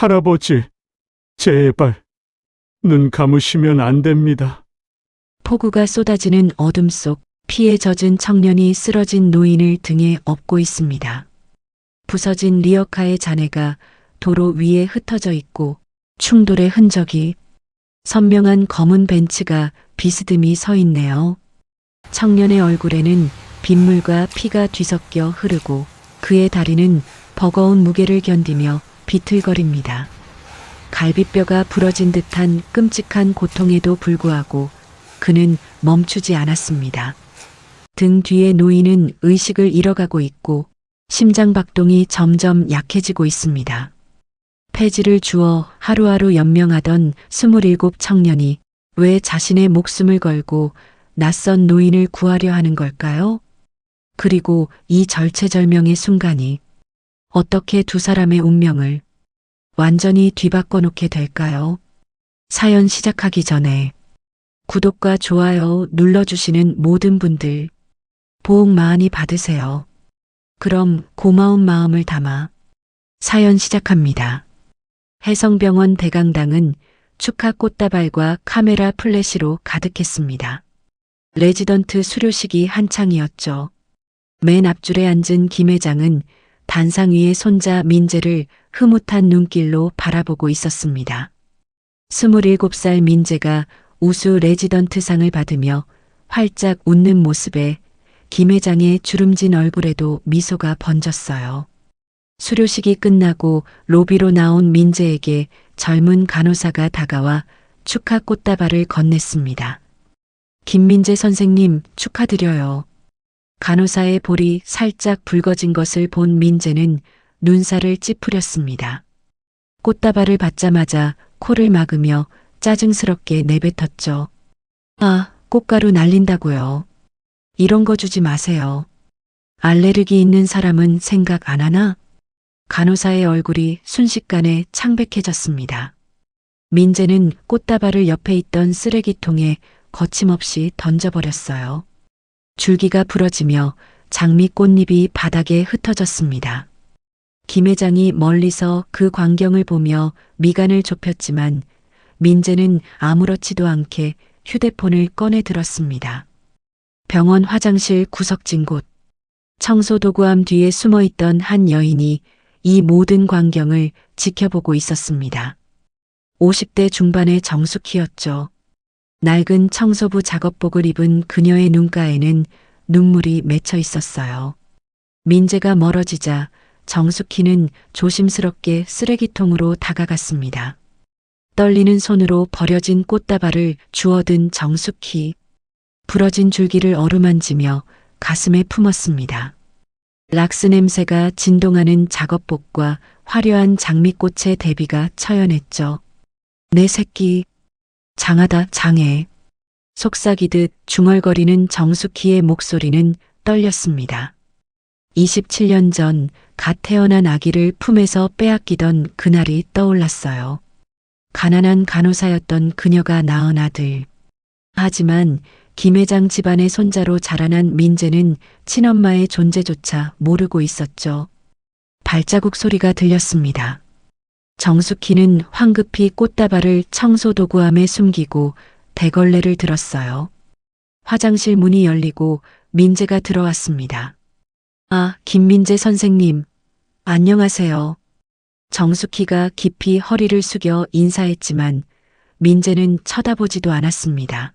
할아버지, 제발 눈 감으시면 안 됩니다. 폭우가 쏟아지는 어둠 속 피에 젖은 청년이 쓰러진 노인을 등에 업고 있습니다. 부서진 리어카의 잔해가 도로 위에 흩어져 있고 충돌의 흔적이 선명한 검은 벤츠가 비스듬히 서 있네요. 청년의 얼굴에는 빗물과 피가 뒤섞여 흐르고 그의 다리는 버거운 무게를 견디며 비틀거립니다. 갈비뼈가 부러진 듯한 끔찍한 고통에도 불구하고 그는 멈추지 않았습니다. 등 뒤에 노인은 의식을 잃어가고 있고 심장 박동이 점점 약해지고 있습니다. 폐지를 주어 하루하루 연명하던 27 청년이 왜 자신의 목숨을 걸고 낯선 노인을 구하려 하는 걸까요? 그리고 이 절체절명의 순간이 어떻게 두 사람의 운명을 완전히 뒤바꿔 놓게 될까요? 사연 시작하기 전에 구독과 좋아요 눌러주시는 모든 분들 복 많이 받으세요. 그럼 고마운 마음을 담아 사연 시작합니다. 해성병원 대강당은 축하 꽃다발과 카메라 플래시로 가득했습니다. 레지던트 수료식이 한창이었죠. 맨 앞줄에 앉은 김 회장은 단상 위의 손자 민재를 흐뭇한 눈길로 바라보고 있었습니다. 27살 민재가 우수 레지던트상을 받으며 활짝 웃는 모습에 김 회장의 주름진 얼굴에도 미소가 번졌어요. 수료식이 끝나고 로비로 나온 민재에게 젊은 간호사가 다가와 축하 꽃다발을 건넸습니다. 김민재 선생님 축하드려요. 간호사의 볼이 살짝 붉어진 것을 본 민재는 눈살을 찌푸렸습니다. 꽃다발을 받자마자 코를 막으며 짜증스럽게 내뱉었죠. 아, 꽃가루 날린다고요. 이런 거 주지 마세요. 알레르기 있는 사람은 생각 안 하나? 간호사의 얼굴이 순식간에 창백해졌습니다. 민재는 꽃다발을 옆에 있던 쓰레기통에 거침없이 던져버렸어요. 줄기가 부러지며 장미 꽃잎이 바닥에 흩어졌습니다. 김 회장이 멀리서 그 광경을 보며 미간을 좁혔지만 민재는 아무렇지도 않게 휴대폰을 꺼내 들었습니다. 병원 화장실 구석진 곳, 청소도구함 뒤에 숨어있던 한 여인이 이 모든 광경을 지켜보고 있었습니다. 50대 중반의 정숙희였죠. 낡은 청소부 작업복을 입은 그녀의 눈가에는 눈물이 맺혀 있었어요. 민재가 멀어지자 정숙희는 조심스럽게 쓰레기통으로 다가갔습니다. 떨리는 손으로 버려진 꽃다발을 주워든 정숙희. 부러진 줄기를 어루만지며 가슴에 품었습니다. 락스 냄새가 진동하는 작업복과 화려한 장미꽃의 대비가 처연했죠. 내 새끼, 장하다 장해. 속삭이듯 중얼거리는 정숙희의 목소리는 떨렸습니다. 27년 전 갓 태어난 아기를 품에서 빼앗기던 그날이 떠올랐어요. 가난한 간호사였던 그녀가 낳은 아들. 하지만 김 회장 집안의 손자로 자라난 민재는 친엄마의 존재조차 모르고 있었죠. 발자국 소리가 들렸습니다. 정숙희는 황급히 꽃다발을 청소도구함에 숨기고 대걸레를 들었어요. 화장실 문이 열리고 민재가 들어왔습니다. 아, 김민재 선생님, 안녕하세요. 정숙희가 깊이 허리를 숙여 인사했지만 민재는 쳐다보지도 않았습니다.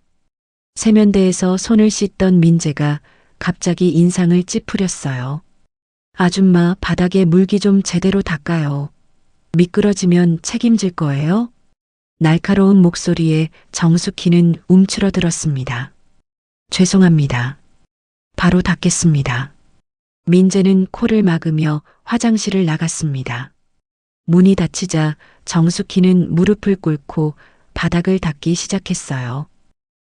세면대에서 손을 씻던 민재가 갑자기 인상을 찌푸렸어요. 아줌마, 바닥에 물기 좀 제대로 닦아요. 미끄러지면 책임질 거예요? 날카로운 목소리에 정숙희는 움츠러들었습니다. 죄송합니다. 바로 닦겠습니다. 민재는 코를 막으며 화장실을 나갔습니다. 문이 닫히자 정숙희는 무릎을 꿇고 바닥을 닦기 시작했어요.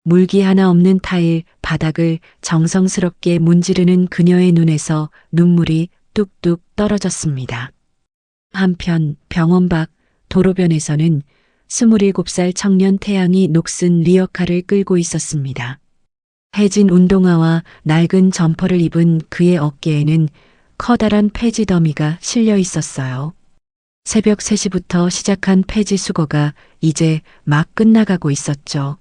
물기 하나 없는 타일 바닥을 정성스럽게 문지르는 그녀의 눈에서 눈물이 뚝뚝 떨어졌습니다. 한편 병원 밖 도로변에서는 27살 청년 태양이 녹슨 리어카를 끌고 있었습니다. 해진 운동화와 낡은 점퍼를 입은 그의 어깨에는 커다란 폐지 더미가 실려 있었어요. 새벽 3시부터 시작한 폐지 수거가 이제 막 끝나가고 있었죠.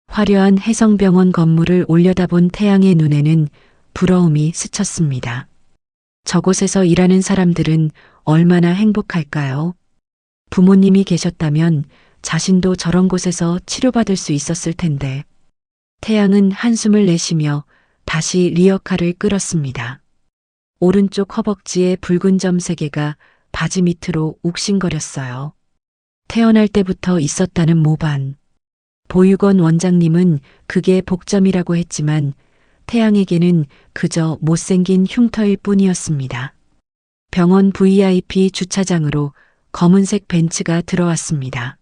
화려한 해성병원 건물을 올려다본 태양의 눈에는 부러움이 스쳤습니다. 저곳에서 일하는 사람들은 얼마나 행복할까요? 부모님이 계셨다면 자신도 저런 곳에서 치료받을 수 있었을 텐데. 태양은 한숨을 내쉬며 다시 리어카를 끌었습니다. 오른쪽 허벅지에 붉은 점 3개가 바지 밑으로 욱신거렸어요. 태어날 때부터 있었다는 모반. 보육원 원장님은 그게 복점이라고 했지만 태양에게는 그저 못생긴 흉터일 뿐이었습니다. 병원 VIP 주차장으로 검은색 벤츠가 들어왔습니다.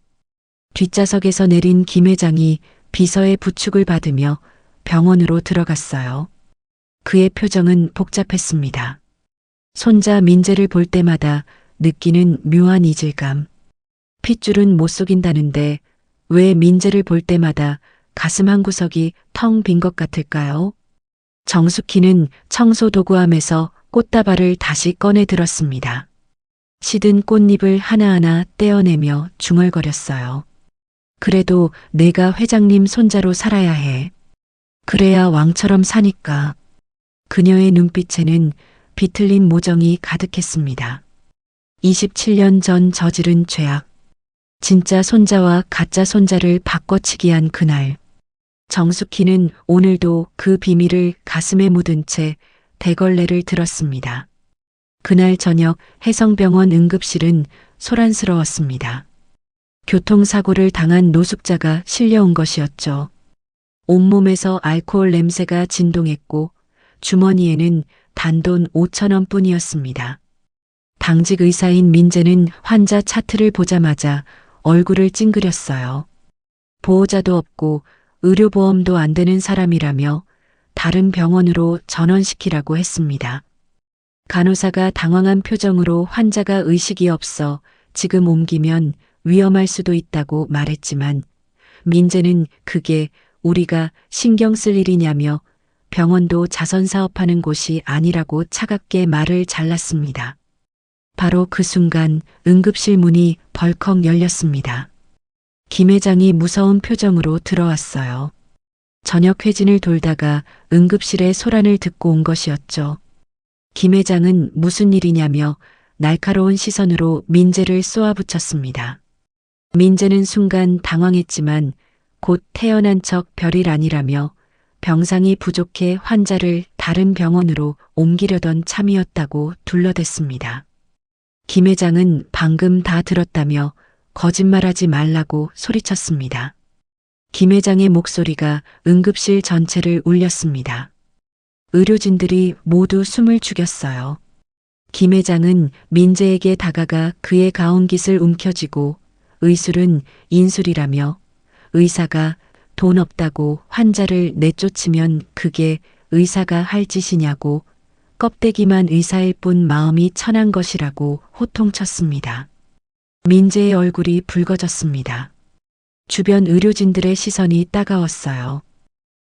뒷좌석에서 내린 김 회장이 비서의 부축을 받으며 병원으로 들어갔어요. 그의 표정은 복잡했습니다. 손자 민재를 볼 때마다 느끼는 묘한 이질감. 핏줄은 못 속인다는데 왜 민재를 볼 때마다 가슴 한 구석이 텅 빈 것 같을까요? 정숙희는 청소 도구함에서 꽃다발을 다시 꺼내 들었습니다. 시든 꽃잎을 하나하나 떼어내며 중얼거렸어요. 그래도 내가 회장님 손자로 살아야 해. 그래야 왕처럼 사니까. 그녀의 눈빛에는 비틀린 모정이 가득했습니다. 27년 전 저지른 죄악. 진짜 손자와 가짜 손자를 바꿔치기한 그날. 정숙희는 오늘도 그 비밀을 가슴에 묻은 채 대걸레를 들었습니다. 그날 저녁 해성병원 응급실은 소란스러웠습니다. 교통사고를 당한 노숙자가 실려온 것이었죠. 온몸에서 알코올 냄새가 진동했고 주머니에는 단돈 5,000원 뿐이었습니다. 당직 의사인 민재는 환자 차트를 보자마자 얼굴을 찡그렸어요. 보호자도 없고 의료보험도 안 되는 사람이라며 다른 병원으로 전원시키라고 했습니다. 간호사가 당황한 표정으로 환자가 의식이 없어 지금 옮기면 위험할 수도 있다고 말했지만 민재는 그게 우리가 신경 쓸 일이냐며 병원도 자선사업하는 곳이 아니라고 차갑게 말을 잘랐습니다. 바로 그 순간 응급실 문이 벌컥 열렸습니다. 김 회장이 무서운 표정으로 들어왔어요. 저녁 회진을 돌다가 응급실의 소란을 듣고 온 것이었죠. 김 회장은 무슨 일이냐며 날카로운 시선으로 민재를 쏘아붙였습니다. 민재는 순간 당황했지만 곧 태어난 척 별일 아니라며 병상이 부족해 환자를 다른 병원으로 옮기려던 참이었다고 둘러댔습니다. 김 회장은 방금 다 들었다며 거짓말하지 말라고 소리쳤습니다. 김 회장의 목소리가 응급실 전체를 울렸습니다. 의료진들이 모두 숨을 죽였어요. 김 회장은 민재에게 다가가 그의 가온깃을 움켜쥐고 의술은 인술이라며 의사가 돈 없다고 환자를 내쫓으면 그게 의사가 할 짓이냐고 껍데기만 의사일 뿐 마음이 천한 것이라고 호통쳤습니다. 민재의 얼굴이 붉어졌습니다. 주변 의료진들의 시선이 따가웠어요.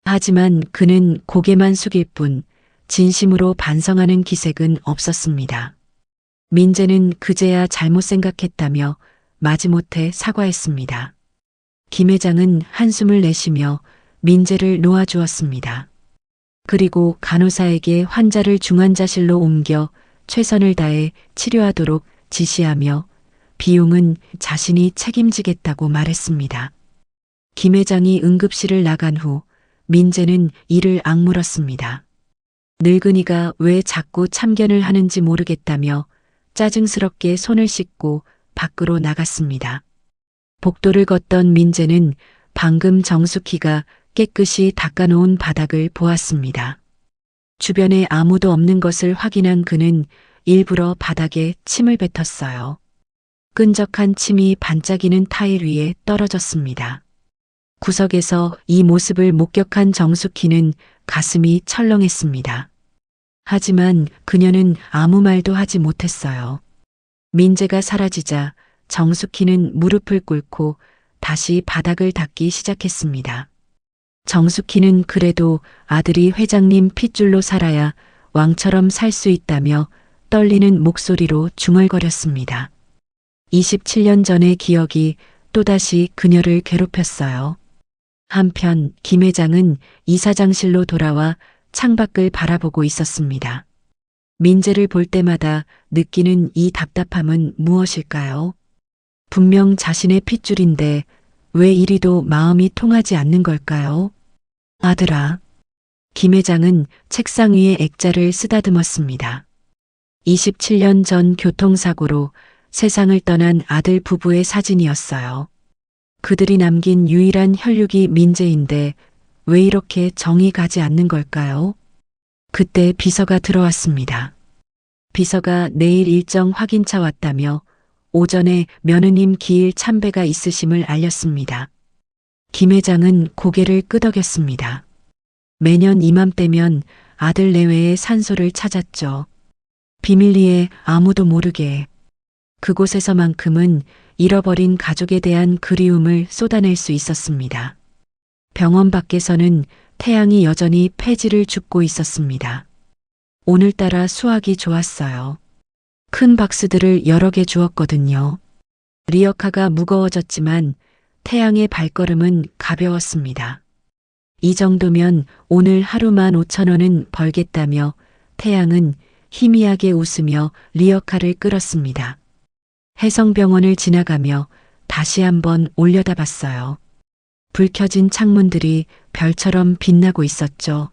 하지만 그는 고개만 숙일 뿐 진심으로 반성하는 기색은 없었습니다. 민재는 그제야 잘못 생각했다며 마지못해 사과했습니다. 김 회장은 한숨을 내쉬며 민재를 놓아주었습니다. 그리고 간호사에게 환자를 중환자실로 옮겨 최선을 다해 치료하도록 지시하며 비용은 자신이 책임지겠다고 말했습니다. 김 회장이 응급실을 나간 후 민재는 이를 악물었습니다. 늙은이가 왜 자꾸 참견을 하는지 모르겠다며 짜증스럽게 손을 씻고 밖으로 나갔습니다. 복도를 걷던 민재는 방금 정숙희가 깨끗이 닦아놓은 바닥을 보았습니다. 주변에 아무도 없는 것을 확인한 그는 일부러 바닥에 침을 뱉었어요. 끈적한 침이 반짝이는 타일 위에 떨어졌습니다. 구석에서 이 모습을 목격한 정숙희는 가슴이 철렁했습니다. 하지만 그녀는 아무 말도 하지 못했어요. 민재가 사라지자 정숙희는 무릎을 꿇고 다시 바닥을 닦기 시작했습니다. 정숙희는 그래도 아들이 회장님 핏줄로 살아야 왕처럼 살 수 있다며 떨리는 목소리로 중얼거렸습니다. 27년 전의 기억이 또다시 그녀를 괴롭혔어요. 한편 김 회장은 이사장실로 돌아와 창밖을 바라보고 있었습니다. 민재를 볼 때마다 느끼는 이 답답함은 무엇일까요? 분명 자신의 핏줄인데 왜 이리도 마음이 통하지 않는 걸까요? 아들아. 김 회장은 책상 위에 액자를 쓰다듬었습니다. 27년 전 교통사고로 세상을 떠난 아들 부부의 사진이었어요. 그들이 남긴 유일한 혈육이 민재인데 왜 이렇게 정이 가지 않는 걸까요? 그때 비서가 들어왔습니다. 비서가 내일 일정 확인차 왔다며 오전에 며느님 기일 참배가 있으심을 알렸습니다. 김 회장은 고개를 끄덕였습니다. 매년 이맘때면 아들 내외의 산소를 찾았죠. 비밀리에 아무도 모르게. 그곳에서만큼은 잃어버린 가족에 대한 그리움을 쏟아낼 수 있었습니다. 병원 밖에서는 태양이 여전히 폐지를 줍고 있었습니다. 오늘따라 수학이 좋았어요. 큰 박스들을 여러 개 주었거든요. 리어카가 무거워졌지만 태양의 발걸음은 가벼웠습니다. 이 정도면 오늘 하루만 5,000원은 벌겠다며 태양은 희미하게 웃으며 리어카를 끌었습니다. 해성병원을 지나가며 다시 한번 올려다봤어요. 불 켜진 창문들이 별처럼 빛나고 있었죠.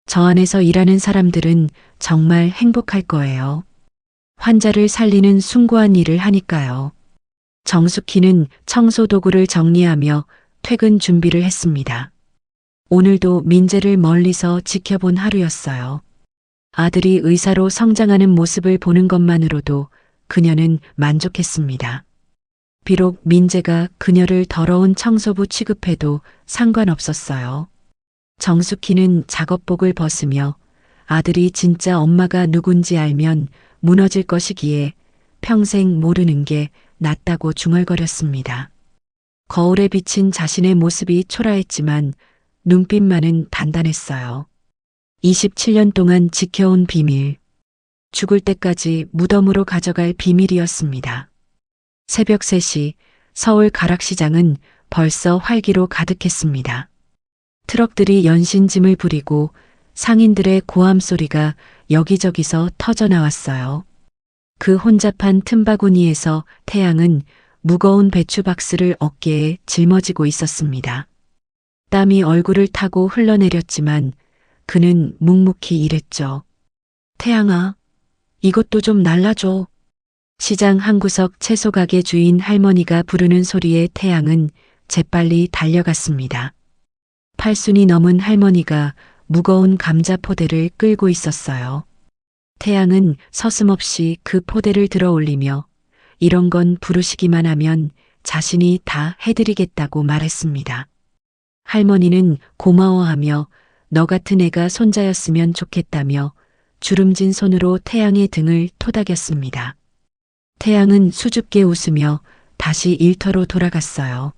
저 안에서 일하는 사람들은 정말 행복할 거예요. 환자를 살리는 숭고한 일을 하니까요. 정숙희는 청소 도구를 정리하며 퇴근 준비를 했습니다. 오늘도 민재를 멀리서 지켜본 하루였어요. 아들이 의사로 성장하는 모습을 보는 것만으로도 그녀는 만족했습니다. 비록 민재가 그녀를 더러운 청소부 취급해도 상관없었어요. 정숙희는 작업복을 벗으며 아들이 진짜 엄마가 누군지 알면 무너질 것이기에 평생 모르는 게 낫다고 중얼거렸습니다. 거울에 비친 자신의 모습이 초라했지만 눈빛만은 단단했어요. 27년 동안 지켜온 비밀. 죽을 때까지 무덤으로 가져갈 비밀이었습니다. 새벽 3시 서울 가락시장은 벌써 활기로 가득했습니다. 트럭들이 연신짐을 부리고 상인들의 고함 소리가 여기저기서 터져나왔어요. 그 혼잡한 틈바구니에서 태양은 무거운 배추 박스를 어깨에 짊어지고 있었습니다. 땀이 얼굴을 타고 흘러내렸지만 그는 묵묵히 일했죠. 태양아, 이것도 좀 날라줘. 시장 한구석 채소가게 주인 할머니가 부르는 소리에 태양은 재빨리 달려갔습니다. 8순이 넘은 할머니가 무거운 감자 포대를 끌고 있었어요. 태양은 서슴없이 그 포대를 들어 올리며 이런 건 부르시기만 하면 자신이 다 해드리겠다고 말했습니다. 할머니는 고마워하며 너 같은 애가 손자였으면 좋겠다며 주름진 손으로 태양의 등을 토닥였습니다. 태양은 수줍게 웃으며 다시 일터로 돌아갔어요.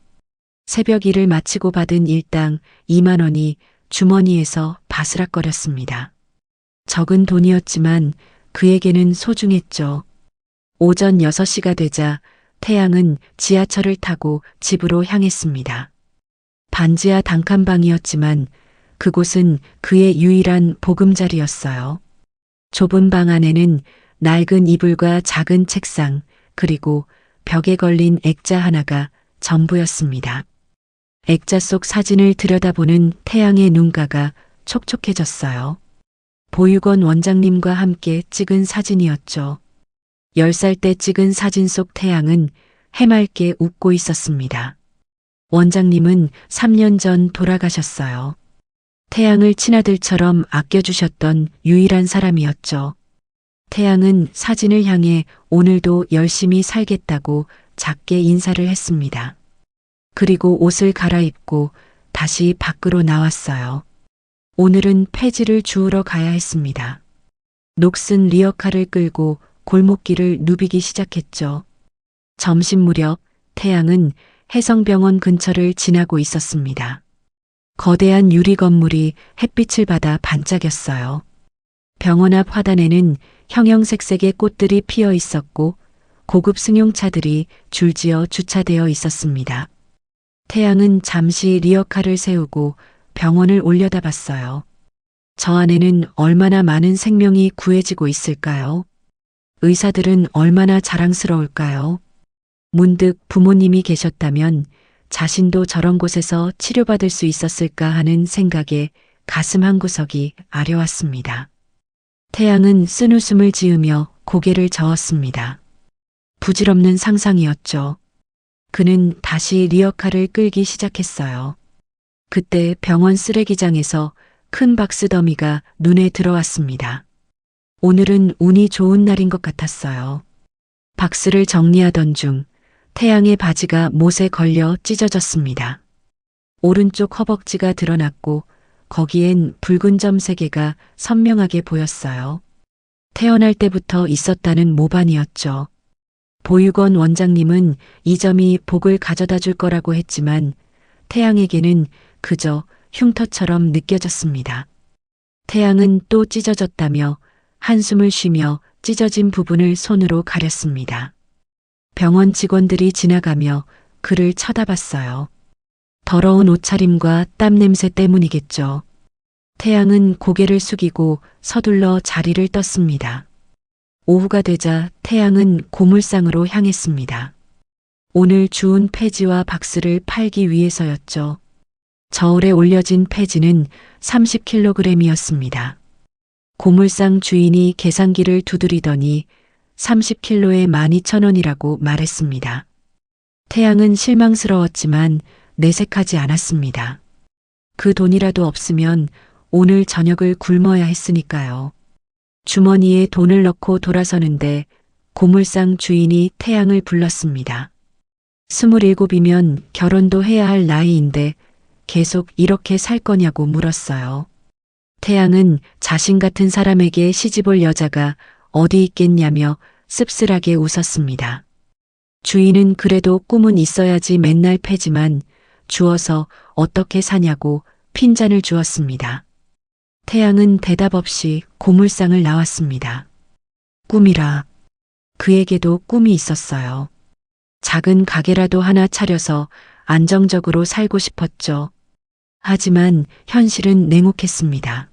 새벽 일을 마치고 받은 일당 2만 원이 주머니에서 바스락거렸습니다. 적은 돈이었지만 그에게는 소중했죠. 오전 6시가 되자 태양은 지하철을 타고 집으로 향했습니다. 반지하 단칸방이었지만 그곳은 그의 유일한 보금자리였어요. 좁은 방 안에는 낡은 이불과 작은 책상 그리고 벽에 걸린 액자 하나가 전부였습니다. 액자 속 사진을 들여다보는 태양의 눈가가 촉촉해졌어요. 보육원 원장님과 함께 찍은 사진이었죠. 10살 때 찍은 사진 속 태양은 해맑게 웃고 있었습니다. 원장님은 3년 전 돌아가셨어요. 태양을 친아들처럼 아껴주셨던 유일한 사람이었죠. 태양은 사진을 향해 오늘도 열심히 살겠다고 작게 인사를 했습니다. 그리고 옷을 갈아입고 다시 밖으로 나왔어요. 오늘은 폐지를 주우러 가야 했습니다. 녹슨 리어카를 끌고 골목길을 누비기 시작했죠. 점심 무렵 태양은 해성병원 근처를 지나고 있었습니다. 거대한 유리 건물이 햇빛을 받아 반짝였어요. 병원 앞 화단에는 형형색색의 꽃들이 피어 있었고 고급 승용차들이 줄지어 주차되어 있었습니다. 태양은 잠시 리어카를 세우고 병원을 올려다봤어요. 저 안에는 얼마나 많은 생명이 구해지고 있을까요? 의사들은 얼마나 자랑스러울까요? 문득 부모님이 계셨다면 자신도 저런 곳에서 치료받을 수 있었을까 하는 생각에 가슴 한구석이 아려왔습니다. 태양은 쓴웃음을 지으며 고개를 저었습니다. 부질없는 상상이었죠. 그는 다시 리어카를 끌기 시작했어요. 그때 병원 쓰레기장에서 큰 박스 더미가 눈에 들어왔습니다. 오늘은 운이 좋은 날인 것 같았어요. 박스를 정리하던 중 태양의 바지가 못에 걸려 찢어졌습니다. 오른쪽 허벅지가 드러났고 거기엔 붉은 점 3개가 선명하게 보였어요. 태어날 때부터 있었다는 모반이었죠. 보육원 원장님은 이 점이 복을 가져다 줄 거라고 했지만 태양에게는 그저 흉터처럼 느껴졌습니다. 태양은 또 찢어졌다며 한숨을 쉬며 찢어진 부분을 손으로 가렸습니다. 병원 직원들이 지나가며 그를 쳐다봤어요. 더러운 옷차림과 땀 냄새 때문이겠죠. 태양은 고개를 숙이고 서둘러 자리를 떴습니다. 오후가 되자 태양은 고물상으로 향했습니다. 오늘 주운 폐지와 박스를 팔기 위해서였죠. 저울에 올려진 폐지는 30kg이었습니다. 고물상 주인이 계산기를 두드리더니 30kg에 12,000원이라고 말했습니다. 태양은 실망스러웠지만 내색하지 않았습니다. 그 돈이라도 없으면 오늘 저녁을 굶어야 했으니까요. 주머니에 돈을 넣고 돌아서는데 고물상 주인이 태양을 불렀습니다. 27이면 결혼도 해야 할 나이인데 계속 이렇게 살 거냐고 물었어요. 태양은 자신 같은 사람에게 시집올 여자가 어디 있겠냐며 씁쓸하게 웃었습니다. 주인은 그래도 꿈은 있어야지 맨날 패지만 주어서 어떻게 사냐고 핀잔을 주었습니다. 태양은 대답 없이 고물상을 나왔습니다. 꿈이라. 그에게도 꿈이 있었어요. 작은 가게라도 하나 차려서 안정적으로 살고 싶었죠. 하지만 현실은 냉혹했습니다.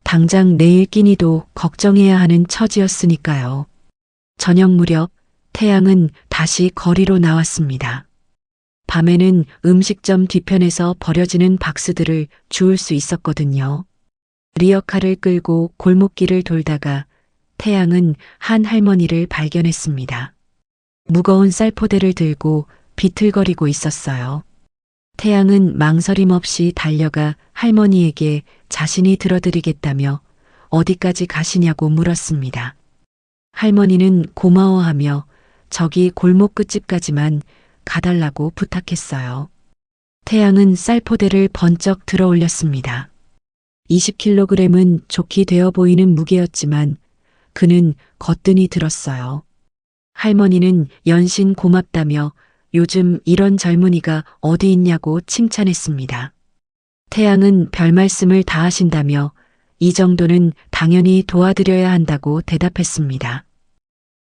당장 내일 끼니도 걱정해야 하는 처지였으니까요. 저녁 무렵 태양은 다시 거리로 나왔습니다. 밤에는 음식점 뒤편에서 버려지는 박스들을 주울 수 있었거든요. 리어카를 끌고 골목길을 돌다가 태양은 한 할머니를 발견했습니다. 무거운 쌀포대를 들고 비틀거리고 있었어요. 태양은 망설임 없이 달려가 할머니에게 자신이 들어드리겠다며 어디까지 가시냐고 물었습니다. 할머니는 고마워하며 저기 골목 끝집까지만 가달라고 부탁했어요. 태양은 쌀포대를 번쩍 들어 올렸습니다. 20kg은 좋게 되어 보이는 무게였지만 그는 거뜬히 들었어요. 할머니는 연신 고맙다며 요즘 이런 젊은이가 어디 있냐고 칭찬했습니다. 태양은 별말씀을 다 하신다며 이 정도는 당연히 도와드려야 한다고 대답했습니다.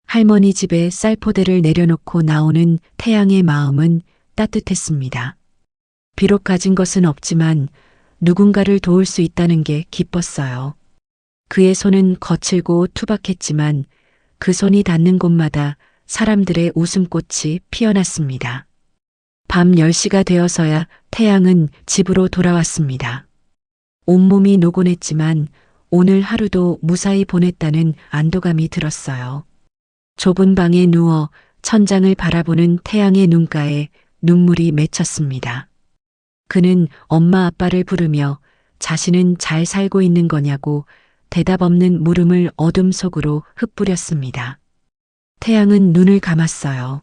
할머니 집에 쌀포대를 내려놓고 나오는 태양의 마음은 따뜻했습니다. 비록 가진 것은 없지만 누군가를 도울 수 있다는 게 기뻤어요. 그의 손은 거칠고 투박했지만 그 손이 닿는 곳마다 사람들의 웃음꽃이 피어났습니다. 밤 10시가 되어서야 태양은 집으로 돌아왔습니다. 온몸이 노곤했지만 오늘 하루도 무사히 보냈다는 안도감이 들었어요. 좁은 방에 누워 천장을 바라보는 태양의 눈가에 눈물이 맺혔습니다. 그는 엄마 아빠를 부르며 자신은 잘 살고 있는 거냐고 대답 없는 물음을 어둠 속으로 흩뿌렸습니다. 태양은 눈을 감았어요.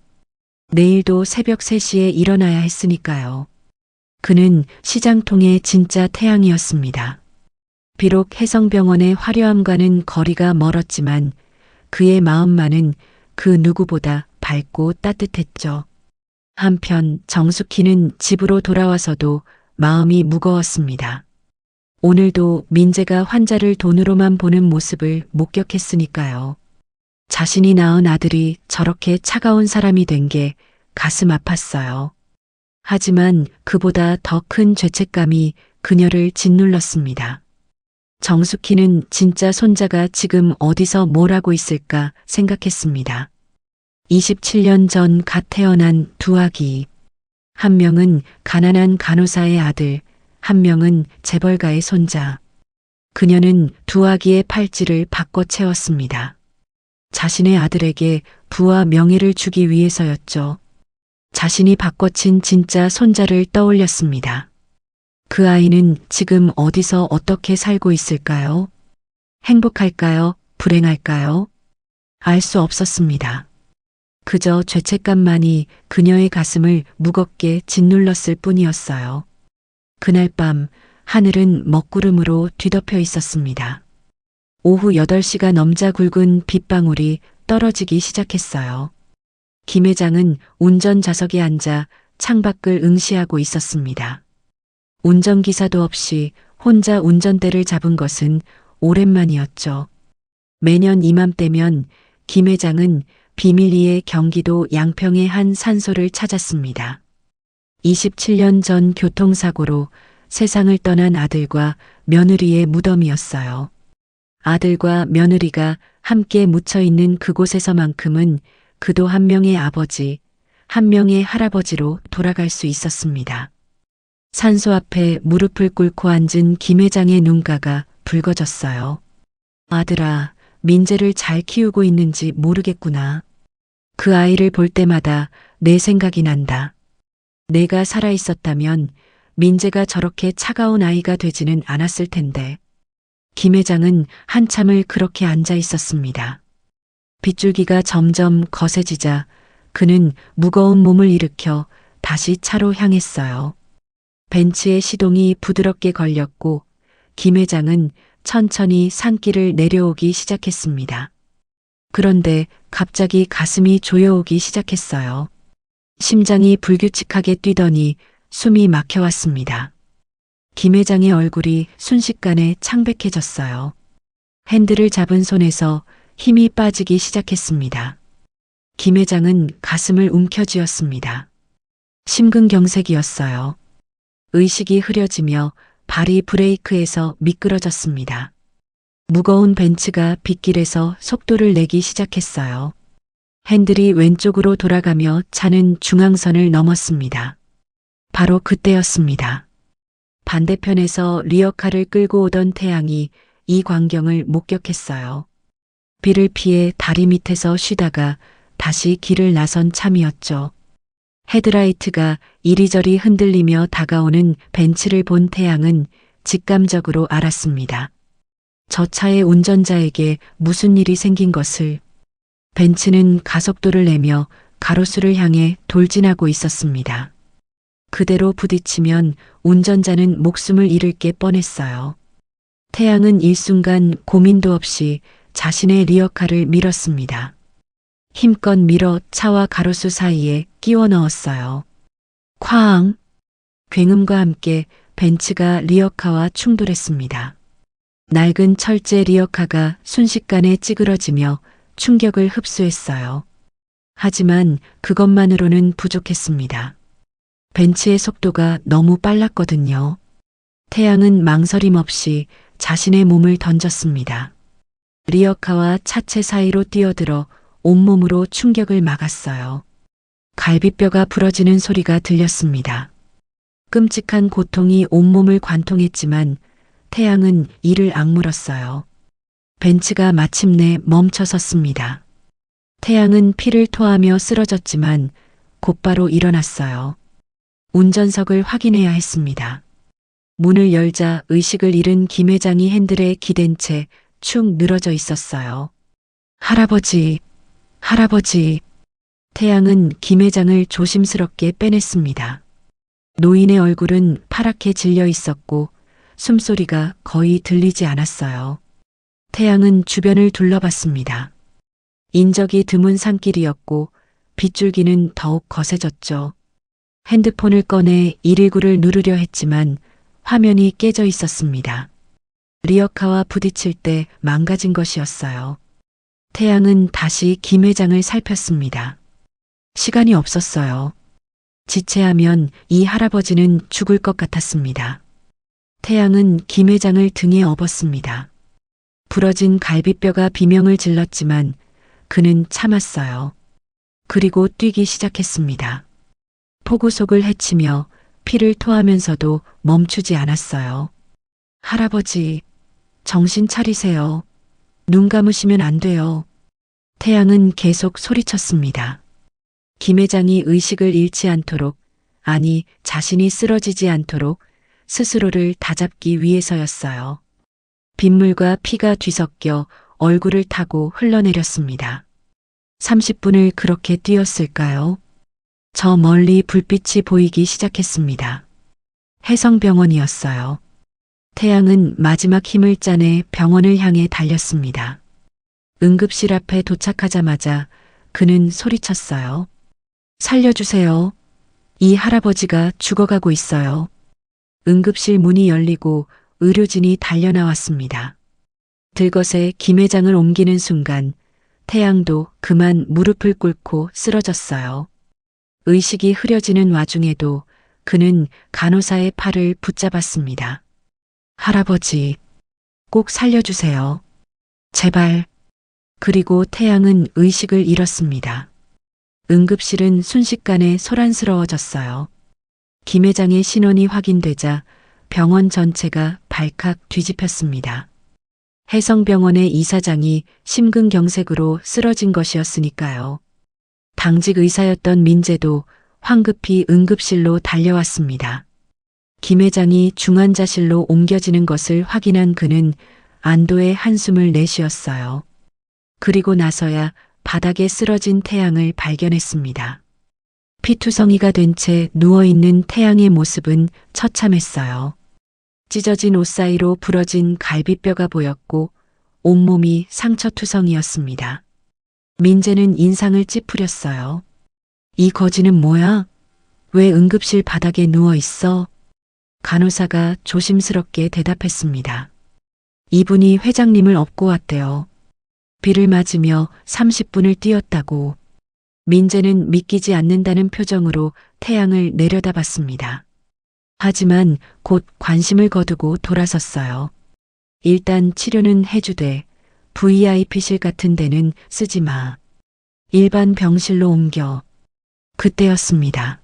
내일도 새벽 3시에 일어나야 했으니까요. 그는 시장통의 진짜 태양이었습니다. 비록 혜성병원의 화려함과는 거리가 멀었지만 그의 마음만은 그 누구보다 밝고 따뜻했죠. 한편 정숙희는 집으로 돌아와서도 마음이 무거웠습니다. 오늘도 민재가 환자를 돈으로만 보는 모습을 목격했으니까요. 자신이 낳은 아들이 저렇게 차가운 사람이 된 게 가슴 아팠어요. 하지만 그보다 더 큰 죄책감이 그녀를 짓눌렀습니다. 정숙희는 진짜 손자가 지금 어디서 뭘 하고 있을까 생각했습니다. 27년 전 갓 태어난 두 아기. 한 명은 가난한 간호사의 아들, 한 명은 재벌가의 손자. 그녀는 두 아기의 팔찌를 바꿔 채웠습니다. 자신의 아들에게 부와 명예를 주기 위해서였죠. 자신이 바꿔친 진짜 손자를 떠올렸습니다. 그 아이는 지금 어디서 어떻게 살고 있을까요? 행복할까요? 불행할까요? 알 수 없었습니다. 그저 죄책감만이 그녀의 가슴을 무겁게 짓눌렀을 뿐이었어요. 그날 밤 하늘은 먹구름으로 뒤덮여 있었습니다. 오후 8시가 넘자 굵은 빗방울이 떨어지기 시작했어요. 김 회장은 운전좌석에 앉아 창밖을 응시하고 있었습니다. 운전기사도 없이 혼자 운전대를 잡은 것은 오랜만이었죠. 매년 이맘때면 김 회장은 비밀리에 경기도 양평의 한 산소를 찾았습니다. 27년 전 교통사고로 세상을 떠난 아들과 며느리의 무덤이었어요. 아들과 며느리가 함께 묻혀 있는 그곳에서만큼은 그도 한 명의 아버지, 한 명의 할아버지로 돌아갈 수 있었습니다. 산소 앞에 무릎을 꿇고 앉은 김 회장의 눈가가 붉어졌어요. 아들아, 민재를 잘 키우고 있는지 모르겠구나. 그 아이를 볼 때마다 내 생각이 난다. 내가 살아있었다면 민재가 저렇게 차가운 아이가 되지는 않았을 텐데. 김 회장은 한참을 그렇게 앉아 있었습니다. 빗줄기가 점점 거세지자 그는 무거운 몸을 일으켜 다시 차로 향했어요. 벤츠의 시동이 부드럽게 걸렸고 김 회장은 천천히 산길을 내려오기 시작했습니다. 그런데 갑자기 가슴이 조여오기 시작했어요. 심장이 불규칙하게 뛰더니 숨이 막혀왔습니다. 김 회장의 얼굴이 순식간에 창백해졌어요. 핸들을 잡은 손에서 힘이 빠지기 시작했습니다. 김 회장은 가슴을 움켜쥐었습니다. 심근경색이었어요. 의식이 흐려지며 발이 브레이크에서 미끄러졌습니다. 무거운 벤츠가 빗길에서 속도를 내기 시작했어요. 핸들이 왼쪽으로 돌아가며 차는 중앙선을 넘었습니다. 바로 그때였습니다. 반대편에서 리어카를 끌고 오던 태양이 이 광경을 목격했어요. 비를 피해 다리 밑에서 쉬다가 다시 길을 나선 참이었죠. 헤드라이트가 이리저리 흔들리며 다가오는 벤츠를 본 태양은 직감적으로 알았습니다. 저 차의 운전자에게 무슨 일이 생긴 것을. 벤츠는 가속도를 내며 가로수를 향해 돌진하고 있었습니다. 그대로 부딪히면 운전자는 목숨을 잃을 게 뻔했어요. 태양은 일순간 고민도 없이 자신의 리어카를 밀었습니다. 힘껏 밀어 차와 가로수 사이에 끼워 넣었어요. 쾅! 굉음과 함께 벤츠가 리어카와 충돌했습니다. 낡은 철제 리어카가 순식간에 찌그러지며 충격을 흡수했어요. 하지만 그것만으로는 부족했습니다. 벤츠의 속도가 너무 빨랐거든요. 태양은 망설임 없이 자신의 몸을 던졌습니다. 리어카와 차체 사이로 뛰어들어 온몸으로 충격을 막았어요. 갈비뼈가 부러지는 소리가 들렸습니다. 끔찍한 고통이 온몸을 관통했지만 태양은 이를 악물었어요. 벤츠가 마침내 멈춰 섰습니다. 태양은 피를 토하며 쓰러졌지만 곧바로 일어났어요. 운전석을 확인해야 했습니다. 문을 열자 의식을 잃은 김 회장이 핸들에 기댄 채 축 늘어져 있었어요. 할아버지, 할아버지. 태양은 김 회장을 조심스럽게 빼냈습니다. 노인의 얼굴은 파랗게 질려 있었고 숨소리가 거의 들리지 않았어요. 태양은 주변을 둘러봤습니다. 인적이 드문 산길이었고 빗줄기는 더욱 거세졌죠. 핸드폰을 꺼내 119를 누르려 했지만 화면이 깨져 있었습니다. 리어카와 부딪힐 때 망가진 것이었어요. 태양은 다시 김 회장을 살폈습니다. 시간이 없었어요. 지체하면 이 할아버지는 죽을 것 같았습니다. 태양은 김 회장을 등에 업었습니다. 부러진 갈비뼈가 비명을 질렀지만 그는 참았어요. 그리고 뛰기 시작했습니다. 폭우 속을 헤치며 피를 토하면서도 멈추지 않았어요. 할아버지, 정신 차리세요. 눈 감으시면 안 돼요. 태양은 계속 소리쳤습니다. 김 회장이 의식을 잃지 않도록, 아니 자신이 쓰러지지 않도록 스스로를 다잡기 위해서였어요. 빗물과 피가 뒤섞여 얼굴을 타고 흘러내렸습니다. 30분을 그렇게 뛰었을까요? 저 멀리 불빛이 보이기 시작했습니다. 해성병원이었어요. 태양은 마지막 힘을 짜내 병원을 향해 달렸습니다. 응급실 앞에 도착하자마자 그는 소리쳤어요. 살려주세요. 이 할아버지가 죽어가고 있어요. 응급실 문이 열리고 의료진이 달려나왔습니다. 들것에 김 회장을 옮기는 순간 태양도 그만 무릎을 꿇고 쓰러졌어요. 의식이 흐려지는 와중에도 그는 간호사의 팔을 붙잡았습니다. 할아버지, 꼭 살려주세요. 제발. 그리고 태양은 의식을 잃었습니다. 응급실은 순식간에 소란스러워졌어요. 김 회장의 신원이 확인되자 병원 전체가 발칵 뒤집혔습니다. 해성병원의 이사장이 심근경색으로 쓰러진 것이었으니까요. 당직 의사였던 민재도 황급히 응급실로 달려왔습니다. 김 회장이 중환자실로 옮겨지는 것을 확인한 그는 안도의 한숨을 내쉬었어요. 그리고 나서야 바닥에 쓰러진 태양을 발견했습니다. 피투성이가 된 채 누워있는 태양의 모습은 처참했어요. 찢어진 옷 사이로 부러진 갈비뼈가 보였고 온몸이 상처투성이었습니다. 민재는 인상을 찌푸렸어요. 이 거지는 뭐야? 왜 응급실 바닥에 누워있어? 간호사가 조심스럽게 대답했습니다. 이분이 회장님을 업고 왔대요. 비를 맞으며 30분을 뛰었다고. 민재는 믿기지 않는다는 표정으로 태양을 내려다봤습니다. 하지만 곧 관심을 거두고 돌아섰어요. 일단 치료는 해주되 VIP실 같은 데는 쓰지 마. 일반 병실로 옮겨. 그때였습니다.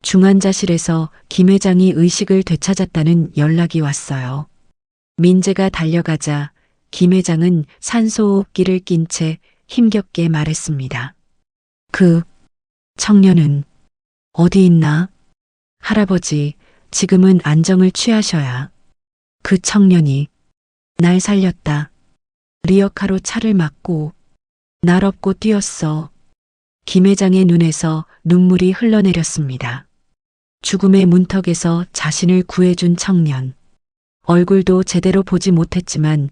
중환자실에서 김 회장이 의식을 되찾았다는 연락이 왔어요. 민재가 달려가자 김 회장은 산소호흡기를 낀 채 힘겹게 말했습니다. 그 청년은 어디 있나? 할아버지, 지금은 안정을 취하셔야. 그 청년이 날 살렸다. 리어카로 차를 막고 날 업고 뛰었어. 김 회장의 눈에서 눈물이 흘러내렸습니다. 죽음의 문턱에서 자신을 구해준 청년. 얼굴도 제대로 보지 못했지만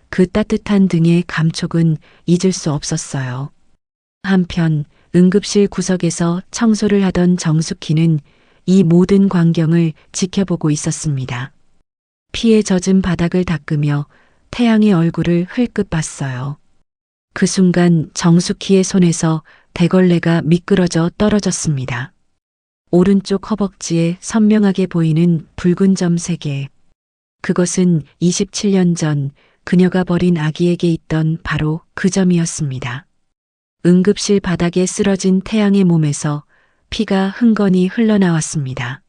그 따뜻한 등의 감촉은 잊을 수 없었어요. 한편 응급실 구석에서 청소를 하던 정숙희는 이 모든 광경을 지켜보고 있었습니다. 피에 젖은 바닥을 닦으며 태양의 얼굴을 흘끗 봤어요. 그 순간 정숙희의 손에서 대걸레가 미끄러져 떨어졌습니다. 오른쪽 허벅지에 선명하게 보이는 붉은 점 3개. 그것은 27년 전 그녀가 버린 아기에게 있던 바로 그 점이었습니다. 응급실 바닥에 쓰러진 태양의 몸에서 피가 흥건히 흘러나왔습니다.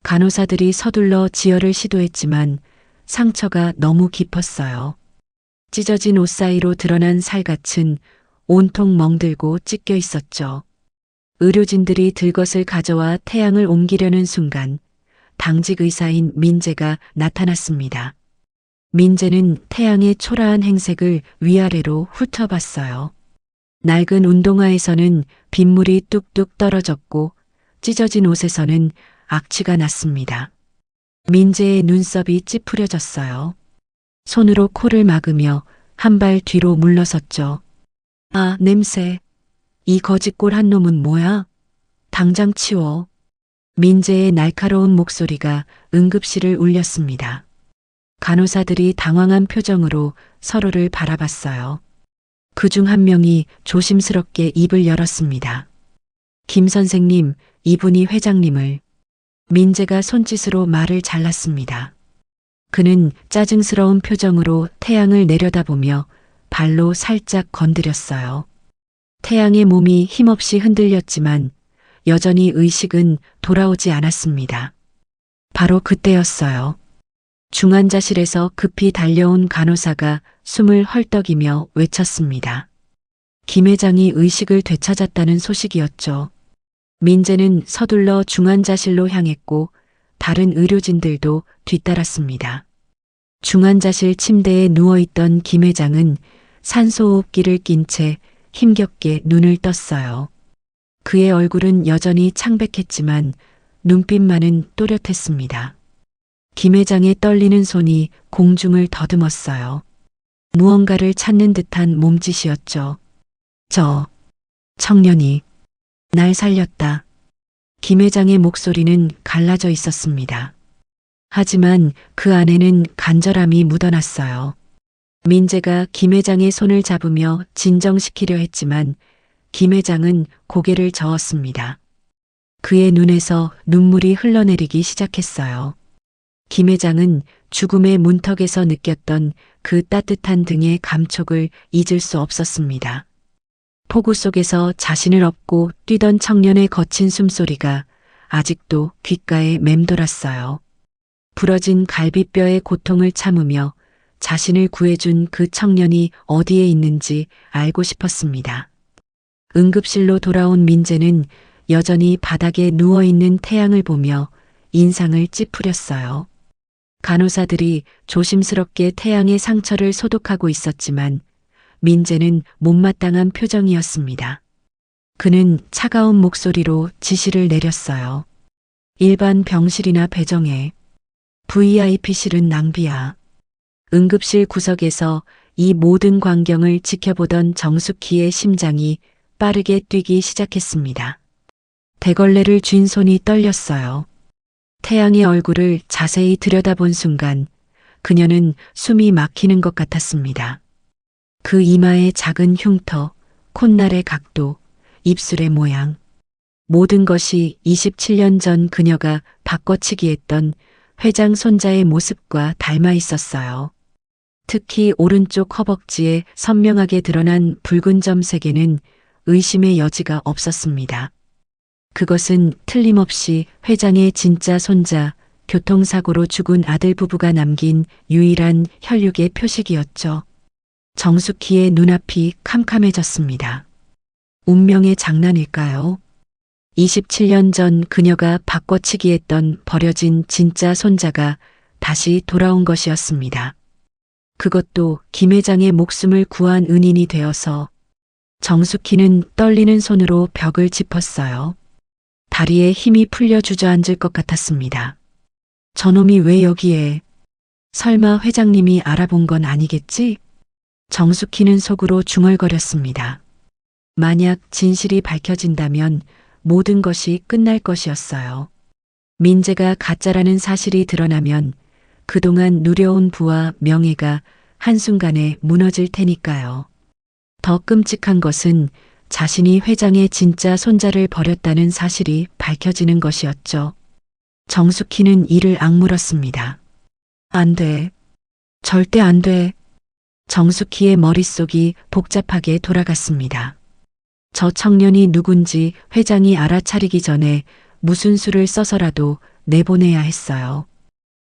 간호사들이 서둘러 지혈을 시도했지만 상처가 너무 깊었어요. 찢어진 옷 사이로 드러난 살갗은 온통 멍들고 찢겨 있었죠. 의료진들이 들것을 가져와 태양을 옮기려는 순간 당직 의사인 민재가 나타났습니다. 민재는 태양의 초라한 행색을 위아래로 훑어봤어요. 낡은 운동화에서는 빗물이 뚝뚝 떨어졌고 찢어진 옷에서는 악취가 났습니다. 민재의 눈썹이 찌푸려졌어요. 손으로 코를 막으며 한 발 뒤로 물러섰죠. 아, 냄새. 이 거짓골 한 놈은 뭐야? 당장 치워. 민재의 날카로운 목소리가 응급실을 울렸습니다. 간호사들이 당황한 표정으로 서로를 바라봤어요. 그중 한 명이 조심스럽게 입을 열었습니다. 김 선생님, 이분이 회장님을. 민재가 손짓으로 말을 잘랐습니다. 그는 짜증스러운 표정으로 태양을 내려다보며 발로 살짝 건드렸어요. 태양의 몸이 힘없이 흔들렸지만 여전히 의식은 돌아오지 않았습니다. 바로 그때였어요. 중환자실에서 급히 달려온 간호사가 숨을 헐떡이며 외쳤습니다. 김 회장이 의식을 되찾았다는 소식이었죠. 민재는 서둘러 중환자실로 향했고 다른 의료진들도 뒤따랐습니다. 중환자실 침대에 누워있던 김 회장은 산소호흡기를 낀 채 힘겹게 눈을 떴어요. 그의 얼굴은 여전히 창백했지만 눈빛만은 또렷했습니다. 김 회장의 떨리는 손이 공중을 더듬었어요. 무언가를 찾는 듯한 몸짓이었죠. 저 청년이 날 살렸다. 김 회장의 목소리는 갈라져 있었습니다. 하지만 그 안에는 간절함이 묻어났어요. 민재가 김 회장의 손을 잡으며 진정시키려 했지만 김 회장은 고개를 저었습니다. 그의 눈에서 눈물이 흘러내리기 시작했어요. 김 회장은 죽음의 문턱에서 느꼈던 그 따뜻한 등의 감촉을 잊을 수 없었습니다. 폭우 속에서 자신을 업고 뛰던 청년의 거친 숨소리가 아직도 귓가에 맴돌았어요. 부러진 갈비뼈의 고통을 참으며 자신을 구해준 그 청년이 어디에 있는지 알고 싶었습니다. 응급실로 돌아온 민재는 여전히 바닥에 누워있는 태양을 보며 인상을 찌푸렸어요. 간호사들이 조심스럽게 태양의 상처를 소독하고 있었지만 민재는 못마땅한 표정이었습니다. 그는 차가운 목소리로 지시를 내렸어요. 일반 병실이나 배정해. VIP실은 낭비야. 응급실 구석에서 이 모든 광경을 지켜보던 정숙희의 심장이 빠르게 뛰기 시작했습니다. 대걸레를 쥔 손이 떨렸어요. 태양의 얼굴을 자세히 들여다본 순간 그녀는 숨이 막히는 것 같았습니다. 그 이마의 작은 흉터, 콧날의 각도, 입술의 모양. 모든 것이 27년 전 그녀가 바꿔치기 했던 회장 손자의 모습과 닮아 있었어요. 특히 오른쪽 허벅지에 선명하게 드러난 붉은 점색에는 의심의 여지가 없었습니다. 그것은 틀림없이 회장의 진짜 손자, 교통사고로 죽은 아들 부부가 남긴 유일한 혈육의 표식이었죠. 정숙희의 눈앞이 캄캄해졌습니다. 운명의 장난일까요? 27년 전 그녀가 바꿔치기 했던 버려진 진짜 손자가 다시 돌아온 것이었습니다. 그것도 김 회장의 목숨을 구한 은인이 되어서. 정숙희는 떨리는 손으로 벽을 짚었어요. 다리에 힘이 풀려 주저앉을 것 같았습니다. 저놈이 왜 여기에? 설마 회장님이 알아본 건 아니겠지? 정숙희는 속으로 중얼거렸습니다. 만약 진실이 밝혀진다면 모든 것이 끝날 것이었어요. 민재가 가짜라는 사실이 드러나면 그동안 누려온 부와 명예가 한순간에 무너질 테니까요. 더 끔찍한 것은 자신이 회장의 진짜 손자를 버렸다는 사실이 밝혀지는 것이었죠. 정숙희는 이를 악물었습니다. 안 돼. 절대 안 돼. 정숙희의 머릿속이 복잡하게 돌아갔습니다. 저 청년이 누군지 회장이 알아차리기 전에 무슨 수를 써서라도 내보내야 했어요.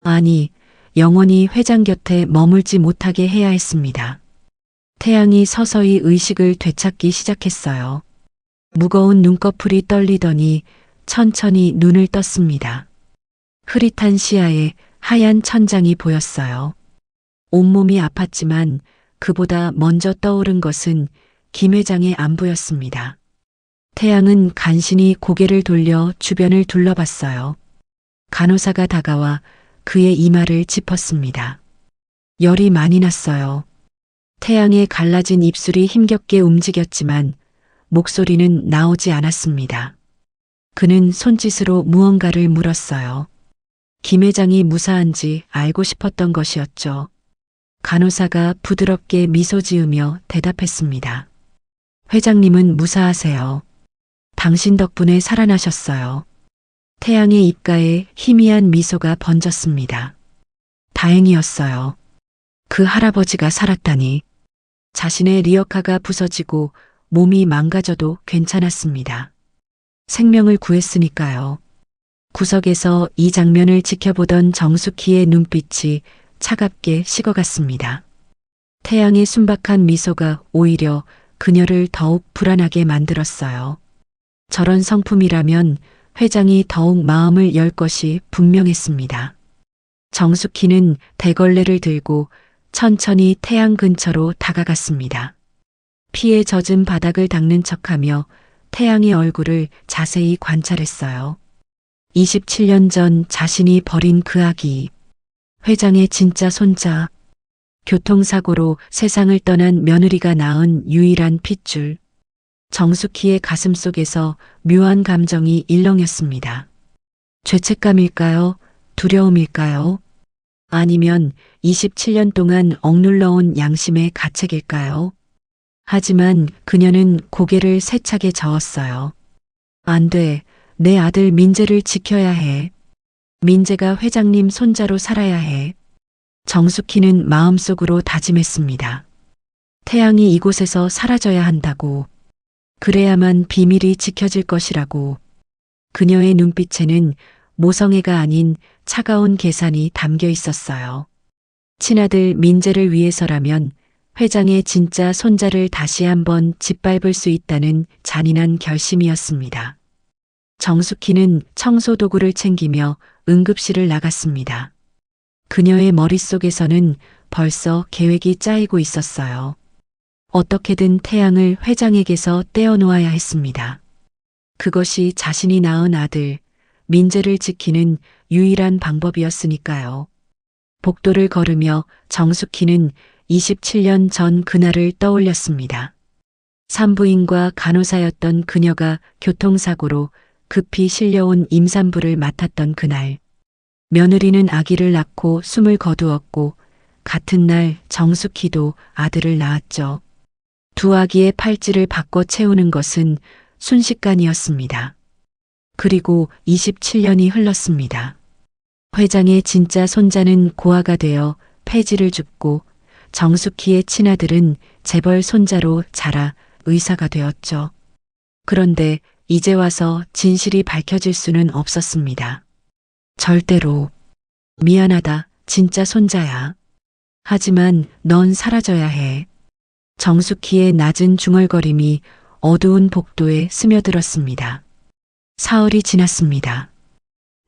아니, 영원히 회장 곁에 머물지 못하게 해야 했습니다. 태양이 서서히 의식을 되찾기 시작했어요. 무거운 눈꺼풀이 떨리더니 천천히 눈을 떴습니다. 흐릿한 시야에 하얀 천장이 보였어요. 온몸이 아팠지만 그보다 먼저 떠오른 것은 김 회장의 안부였습니다. 태양은 간신히 고개를 돌려 주변을 둘러봤어요. 간호사가 다가와 그의 이마를 짚었습니다. 열이 많이 났어요. 태양의 갈라진 입술이 힘겹게 움직였지만 목소리는 나오지 않았습니다. 그는 손짓으로 무언가를 물었어요. 김 회장이 무사한지 알고 싶었던 것이었죠. 간호사가 부드럽게 미소 지으며 대답했습니다. 회장님은 무사하세요. 당신 덕분에 살아나셨어요. 태양의 입가에 희미한 미소가 번졌습니다. 다행이었어요. 그 할아버지가 살았다니. 자신의 리어카가 부서지고 몸이 망가져도 괜찮았습니다. 생명을 구했으니까요. 구석에서 이 장면을 지켜보던 정숙희의 눈빛이 차갑게 식어갔습니다. 태양의 순박한 미소가 오히려 그녀를 더욱 불안하게 만들었어요. 저런 성품이라면 회장이 더욱 마음을 열 것이 분명했습니다. 정숙희는 대걸레를 들고 천천히 태양 근처로 다가갔습니다. 피에 젖은 바닥을 닦는 척하며 태양의 얼굴을 자세히 관찰했어요. 27년 전 자신이 버린 그 아기, 회장의 진짜 손자, 교통사고로 세상을 떠난 며느리가 낳은 유일한 핏줄. 정숙희의 가슴 속에서 묘한 감정이 일렁였습니다. 죄책감일까요? 두려움일까요? 아니면 27년 동안 억눌러온 양심의 가책일까요? 하지만 그녀는 고개를 세차게 저었어요. 안 돼. 내 아들 민재를 지켜야 해. 민재가 회장님 손자로 살아야 해. 정숙희는 마음속으로 다짐했습니다. 태양이 이곳에서 사라져야 한다고. 그래야만 비밀이 지켜질 것이라고. 그녀의 눈빛에는 모성애가 아닌 차가운 계산이 담겨 있었어요. 친아들 민재를 위해서라면 회장의 진짜 손자를 다시 한번 짓밟을 수 있다는 잔인한 결심이었습니다. 정숙희는 청소 도구를 챙기며 응급실을 나갔습니다. 그녀의 머릿속에서는 벌써 계획이 짜이고 있었어요. 어떻게든 태양을 회장에게서 떼어놓아야 했습니다. 그것이 자신이 낳은 아들, 민재를 지키는 유일한 방법이었으니까요. 복도를 걸으며 정숙희는 27년 전 그날을 떠올렸습니다. 산부인과 간호사였던 그녀가 교통사고로 급히 실려온 임산부를 맡았던 그날. 며느리는 아기를 낳고 숨을 거두었고 같은 날 정숙희도 아들을 낳았죠. 두 아기의 팔찌를 바꿔 채우는 것은 순식간이었습니다. 그리고 27년이 흘렀습니다. 회장의 진짜 손자는 고아가 되어 폐지를 줍고 정숙희의 친아들은 재벌 손자로 자라 의사가 되었죠. 그런데 이제 와서 진실이 밝혀질 수는 없었습니다. 절대로. 미안하다, 진짜 손자야. 하지만 넌 사라져야 해. 정숙희의 낮은 중얼거림이 어두운 복도에 스며들었습니다. 사흘이 지났습니다.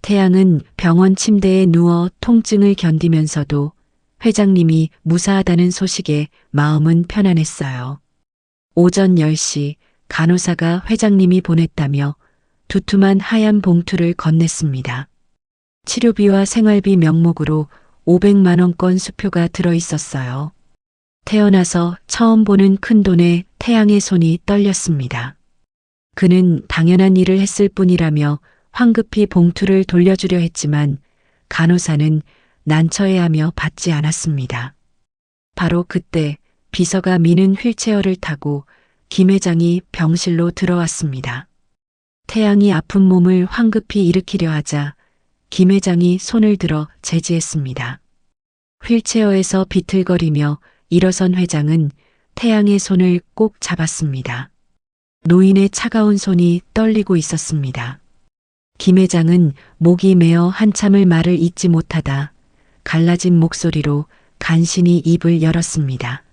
태양은 병원 침대에 누워 통증을 견디면서도 회장님이 무사하다는 소식에 마음은 편안했어요. 오전 10시 간호사가 회장님이 보냈다며 두툼한 하얀 봉투를 건넸습니다. 치료비와 생활비 명목으로 500만 원권 수표가 들어 있었어요. 태어나서 처음 보는 큰돈에 태양의 손이 떨렸습니다. 그는 당연한 일을 했을 뿐이라며 황급히 봉투를 돌려주려 했지만 간호사는 난처해하며 받지 않았습니다. 바로 그때 비서가 미는 휠체어를 타고 김 회장이 병실로 들어왔습니다. 태양이 아픈 몸을 황급히 일으키려 하자 김 회장이 손을 들어 제지했습니다. 휠체어에서 비틀거리며 일어선 회장은 태양의 손을 꼭 잡았습니다. 노인의 차가운 손이 떨리고 있었습니다. 김 회장은 목이 메어 한참을 말을 잇지 못하다 갈라진 목소리로 간신히 입을 열었습니다.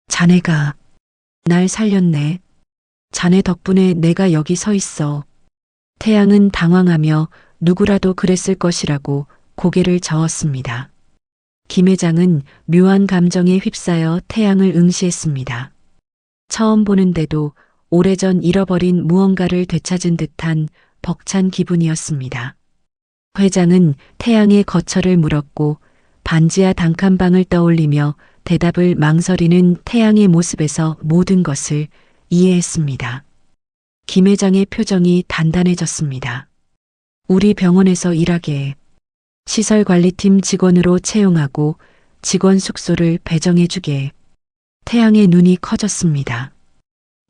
자네가 날 살렸네. 자네 덕분에 내가 여기 서 있어. 태양은 당황하며 누구라도 그랬을 것이라고 고개를 저었습니다. 김 회장은 묘한 감정에 휩싸여 태양을 응시했습니다. 처음 보는데도 오래전 잃어버린 무언가를 되찾은 듯한 벅찬 기분이었습니다. 회장은 태양의 거처를 물었고 반지하 단칸방을 떠올리며 대답을 망설이는 태양의 모습에서 모든 것을 이해했습니다. 김 회장의 표정이 단단해졌습니다. 우리 병원에서 일하게 시설관리팀 직원으로 채용하고 직원 숙소를 배정해주게. 태양의 눈이 커졌습니다.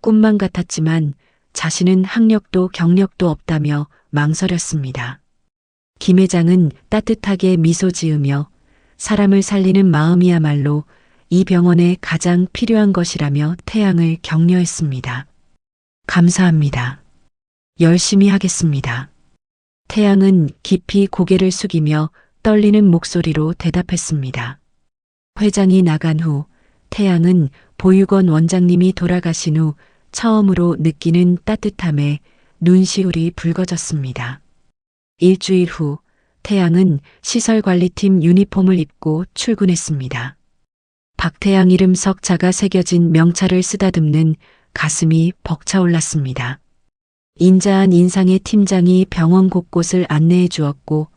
꿈만 같았지만 자신은 학력도 경력도 없다며 망설였습니다. 김 회장은 따뜻하게 미소 지으며 사람을 살리는 마음이야말로 이 병원에 가장 필요한 것이라며 태양을 격려했습니다. 감사합니다. 열심히 하겠습니다. 태양은 깊이 고개를 숙이며 떨리는 목소리로 대답했습니다. 회장이 나간 후 태양은 보육원 원장님이 돌아가신 후 처음으로 느끼는 따뜻함에 눈시울이 붉어졌습니다. 일주일 후 태양은 시설관리팀 유니폼을 입고 출근했습니다. 박태양 이름 석자가 새겨진 명찰을 쓰다듬는 가슴이 벅차올랐습니다. 인자한 인상의 팀장이 병원 곳곳을 안내해 주었고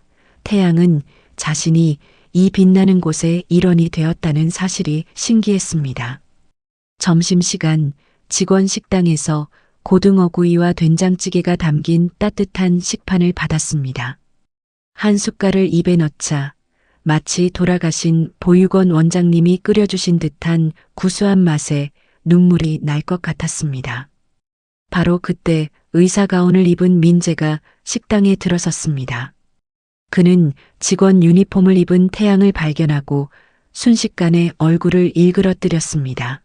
태양은 자신이 이 빛나는 곳의 일원이 되었다는 사실이 신기했습니다. 점심시간 직원 식당에서 고등어구이와 된장찌개가 담긴 따뜻한 식판을 받았습니다. 한 숟갈을 입에 넣자 마치 돌아가신 보육원 원장님이 끓여주신 듯한 구수한 맛에 눈물이 날 것 같았습니다. 바로 그때 의사 가운을 입은 민재가 식당에 들어섰습니다. 그는 직원 유니폼을 입은 태양을 발견하고 순식간에 얼굴을 일그러뜨렸습니다.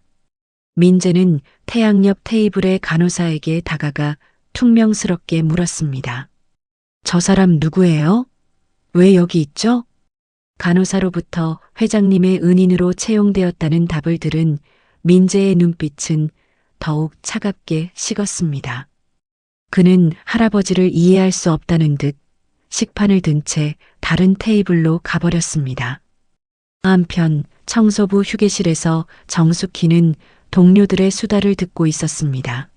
민재는 태양 옆 테이블의 간호사에게 다가가 퉁명스럽게 물었습니다. 저 사람 누구예요? 왜 여기 있죠? 간호사로부터 회장님의 은인으로 채용되었다는 답을 들은 민재의 눈빛은 더욱 차갑게 식었습니다. 그는 할아버지를 이해할 수 없다는 듯 식판을 든 채 다른 테이블로 가버렸습니다. 한편 청소부 휴게실에서 정숙희는 동료들의 수다를 듣고 있었습니다.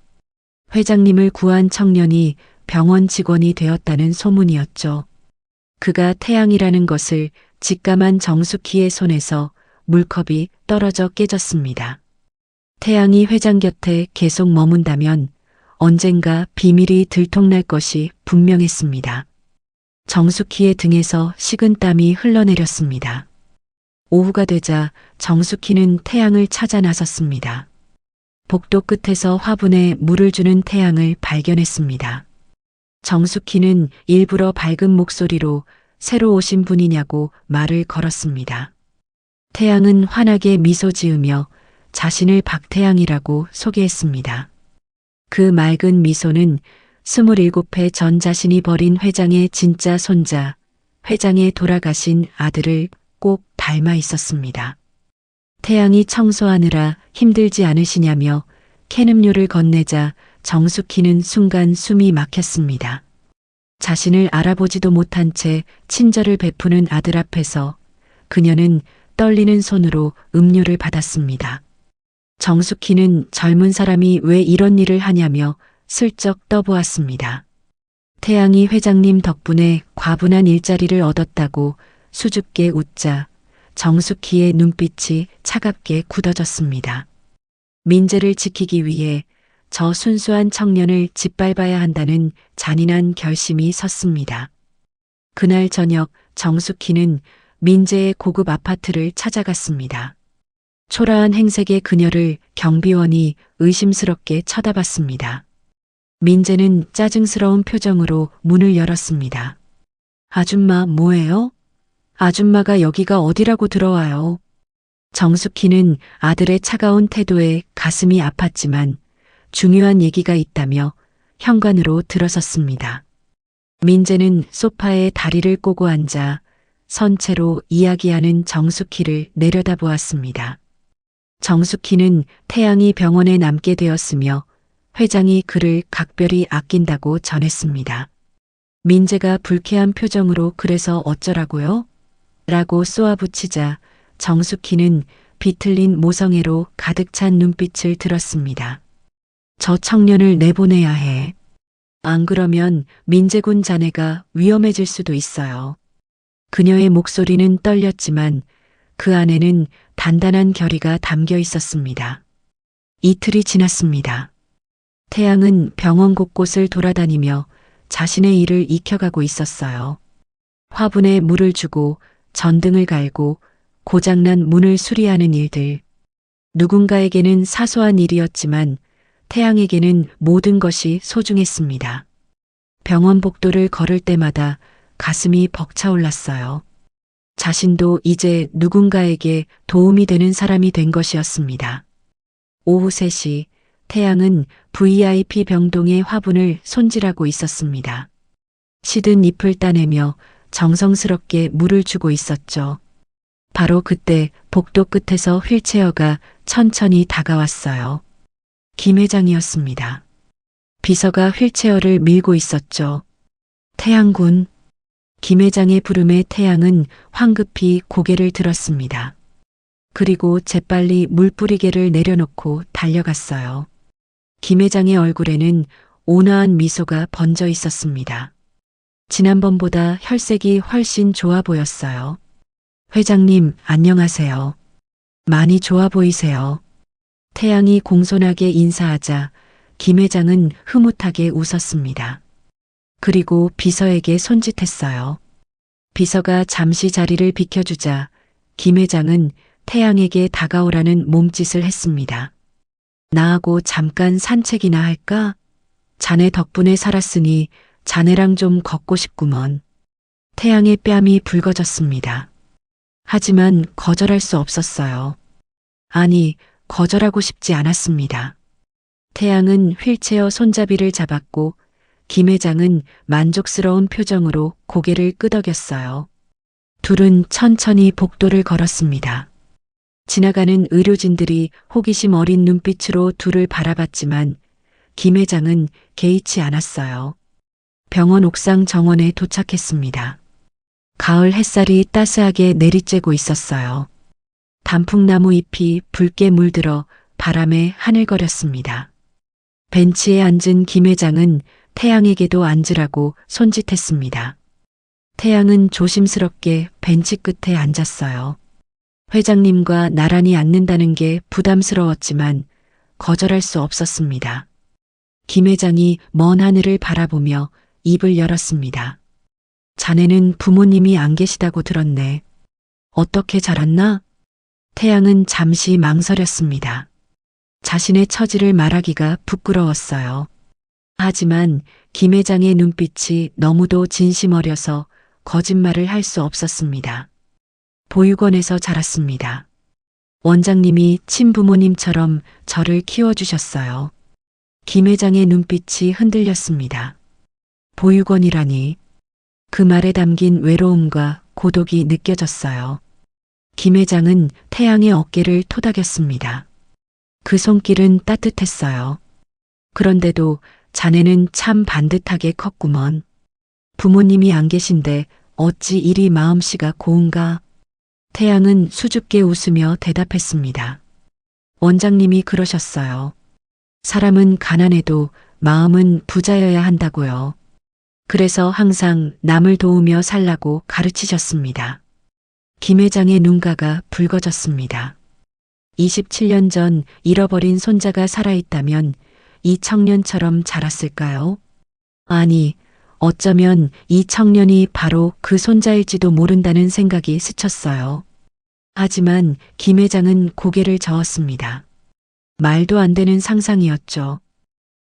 회장님을 구한 청년이 병원 직원이 되었다는 소문이었죠. 그가 태양이라는 것을 직감한 정숙희의 손에서 물컵이 떨어져 깨졌습니다. 태양이 회장 곁에 계속 머문다면 언젠가 비밀이 들통날 것이 분명했습니다. 정숙희의 등에서 식은땀이 흘러내렸습니다. 오후가 되자 정숙희는 태양을 찾아 나섰습니다. 복도 끝에서 화분에 물을 주는 태양을 발견했습니다. 정숙희는 일부러 밝은 목소리로 새로 오신 분이냐고 말을 걸었습니다. 태양은 환하게 미소 지으며 자신을 박태양이라고 소개했습니다. 그 맑은 미소는 27회 전 자신이 버린 회장의 진짜 손자, 회장의 돌아가신 아들을 꼭 닮아 있었습니다. 태양이 청소하느라 힘들지 않으시냐며 캔음료를 건네자 정숙희는 순간 숨이 막혔습니다. 자신을 알아보지도 못한 채 친절을 베푸는 아들 앞에서 그녀는 떨리는 손으로 음료를 받았습니다. 정숙희는 젊은 사람이 왜 이런 일을 하냐며 슬쩍 떠보았습니다. 태양이 회장님 덕분에 과분한 일자리를 얻었다고 수줍게 웃자 정숙희의 눈빛이 차갑게 굳어졌습니다. 민재를 지키기 위해 저 순수한 청년을 짓밟아야 한다는 잔인한 결심이 섰습니다. 그날 저녁 정숙희는 민재의 고급 아파트를 찾아갔습니다. 초라한 행색의 그녀를 경비원이 의심스럽게 쳐다봤습니다. 민재는 짜증스러운 표정으로 문을 열었습니다. 아줌마 뭐예요? 아줌마가 여기가 어디라고 들어와요? 정숙희는 아들의 차가운 태도에 가슴이 아팠지만 중요한 얘기가 있다며 현관으로 들어섰습니다. 민재는 소파에 다리를 꼬고 앉아 선체로 이야기하는 정숙희를 내려다보았습니다. 정숙희는 태양이 병원에 남게 되었으며 회장이 그를 각별히 아낀다고 전했습니다. 민재가 불쾌한 표정으로 그래서 어쩌라고요? 라고 쏘아붙이자 정숙희는 비틀린 모성애로 가득 찬 눈빛을 들었습니다. 저 청년을 내보내야 해. 안 그러면 민재군 자네가 위험해질 수도 있어요. 그녀의 목소리는 떨렸지만 그 안에는 단단한 결의가 담겨 있었습니다. 이틀이 지났습니다. 태양은 병원 곳곳을 돌아다니며 자신의 일을 익혀가고 있었어요. 화분에 물을 주고 전등을 갈고 고장난 문을 수리하는 일들. 누군가에게는 사소한 일이었지만 태양에게는 모든 것이 소중했습니다. 병원 복도를 걸을 때마다 가슴이 벅차올랐어요. 자신도 이제 누군가에게 도움이 되는 사람이 된 것이었습니다. 오후 3시, 태양은 VIP 병동의 화분을 손질하고 있었습니다. 시든 잎을 따내며 정성스럽게 물을 주고 있었죠. 바로 그때 복도 끝에서 휠체어가 천천히 다가왔어요. 김 회장이었습니다. 비서가 휠체어를 밀고 있었죠. 태양군. 김 회장의 부름에 태양은 황급히 고개를 들었습니다. 그리고 재빨리 물뿌리개를 내려놓고 달려갔어요. 김 회장의 얼굴에는 온화한 미소가 번져 있었습니다. 지난번보다 혈색이 훨씬 좋아 보였어요. 회장님, 안녕하세요. 많이 좋아 보이세요. 태양이 공손하게 인사하자 김 회장은 흐뭇하게 웃었습니다. 그리고 비서에게 손짓했어요. 비서가 잠시 자리를 비켜주자 김 회장은 태양에게 다가오라는 몸짓을 했습니다. 나하고 잠깐 산책이나 할까? 자네 덕분에 살았으니 자네랑 좀 걷고 싶구먼. 태양의 뺨이 붉어졌습니다. 하지만 거절할 수 없었어요. 아니, 거절하고 싶지 않았습니다. 태양은 휠체어 손잡이를 잡았고 김 회장은 만족스러운 표정으로 고개를 끄덕였어요. 둘은 천천히 복도를 걸었습니다. 지나가는 의료진들이 호기심 어린 눈빛으로 둘을 바라봤지만 김 회장은 개의치 않았어요. 병원 옥상 정원에 도착했습니다. 가을 햇살이 따스하게 내리쬐고 있었어요. 단풍나무 잎이 붉게 물들어 바람에 하늘거렸습니다. 벤치에 앉은 김 회장은 태양에게도 앉으라고 손짓했습니다. 태양은 조심스럽게 벤치 끝에 앉았어요. 회장님과 나란히 앉는다는 게 부담스러웠지만 거절할 수 없었습니다. 김 회장이 먼 하늘을 바라보며 입을 열었습니다. 자네는 부모님이 안 계시다고 들었네. 어떻게 자랐나? 태양은 잠시 망설였습니다. 자신의 처지를 말하기가 부끄러웠어요. 하지만 김 회장의 눈빛이 너무도 진심 어려서 거짓말을 할 수 없었습니다. 보육원에서 자랐습니다. 원장님이 친부모님처럼 저를 키워주셨어요. 김 회장의 눈빛이 흔들렸습니다. 보육원이라니. 그 말에 담긴 외로움과 고독이 느껴졌어요. 김 회장은 태양의 어깨를 토닥였습니다. 그 손길은 따뜻했어요. 그런데도 자네는 참 반듯하게 컸구먼. 부모님이 안 계신데 어찌 이리 마음씨가 고운가? 태양은 수줍게 웃으며 대답했습니다. 원장님이 그러셨어요. 사람은 가난해도 마음은 부자여야 한다고요. 그래서 항상 남을 도우며 살라고 가르치셨습니다. 김 회장의 눈가가 붉어졌습니다. 27년 전 잃어버린 손자가 살아있다면 이 청년처럼 자랐을까요? 아니, 어쩌면 이 청년이 바로 그 손자일지도 모른다는 생각이 스쳤어요. 하지만 김 회장은 고개를 저었습니다. 말도 안 되는 상상이었죠.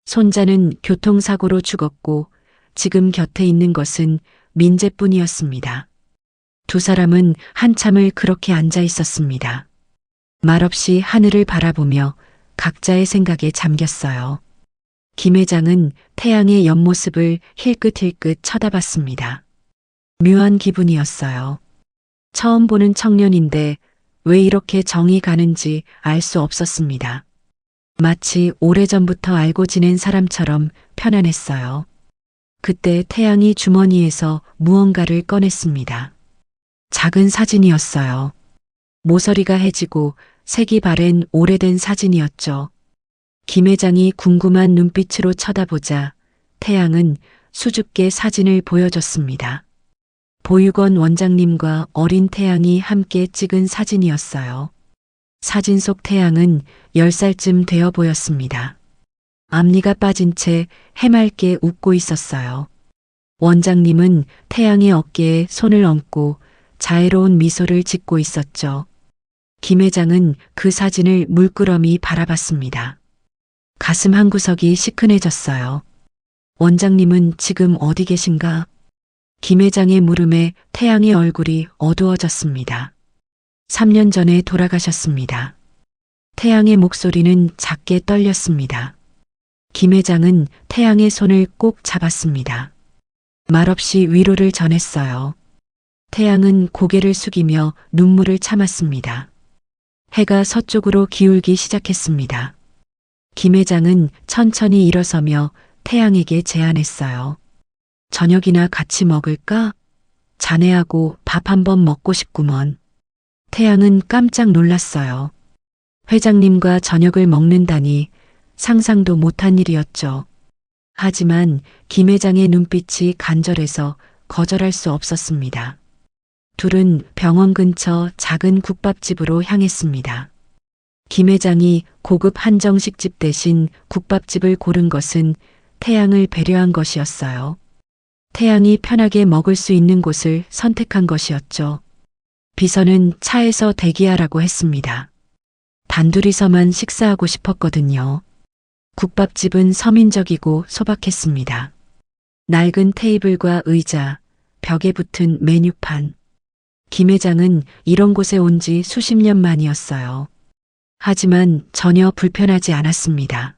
손자는 교통사고로 죽었고 지금 곁에 있는 것은 민재뿐이었습니다. 두 사람은 한참을 그렇게 앉아 있었습니다. 말없이 하늘을 바라보며 각자의 생각에 잠겼어요. 김 회장은 태양의 옆모습을 힐끗힐끗 쳐다봤습니다. 묘한 기분이었어요. 처음 보는 청년인데 왜 이렇게 정이 가는지 알 수 없었습니다. 마치 오래전부터 알고 지낸 사람처럼 편안했어요. 그때 태양이 주머니에서 무언가를 꺼냈습니다. 작은 사진이었어요. 모서리가 해지고 색이 바랜 오래된 사진이었죠. 김 회장이 궁금한 눈빛으로 쳐다보자 태양은 수줍게 사진을 보여줬습니다. 보육원 원장님과 어린 태양이 함께 찍은 사진이었어요. 사진 속 태양은 10살쯤 되어 보였습니다. 앞니가 빠진 채 해맑게 웃고 있었어요. 원장님은 태양의 어깨에 손을 얹고 자애로운 미소를 짓고 있었죠. 김 회장은 그 사진을 물끄러미 바라봤습니다. 가슴 한구석이 시큰해졌어요. 원장님은 지금 어디 계신가? 김 회장의 물음에 태양의 얼굴이 어두워졌습니다. 3년 전에 돌아가셨습니다. 태양의 목소리는 작게 떨렸습니다. 김 회장은 태양의 손을 꼭 잡았습니다. 말없이 위로를 전했어요. 태양은 고개를 숙이며 눈물을 참았습니다. 해가 서쪽으로 기울기 시작했습니다. 김 회장은 천천히 일어서며 태양에게 제안했어요. 저녁이나 같이 먹을까? 자네하고 밥 한번 먹고 싶구먼. 태양은 깜짝 놀랐어요. 회장님과 저녁을 먹는다니 상상도 못한 일이었죠. 하지만 김 회장의 눈빛이 간절해서 거절할 수 없었습니다. 둘은 병원 근처 작은 국밥집으로 향했습니다. 김 회장이 고급 한정식집 대신 국밥집을 고른 것은 태양을 배려한 것이었어요. 태양이 편하게 먹을 수 있는 곳을 선택한 것이었죠. 비서는 차에서 대기하라고 했습니다. 단둘이서만 식사하고 싶었거든요. 국밥집은 서민적이고 소박했습니다. 낡은 테이블과 의자, 벽에 붙은 메뉴판. 김 회장은 이런 곳에 온 지 수십 년 만이었어요. 하지만 전혀 불편하지 않았습니다.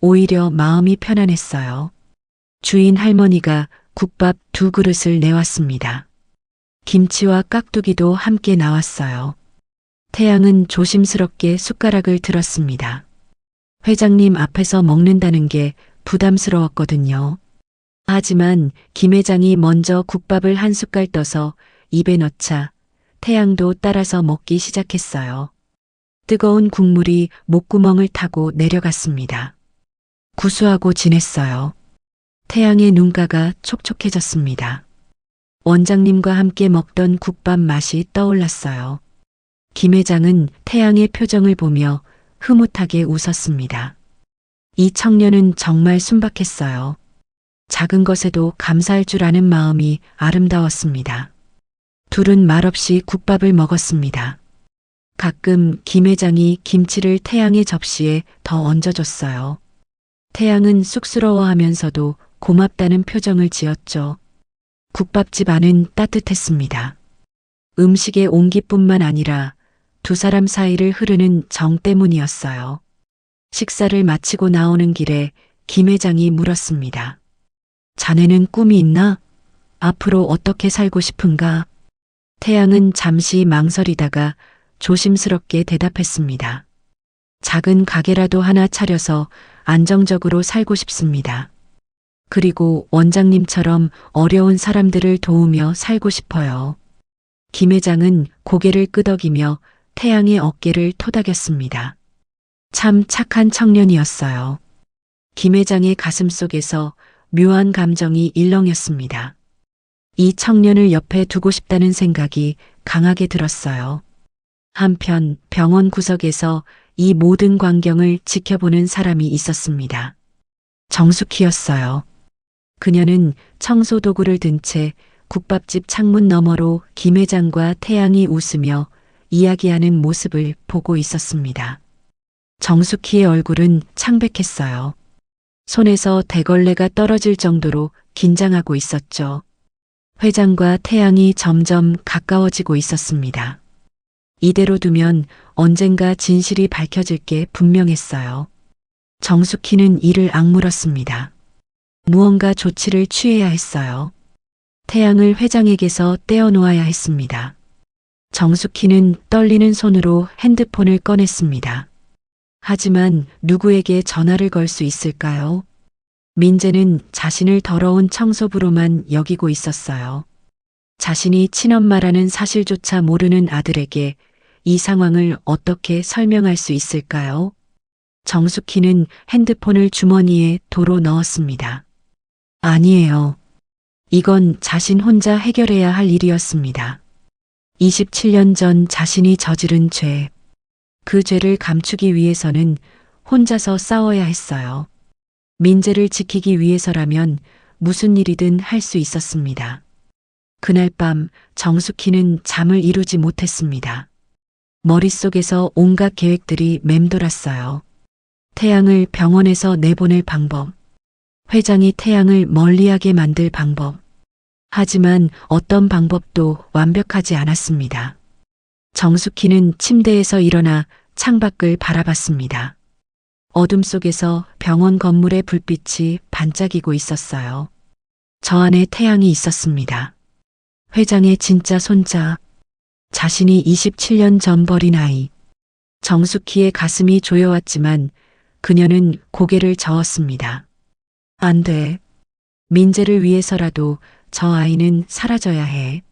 오히려 마음이 편안했어요. 주인 할머니가 국밥 2그릇을 내왔습니다. 김치와 깍두기도 함께 나왔어요. 태양은 조심스럽게 숟가락을 들었습니다. 회장님 앞에서 먹는다는 게 부담스러웠거든요. 하지만 김 회장이 먼저 국밥을 한 숟갈 떠서 입에 넣자 태양도 따라서 먹기 시작했어요. 뜨거운 국물이 목구멍을 타고 내려갔습니다. 구수하고 진했어요. 태양의 눈가가 촉촉해졌습니다. 원장님과 함께 먹던 국밥 맛이 떠올랐어요. 김 회장은 태양의 표정을 보며 흐뭇하게 웃었습니다. 이 청년은 정말 순박했어요. 작은 것에도 감사할 줄 아는 마음이 아름다웠습니다. 둘은 말없이 국밥을 먹었습니다. 가끔 김 회장이 김치를 태양의 접시에 더 얹어줬어요. 태양은 쑥스러워하면서도 고맙다는 표정을 지었죠. 국밥집 안은 따뜻했습니다. 음식의 온기뿐만 아니라 두 사람 사이를 흐르는 정 때문이었어요. 식사를 마치고 나오는 길에 김 회장이 물었습니다. 자네는 꿈이 있나? 앞으로 어떻게 살고 싶은가? 태양은 잠시 망설이다가 조심스럽게 대답했습니다. 작은 가게라도 하나 차려서 안정적으로 살고 싶습니다. 그리고 원장님처럼 어려운 사람들을 도우며 살고 싶어요. 김 회장은 고개를 끄덕이며 태양의 어깨를 토닥였습니다. 참 착한 청년이었어요. 김 회장의 가슴 속에서 묘한 감정이 일렁였습니다. 이 청년을 옆에 두고 싶다는 생각이 강하게 들었어요. 한편 병원 구석에서 이 모든 광경을 지켜보는 사람이 있었습니다. 정숙희였어요. 그녀는 청소 도구를 든 채 국밥집 창문 너머로 김 회장과 태양이 웃으며 이야기하는 모습을 보고 있었습니다. 정숙희의 얼굴은 창백했어요. 손에서 대걸레가 떨어질 정도로 긴장하고 있었죠. 회장과 태양이 점점 가까워지고 있었습니다. 이대로 두면 언젠가 진실이 밝혀질 게 분명했어요. 정숙희는 이를 악물었습니다. 무언가 조치를 취해야 했어요. 태양을 회장에게서 떼어놓아야 했습니다. 정숙희는 떨리는 손으로 핸드폰을 꺼냈습니다. 하지만 누구에게 전화를 걸 수 있을까요? 민재는 자신을 더러운 청소부로만 여기고 있었어요. 자신이 친엄마라는 사실조차 모르는 아들에게 이 상황을 어떻게 설명할 수 있을까요? 정숙희는 핸드폰을 주머니에 도로 넣었습니다. 아니에요. 이건 자신 혼자 해결해야 할 일이었습니다. 27년 전 자신이 저지른 죄. 그 죄를 감추기 위해서는 혼자서 싸워야 했어요. 민재를 지키기 위해서라면 무슨 일이든 할 수 있었습니다. 그날 밤 정숙희는 잠을 이루지 못했습니다. 머릿속에서 온갖 계획들이 맴돌았어요. 태양을 병원에서 내보낼 방법, 회장이 태양을 멀리하게 만들 방법. 하지만 어떤 방법도 완벽하지 않았습니다. 정숙희는 침대에서 일어나 창밖을 바라봤습니다. 어둠 속에서 병원 건물의 불빛이 반짝이고 있었어요. 저 안에 태양이 있었습니다. 회장의 진짜 손자, 자신이 27년 전 버린 아이. 정숙희의 가슴이 조여왔지만 그녀는 고개를 저었습니다. 안 돼. 민재를 위해서라도 저 아이는 사라져야 해.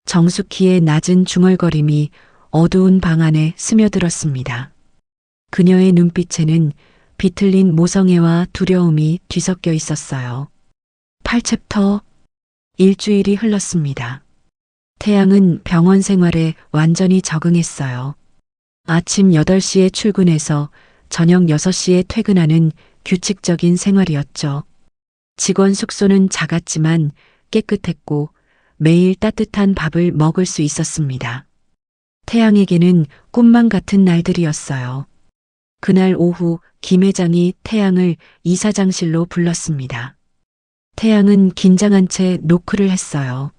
정숙희의 낮은 중얼거림이 어두운 방 안에 스며들었습니다. 그녀의 눈빛에는 비틀린 모성애와 두려움이 뒤섞여 있었어요. 8챕터. 일주일이 흘렀습니다. 태양은 병원 생활에 완전히 적응했어요. 아침 8시에 출근해서 저녁 6시에 퇴근하는 규칙적인 생활이었죠. 직원 숙소는 작았지만 깨끗했고 매일 따뜻한 밥을 먹을 수 있었습니다. 태양에게는 꿈만 같은 날들이었어요. 그날 오후 김 회장이 태양을 이사장실로 불렀습니다. 태양은 긴장한 채 노크를 했어요.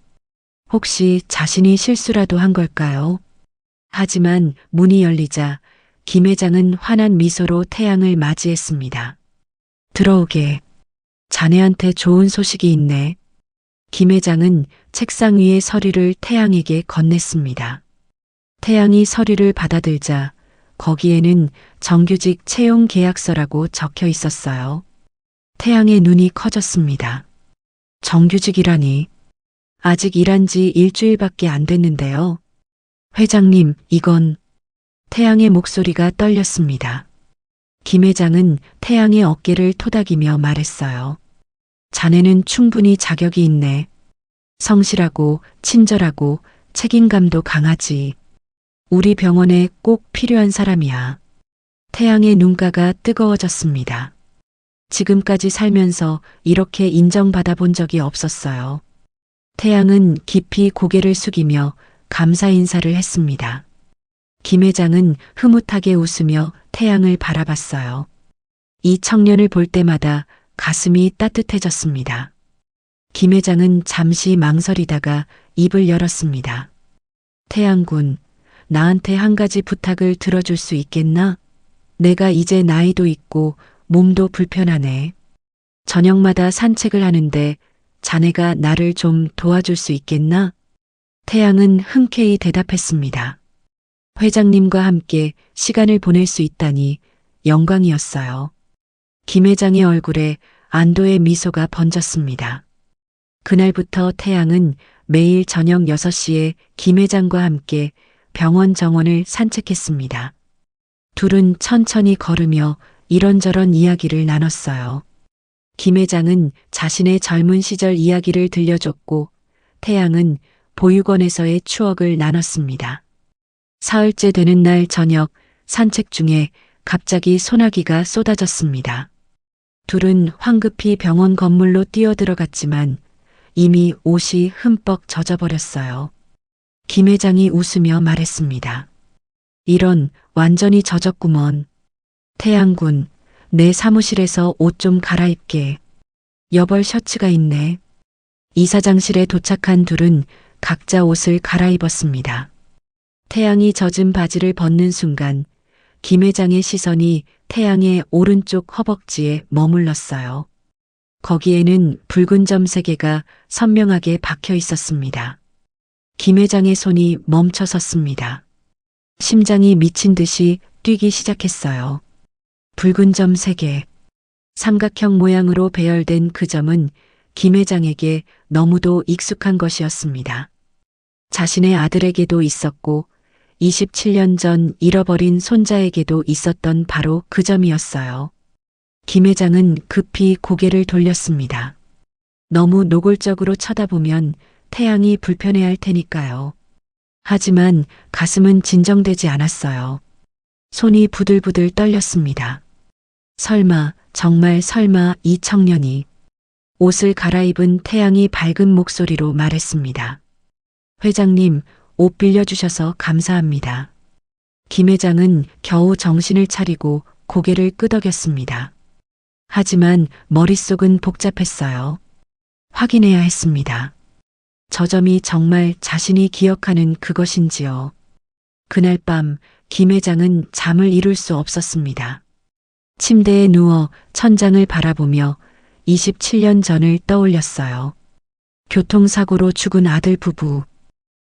혹시 자신이 실수라도 한 걸까요? 하지만 문이 열리자 김 회장은 환한 미소로 태양을 맞이했습니다. 들어오게. 자네한테 좋은 소식이 있네. 김 회장은 책상 위의 서류를 태양에게 건넸습니다. 태양이 서류를 받아들자 거기에는 정규직 채용 계약서라고 적혀 있었어요. 태양의 눈이 커졌습니다. 정규직이라니. 아직 일한 지 일주일밖에 안 됐는데요. 회장님, 이건... 태양의 목소리가 떨렸습니다. 김 회장은 태양의 어깨를 토닥이며 말했어요. 자네는 충분히 자격이 있네. 성실하고 친절하고 책임감도 강하지. 우리 병원에 꼭 필요한 사람이야. 태양의 눈가가 뜨거워졌습니다. 지금까지 살면서 이렇게 인정받아 본 적이 없었어요. 태양은 깊이 고개를 숙이며 감사 인사를 했습니다. 김 회장은 흐뭇하게 웃으며 태양을 바라봤어요. 이 청년을 볼 때마다 가슴이 따뜻해졌습니다. 김 회장은 잠시 망설이다가 입을 열었습니다. 태양군, 나한테 한 가지 부탁을 들어줄 수 있겠나? 내가 이제 나이도 있고 몸도 불편하네. 저녁마다 산책을 하는데 자네가 나를 좀 도와줄 수 있겠나? 태양은 흔쾌히 대답했습니다. 회장님과 함께 시간을 보낼 수 있다니 영광이었어요. 김 회장의 얼굴에 안도의 미소가 번졌습니다. 그날부터 태양은 매일 저녁 6시에 김 회장과 함께 병원 정원을 산책했습니다. 둘은 천천히 걸으며 이런저런 이야기를 나눴어요. 김 회장은 자신의 젊은 시절 이야기를 들려줬고 태양은 보육원에서의 추억을 나눴습니다. 사흘째 되는 날 저녁 산책 중에 갑자기 소나기가 쏟아졌습니다. 둘은 황급히 병원 건물로 뛰어들어갔지만 이미 옷이 흠뻑 젖어버렸어요. 김 회장이 웃으며 말했습니다. 이런, 완전히 젖었구먼. 태양군, 내 사무실에서 옷 좀 갈아입게. 여벌 셔츠가 있네. 이사장실에 도착한 둘은 각자 옷을 갈아입었습니다. 태양이 젖은 바지를 벗는 순간 김 회장의 시선이 태양의 오른쪽 허벅지에 머물렀어요. 거기에는 붉은 점 3개가 선명하게 박혀 있었습니다. 김 회장의 손이 멈춰 섰습니다. 심장이 미친 듯이 뛰기 시작했어요. 붉은 점 3개. 삼각형 모양으로 배열된 그 점은 김 회장에게 너무도 익숙한 것이었습니다. 자신의 아들에게도 있었고 27년 전 잃어버린 손자에게도 있었던 바로 그 점이었어요. 김 회장은 급히 고개를 돌렸습니다. 너무 노골적으로 쳐다보면 태양이 불편해할 테니까요. 하지만 가슴은 진정되지 않았어요. 손이 부들부들 떨렸습니다. 설마, 정말 설마 이 청년이. 옷을 갈아입은 태양이 밝은 목소리로 말했습니다. 회장님, 옷 빌려주셔서 감사합니다. 김 회장은 겨우 정신을 차리고 고개를 끄덕였습니다. 하지만 머릿속은 복잡했어요. 확인해야 했습니다. 저 점이 정말 자신이 기억하는 그것인지요. 그날 밤 김 회장은 잠을 이룰 수 없었습니다. 침대에 누워 천장을 바라보며 27년 전을 떠올렸어요. 교통사고로 죽은 아들 부부,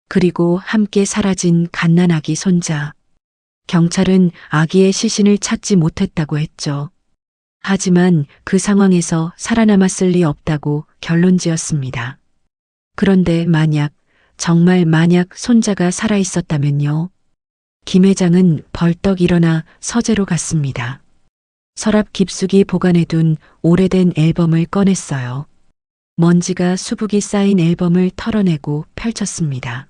그리고 함께 사라진 갓난아기 손자. 경찰은 아기의 시신을 찾지 못했다고 했죠. 하지만 그 상황에서 살아남았을 리 없다고 결론 지었습니다. 그런데 정말 만약 손자가 살아 있었다면요. 김 회장은 벌떡 일어나 서재로 갔습니다. 서랍 깊숙이 보관해둔 오래된 앨범을 꺼냈어요. 먼지가 수북이 쌓인 앨범을 털어내고 펼쳤습니다.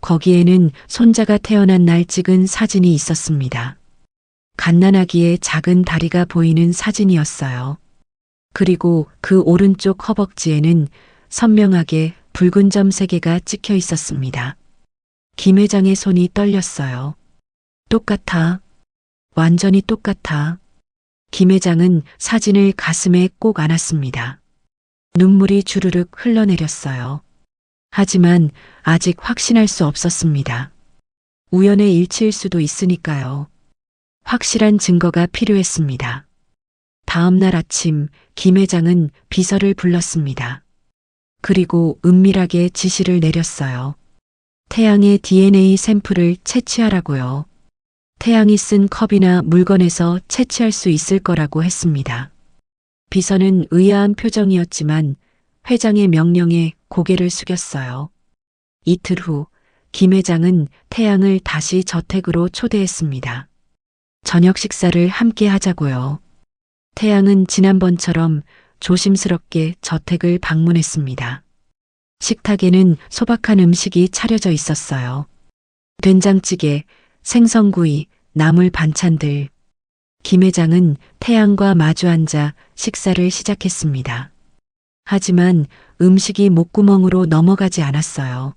거기에는 손자가 태어난 날 찍은 사진이 있었습니다. 갓난아기의 작은 다리가 보이는 사진이었어요. 그리고 그 오른쪽 허벅지에는 선명하게 붉은 점 3개가 찍혀 있었습니다. 김 회장의 손이 떨렸어요. 똑같아. 완전히 똑같아. 김 회장은 사진을 가슴에 꼭 안았습니다. 눈물이 주르륵 흘러내렸어요. 하지만 아직 확신할 수 없었습니다. 우연의 일치일 수도 있으니까요. 확실한 증거가 필요했습니다. 다음 날 아침 김 회장은 비서를 불렀습니다. 그리고 은밀하게 지시를 내렸어요. 태양의 DNA 샘플을 채취하라고요. 태양이 쓴 컵이나 물건에서 채취할 수 있을 거라고 했습니다. 비서는 의아한 표정이었지만 회장의 명령에 고개를 숙였어요. 이틀 후 김 회장은 태양을 다시 저택으로 초대했습니다. 저녁 식사를 함께 하자고요. 태양은 지난번처럼 조심스럽게 저택을 방문했습니다. 식탁에는 소박한 음식이 차려져 있었어요. 된장찌개, 생선구이, 나물 반찬들. 김 회장은 태양과 마주 앉아 식사를 시작했습니다. 하지만 음식이 목구멍으로 넘어가지 않았어요.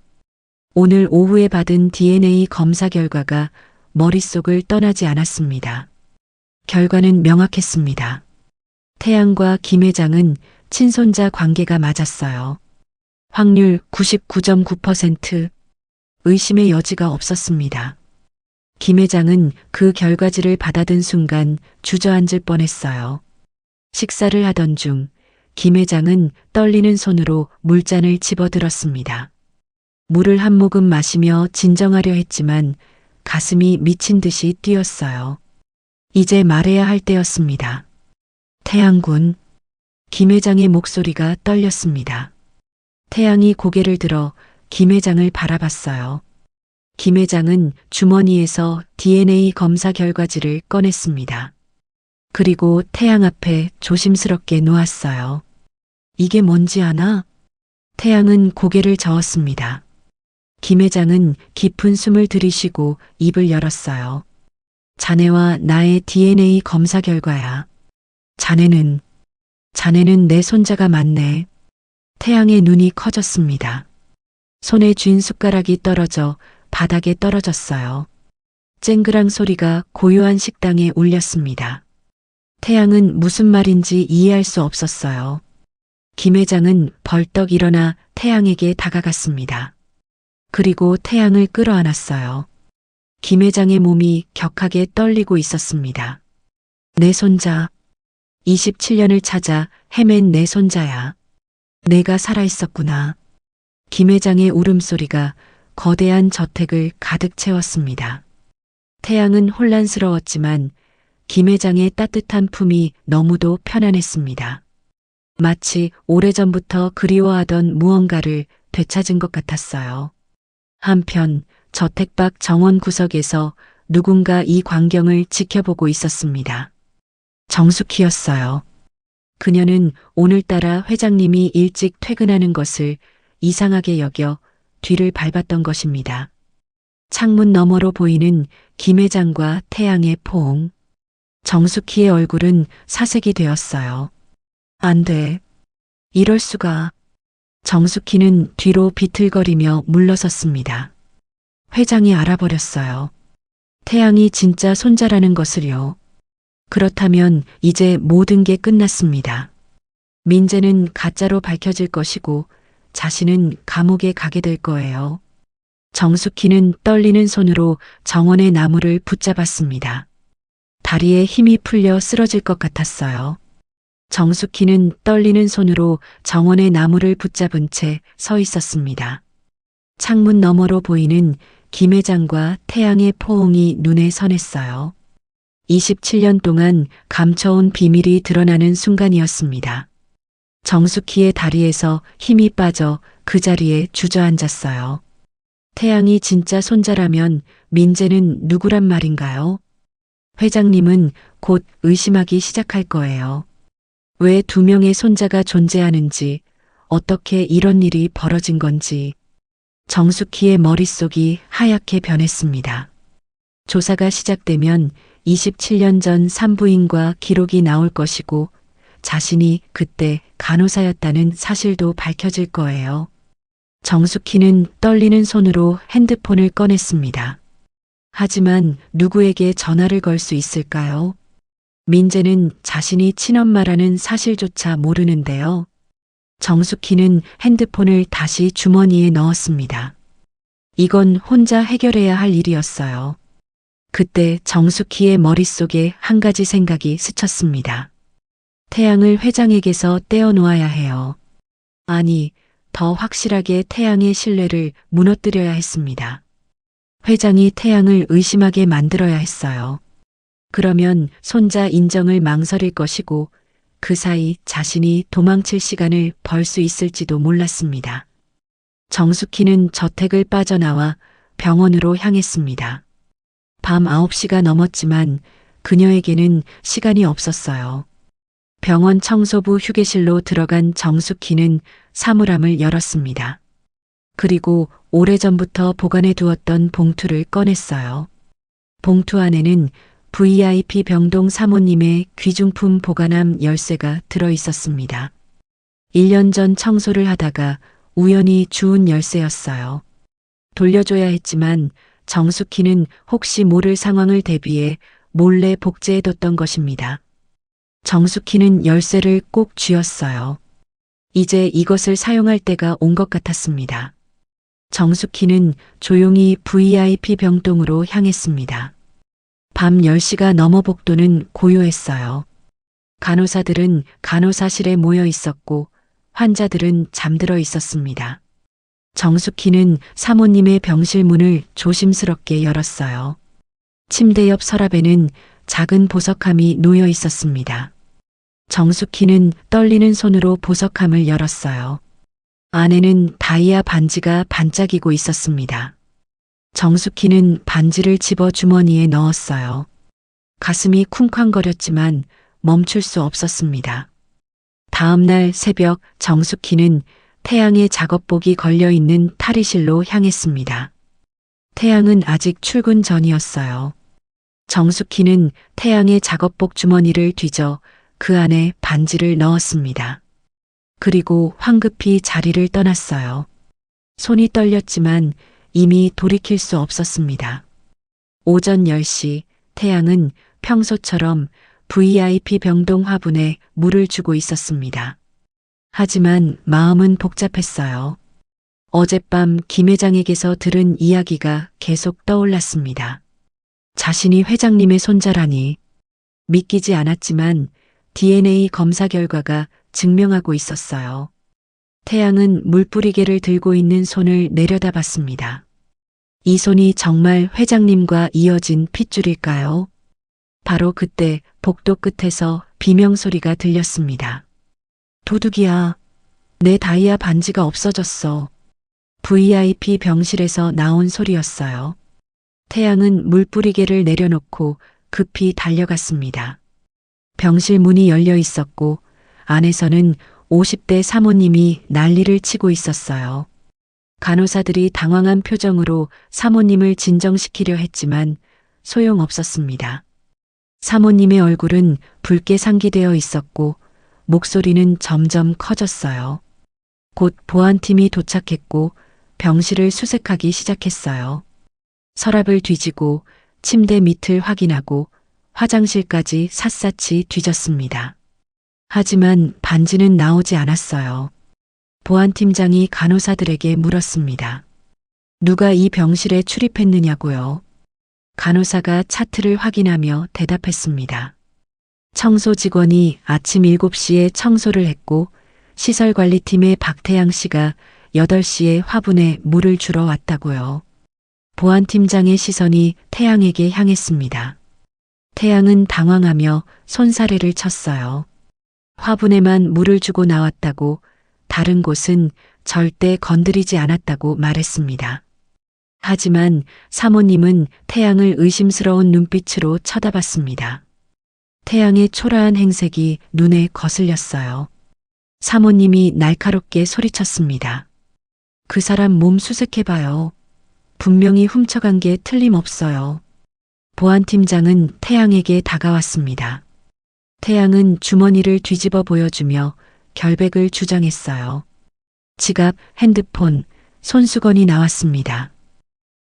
오늘 오후에 받은 DNA 검사 결과가 머릿속을 떠나지 않았습니다. 결과는 명확했습니다. 태양과 김 회장은 친손자 관계가 맞았어요. 확률 99.9%. 의심의 여지가 없었습니다. 김 회장은 그 결과지를 받아든 순간 주저앉을 뻔했어요. 식사를 하던 중 김 회장은 떨리는 손으로 물잔을 집어들었습니다. 물을 한 모금 마시며 진정하려 했지만 가슴이 미친 듯이 뛰었어요. 이제 말해야 할 때였습니다. 태양군. 김 회장의 목소리가 떨렸습니다. 태양이 고개를 들어 김 회장을 바라봤어요. 김 회장은 주머니에서 DNA 검사 결과지를 꺼냈습니다. 그리고 태양 앞에 조심스럽게 놓았어요. 이게 뭔지 아나? 태양은 고개를 저었습니다. 김 회장은 깊은 숨을 들이쉬고 입을 열었어요. 자네와 나의 DNA 검사 결과야. 자네는 내 손자가 맞네. 태양의 눈이 커졌습니다. 손에 쥔 숟가락이 떨어져 바닥에 떨어졌어요. 쨍그랑 소리가 고요한 식당에 울렸습니다. 태양은 무슨 말인지 이해할 수 없었어요. 김 회장은 벌떡 일어나 태양에게 다가갔습니다. 그리고 태양을 끌어안았어요. 김 회장의 몸이 격하게 떨리고 있었습니다. 내 손자. 27년을 찾아 헤맨 내 손자야. 내가 살아있었구나. 김 회장의 울음소리가 거대한 저택을 가득 채웠습니다. 태양은 혼란스러웠지만 김 회장의 따뜻한 품이 너무도 편안했습니다. 마치 오래전부터 그리워하던 무언가를 되찾은 것 같았어요. 한편 저택 밖 정원 구석에서 누군가 이 광경을 지켜보고 있었습니다. 정숙희였어요. 그녀는 오늘따라 회장님이 일찍 퇴근하는 것을 이상하게 여겨 뒤를 밟았던 것입니다. 창문 너머로 보이는 김 회장과 태양의 포옹. 정숙희의 얼굴은 사색이 되었어요. 안 돼. 이럴 수가. 정숙희는 뒤로 비틀거리며 물러섰습니다. 회장이 알아버렸어요. 태양이 진짜 손자라는 것을요. 그렇다면 이제 모든 게 끝났습니다. 민재는 가짜로 밝혀질 것이고 자신은 감옥에 가게 될 거예요. 정숙희는 떨리는 손으로 정원의 나무를 붙잡았습니다. 다리에 힘이 풀려 쓰러질 것 같았어요. 정숙희는 떨리는 손으로 정원의 나무를 붙잡은 채 서 있었습니다. 창문 너머로 보이는 김 회장과 태양의 포옹이 눈에 선했어요. 27년 동안 감춰온 비밀이 드러나는 순간이었습니다. 정숙희의 다리에서 힘이 빠져 그 자리에 주저앉았어요. 태양이 진짜 손자라면 민재는 누구란 말인가요? 회장님은 곧 의심하기 시작할 거예요. 왜 두 명의 손자가 존재하는지, 어떻게 이런 일이 벌어진 건지. 정숙희의 머릿속이 하얗게 변했습니다. 조사가 시작되면 27년 전 산부인과 기록이 나올 것이고 자신이 그때 간호사였다는 사실도 밝혀질 거예요. 정숙희는 떨리는 손으로 핸드폰을 꺼냈습니다. 하지만 누구에게 전화를 걸 수 있을까요? 민재는 자신이 친엄마라는 사실조차 모르는데요. 정숙희는 핸드폰을 다시 주머니에 넣었습니다. 이건 혼자 해결해야 할 일이었어요. 그때 정숙희의 머릿속에 한 가지 생각이 스쳤습니다. 태양을 회장에게서 떼어놓아야 해요. 아니, 더 확실하게 태양의 신뢰를 무너뜨려야 했습니다. 회장이 태양을 의심하게 만들어야 했어요. 그러면 손자 인정을 망설일 것이고 그 사이 자신이 도망칠 시간을 벌 수 있을지도 몰랐습니다. 정숙희는 저택을 빠져나와 병원으로 향했습니다. 밤 9시가 넘었지만 그녀에게는 시간이 없었어요. 병원 청소부 휴게실로 들어간 정숙희는 사물함을 열었습니다. 그리고 오래전부터 보관해 두었던 봉투를 꺼냈어요. 봉투 안에는 VIP 병동 사모님의 귀중품 보관함 열쇠가 들어 있었습니다. 1년 전 청소를 하다가 우연히 주운 열쇠였어요. 돌려줘야 했지만 정숙희는 혹시 모를 상황을 대비해 몰래 복제해뒀던 것입니다. 정숙희는 열쇠를 꼭 쥐었어요. 이제 이것을 사용할 때가 온 것 같았습니다. 정숙희는 조용히 VIP 병동으로 향했습니다. 밤 10시가 넘어 복도는 고요했어요. 간호사들은 간호사실에 모여 있었고 환자들은 잠들어 있었습니다. 정숙희는 사모님의 병실 문을 조심스럽게 열었어요. 침대 옆 서랍에는 작은 보석함이 놓여 있었습니다. 정숙희는 떨리는 손으로 보석함을 열었어요. 안에는 다이아 반지가 반짝이고 있었습니다. 정숙희는 반지를 집어 주머니에 넣었어요. 가슴이 쿵쾅거렸지만 멈출 수 없었습니다. 다음 날 새벽 정숙희는 태양의 작업복이 걸려있는 탈의실로 향했습니다. 태양은 아직 출근 전이었어요. 정숙희는 태양의 작업복 주머니를 뒤져 그 안에 반지를 넣었습니다. 그리고 황급히 자리를 떠났어요. 손이 떨렸지만 이미 돌이킬 수 없었습니다. 오전 10시 태양은 평소처럼 VIP 병동 화분에 물을 주고 있었습니다. 하지만 마음은 복잡했어요. 어젯밤 김 회장에게서 들은 이야기가 계속 떠올랐습니다. 자신이 회장님의 손자라니. 믿기지 않았지만 DNA 검사 결과가 증명하고 있었어요. 태양은 물뿌리개를 들고 있는 손을 내려다봤습니다. 이 손이 정말 회장님과 이어진 핏줄일까요? 바로 그때 복도 끝에서 비명소리가 들렸습니다. 도둑이야. 내 다이아 반지가 없어졌어. VIP 병실에서 나온 소리였어요. 태양은 물뿌리개를 내려놓고 급히 달려갔습니다. 병실 문이 열려 있었고 안에서는 50대 사모님이 난리를 치고 있었어요. 간호사들이 당황한 표정으로 사모님을 진정시키려 했지만 소용없었습니다. 사모님의 얼굴은 붉게 상기되어 있었고 목소리는 점점 커졌어요. 곧 보안팀이 도착했고 병실을 수색하기 시작했어요. 서랍을 뒤지고 침대 밑을 확인하고 화장실까지 샅샅이 뒤졌습니다. 하지만 반지는 나오지 않았어요. 보안팀장이 간호사들에게 물었습니다. 누가 이 병실에 출입했느냐고요? 간호사가 차트를 확인하며 대답했습니다. 청소 직원이 아침 7시에 청소를 했고 시설관리팀의 박태양 씨가 8시에 화분에 물을 주러 왔다고요. 보안팀장의 시선이 태양에게 향했습니다. 태양은 당황하며 손사래를 쳤어요. 화분에만 물을 주고 나왔다고, 다른 곳은 절대 건드리지 않았다고 말했습니다. 하지만 사모님은 태양을 의심스러운 눈빛으로 쳐다봤습니다. 태양의 초라한 행색이 눈에 거슬렸어요. 사모님이 날카롭게 소리쳤습니다. 그 사람 몸 수색해봐요. 분명히 훔쳐간 게 틀림없어요. 보안팀장은 태양에게 다가왔습니다. 태양은 주머니를 뒤집어 보여주며 결백을 주장했어요. 지갑, 핸드폰, 손수건이 나왔습니다.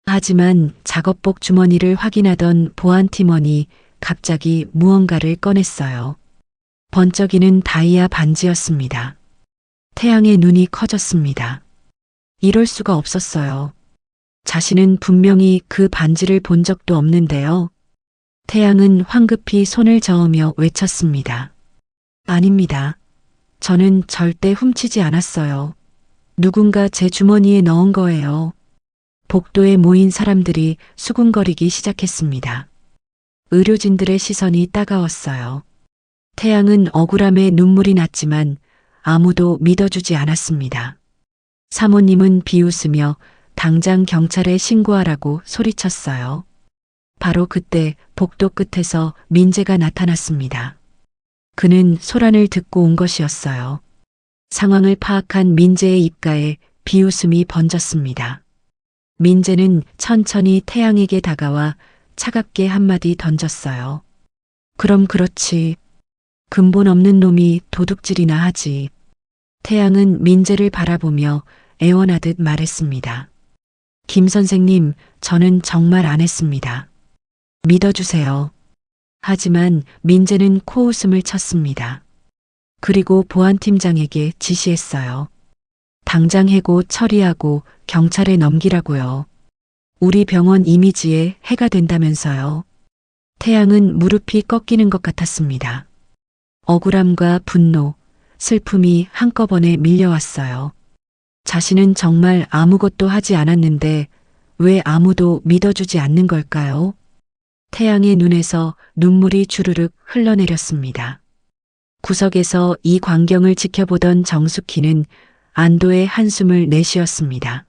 하지만 작업복 주머니를 확인하던 보안팀원이 갑자기 무언가를 꺼냈어요. 번쩍이는 다이아 반지였습니다. 태양의 눈이 커졌습니다. 이럴 수가 없었어요. 자신은 분명히 그 반지를 본 적도 없는데요. 태양은 황급히 손을 저으며 외쳤습니다. 아닙니다. 저는 절대 훔치지 않았어요. 누군가 제 주머니에 넣은 거예요. 복도에 모인 사람들이 수군거리기 시작했습니다. 의료진들의 시선이 따가웠어요. 태양은 억울함에 눈물이 났지만 아무도 믿어주지 않았습니다. 사모님은 비웃으며 당장 경찰에 신고하라고 소리쳤어요. 바로 그때 복도 끝에서 민재가 나타났습니다. 그는 소란을 듣고 온 것이었어요. 상황을 파악한 민재의 입가에 비웃음이 번졌습니다. 민재는 천천히 태양에게 다가와 차갑게 한마디 던졌어요. 그럼 그렇지. 근본 없는 놈이 도둑질이나 하지. 태양은 민재를 바라보며 애원하듯 말했습니다. 김 선생님, 저는 정말 안 했습니다. 믿어주세요. 하지만 민재는 코웃음을 쳤습니다. 그리고 보안팀장에게 지시했어요. 당장 해고 처리하고 경찰에 넘기라고요. 우리 병원 이미지에 해가 된다면서요. 태양은 무릎이 꺾이는 것 같았습니다. 억울함과 분노, 슬픔이 한꺼번에 밀려왔어요. 자신은 정말 아무것도 하지 않았는데 왜 아무도 믿어주지 않는 걸까요? 태양의 눈에서 눈물이 주르륵 흘러내렸습니다. 구석에서 이 광경을 지켜보던 정숙희는 안도의 한숨을 내쉬었습니다.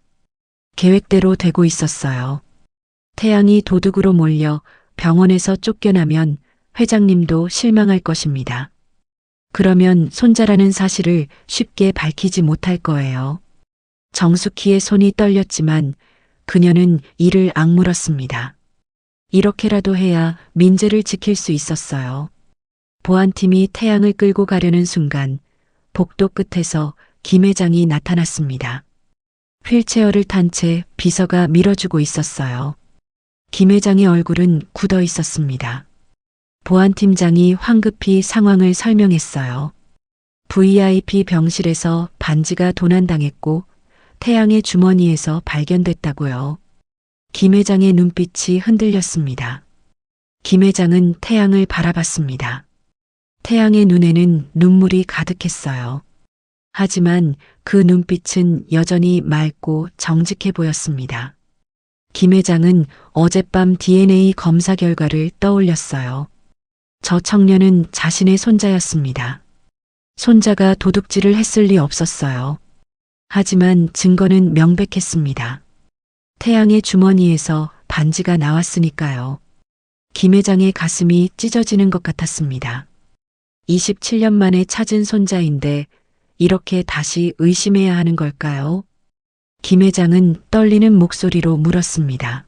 계획대로 되고 있었어요. 태양이 도둑으로 몰려 병원에서 쫓겨나면 회장님도 실망할 것입니다. 그러면 손자라는 사실을 쉽게 밝히지 못할 거예요. 정숙희의 손이 떨렸지만 그녀는 이를 악물었습니다. 이렇게라도 해야 민재를 지킬 수 있었어요. 보안팀이 태양을 끌고 가려는 순간 복도 끝에서 김 회장이 나타났습니다. 휠체어를 탄 채 비서가 밀어주고 있었어요. 김 회장의 얼굴은 굳어 있었습니다. 보안팀장이 황급히 상황을 설명했어요. VIP 병실에서 반지가 도난당했고 태양의 주머니에서 발견됐다고요. 김 회장의 눈빛이 흔들렸습니다. 김 회장은 태양을 바라봤습니다. 태양의 눈에는 눈물이 가득했어요. 하지만 그 눈빛은 여전히 맑고 정직해 보였습니다. 김 회장은 어젯밤 DNA 검사 결과를 떠올렸어요. 저 청년은 자신의 손자였습니다. 손자가 도둑질을 했을 리 없었어요. 하지만 증거는 명백했습니다. 태양의 주머니에서 반지가 나왔으니까요. 김 회장의 가슴이 찢어지는 것 같았습니다. 27년 만에 찾은 손자인데 이렇게 다시 의심해야 하는 걸까요? 김 회장은 떨리는 목소리로 물었습니다.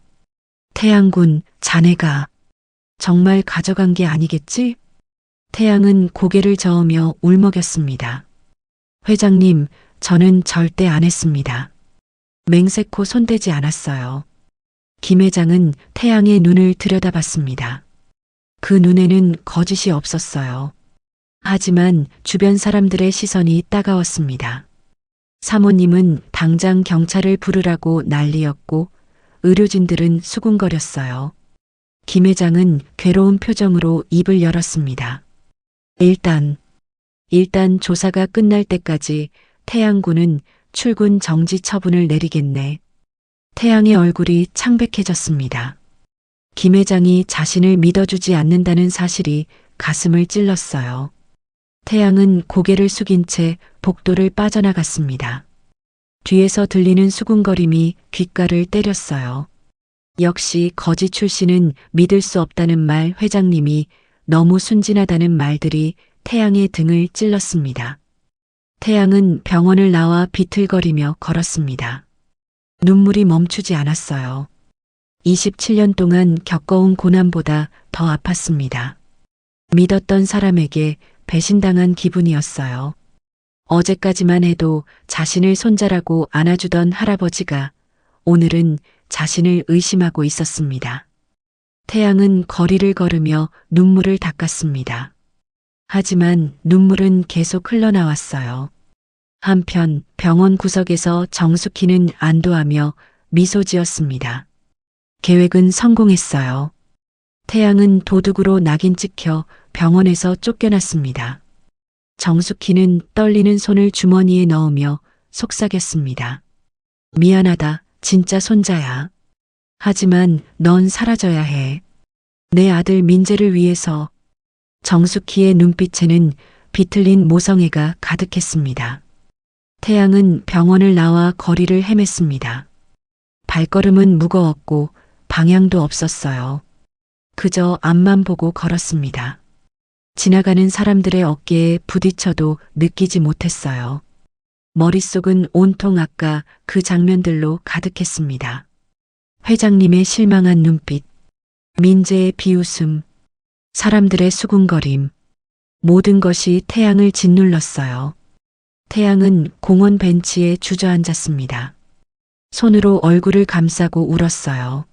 태양군, 자네가 정말 가져간 게 아니겠지? 태양은 고개를 저으며 울먹였습니다. 회장님, 저는 절대 안 했습니다. 맹세코 손대지 않았어요. 김 회장은 태양의 눈을 들여다봤습니다. 그 눈에는 거짓이 없었어요. 하지만 주변 사람들의 시선이 따가웠습니다. 사모님은 당장 경찰을 부르라고 난리였고 의료진들은 수군거렸어요. 김 회장은 괴로운 표정으로 입을 열었습니다. 일단 조사가 끝날 때까지 태양군은 출근 정지 처분을 내리겠네. 태양의 얼굴이 창백해졌습니다. 김 회장이 자신을 믿어주지 않는다는 사실이 가슴을 찔렀어요. 태양은 고개를 숙인 채 복도를 빠져나갔습니다. 뒤에서 들리는 수군거림이 귓가를 때렸어요. 역시 거지 출신은 믿을 수 없다는 말, 회장님이 너무 순진하다는 말들이 태양의 등을 찔렀습니다. 태양은 병원을 나와 비틀거리며 걸었습니다. 눈물이 멈추지 않았어요. 27년 동안 겪어온 고난보다 더 아팠습니다. 믿었던 사람에게 배신당한 기분이었어요. 어제까지만 해도 자신을 손자라고 안아주던 할아버지가 오늘은 자신을 의심하고 있었습니다. 태양은 거리를 걸으며 눈물을 닦았습니다. 하지만 눈물은 계속 흘러나왔어요. 한편 병원 구석에서 정숙희는 안도하며 미소 지었습니다. 계획은 성공했어요. 태양은 도둑으로 낙인 찍혀 병원에서 쫓겨났습니다. 정숙희는 떨리는 손을 주머니에 넣으며 속삭였습니다. 미안하다, 진짜 손자야. 하지만 넌 사라져야 해. 내 아들 민재를 위해서. 정숙희의 눈빛에는 비틀린 모성애가 가득했습니다. 태양은 병원을 나와 거리를 헤맸습니다. 발걸음은 무거웠고 방향도 없었어요. 그저 앞만 보고 걸었습니다. 지나가는 사람들의 어깨에 부딪혀도 느끼지 못했어요. 머릿속은 온통 아까 그 장면들로 가득했습니다. 회장님의 실망한 눈빛, 민재의 비웃음, 사람들의 수군거림, 모든 것이 태양을 짓눌렀어요. 태양은 공원 벤치에 주저앉았습니다. 손으로 얼굴을 감싸고 울었어요.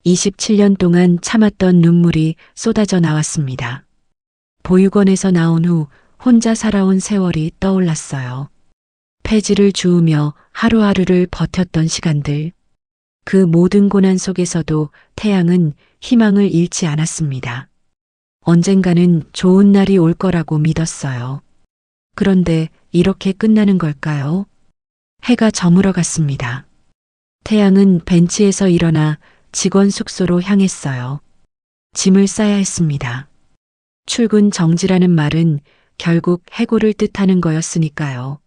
27년 동안 참았던 눈물이 쏟아져 나왔습니다. 보육원에서 나온 후 혼자 살아온 세월이 떠올랐어요. 폐지를 주우며 하루하루를 버텼던 시간들. 그 모든 고난 속에서도 태양은 희망을 잃지 않았습니다. 언젠가는 좋은 날이 올 거라고 믿었어요. 그런데 이렇게 끝나는 걸까요? 해가 저물어 갔습니다. 태양은 벤치에서 일어나 직원 숙소로 향했어요. 짐을 싸야 했습니다. 출근 정지라는 말은 결국 해고를 뜻하는 거였으니까요.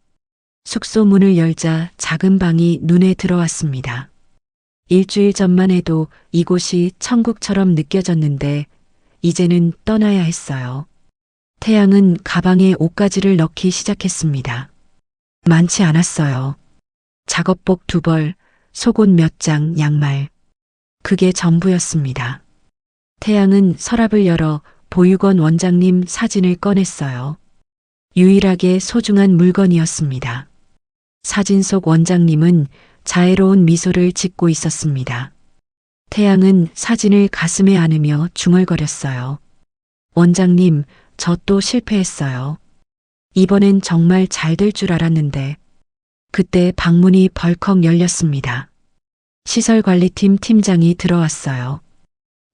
숙소 문을 열자 작은 방이 눈에 들어왔습니다. 일주일 전만 해도 이곳이 천국처럼 느껴졌는데 이제는 떠나야 했어요. 태양은 가방에 옷가지를 넣기 시작했습니다. 많지 않았어요. 작업복 2벌, 속옷 몇 장, 양말. 그게 전부였습니다. 태양은 서랍을 열어 보육원 원장님 사진을 꺼냈어요. 유일하게 소중한 물건이었습니다. 사진 속 원장님은 자애로운 미소를 짓고 있었습니다. 태양은 사진을 가슴에 안으며 중얼거렸어요. 원장님, 저 또 실패했어요. 이번엔 정말 잘 될 줄 알았는데. 그때 방문이 벌컥 열렸습니다. 시설관리팀 팀장이 들어왔어요.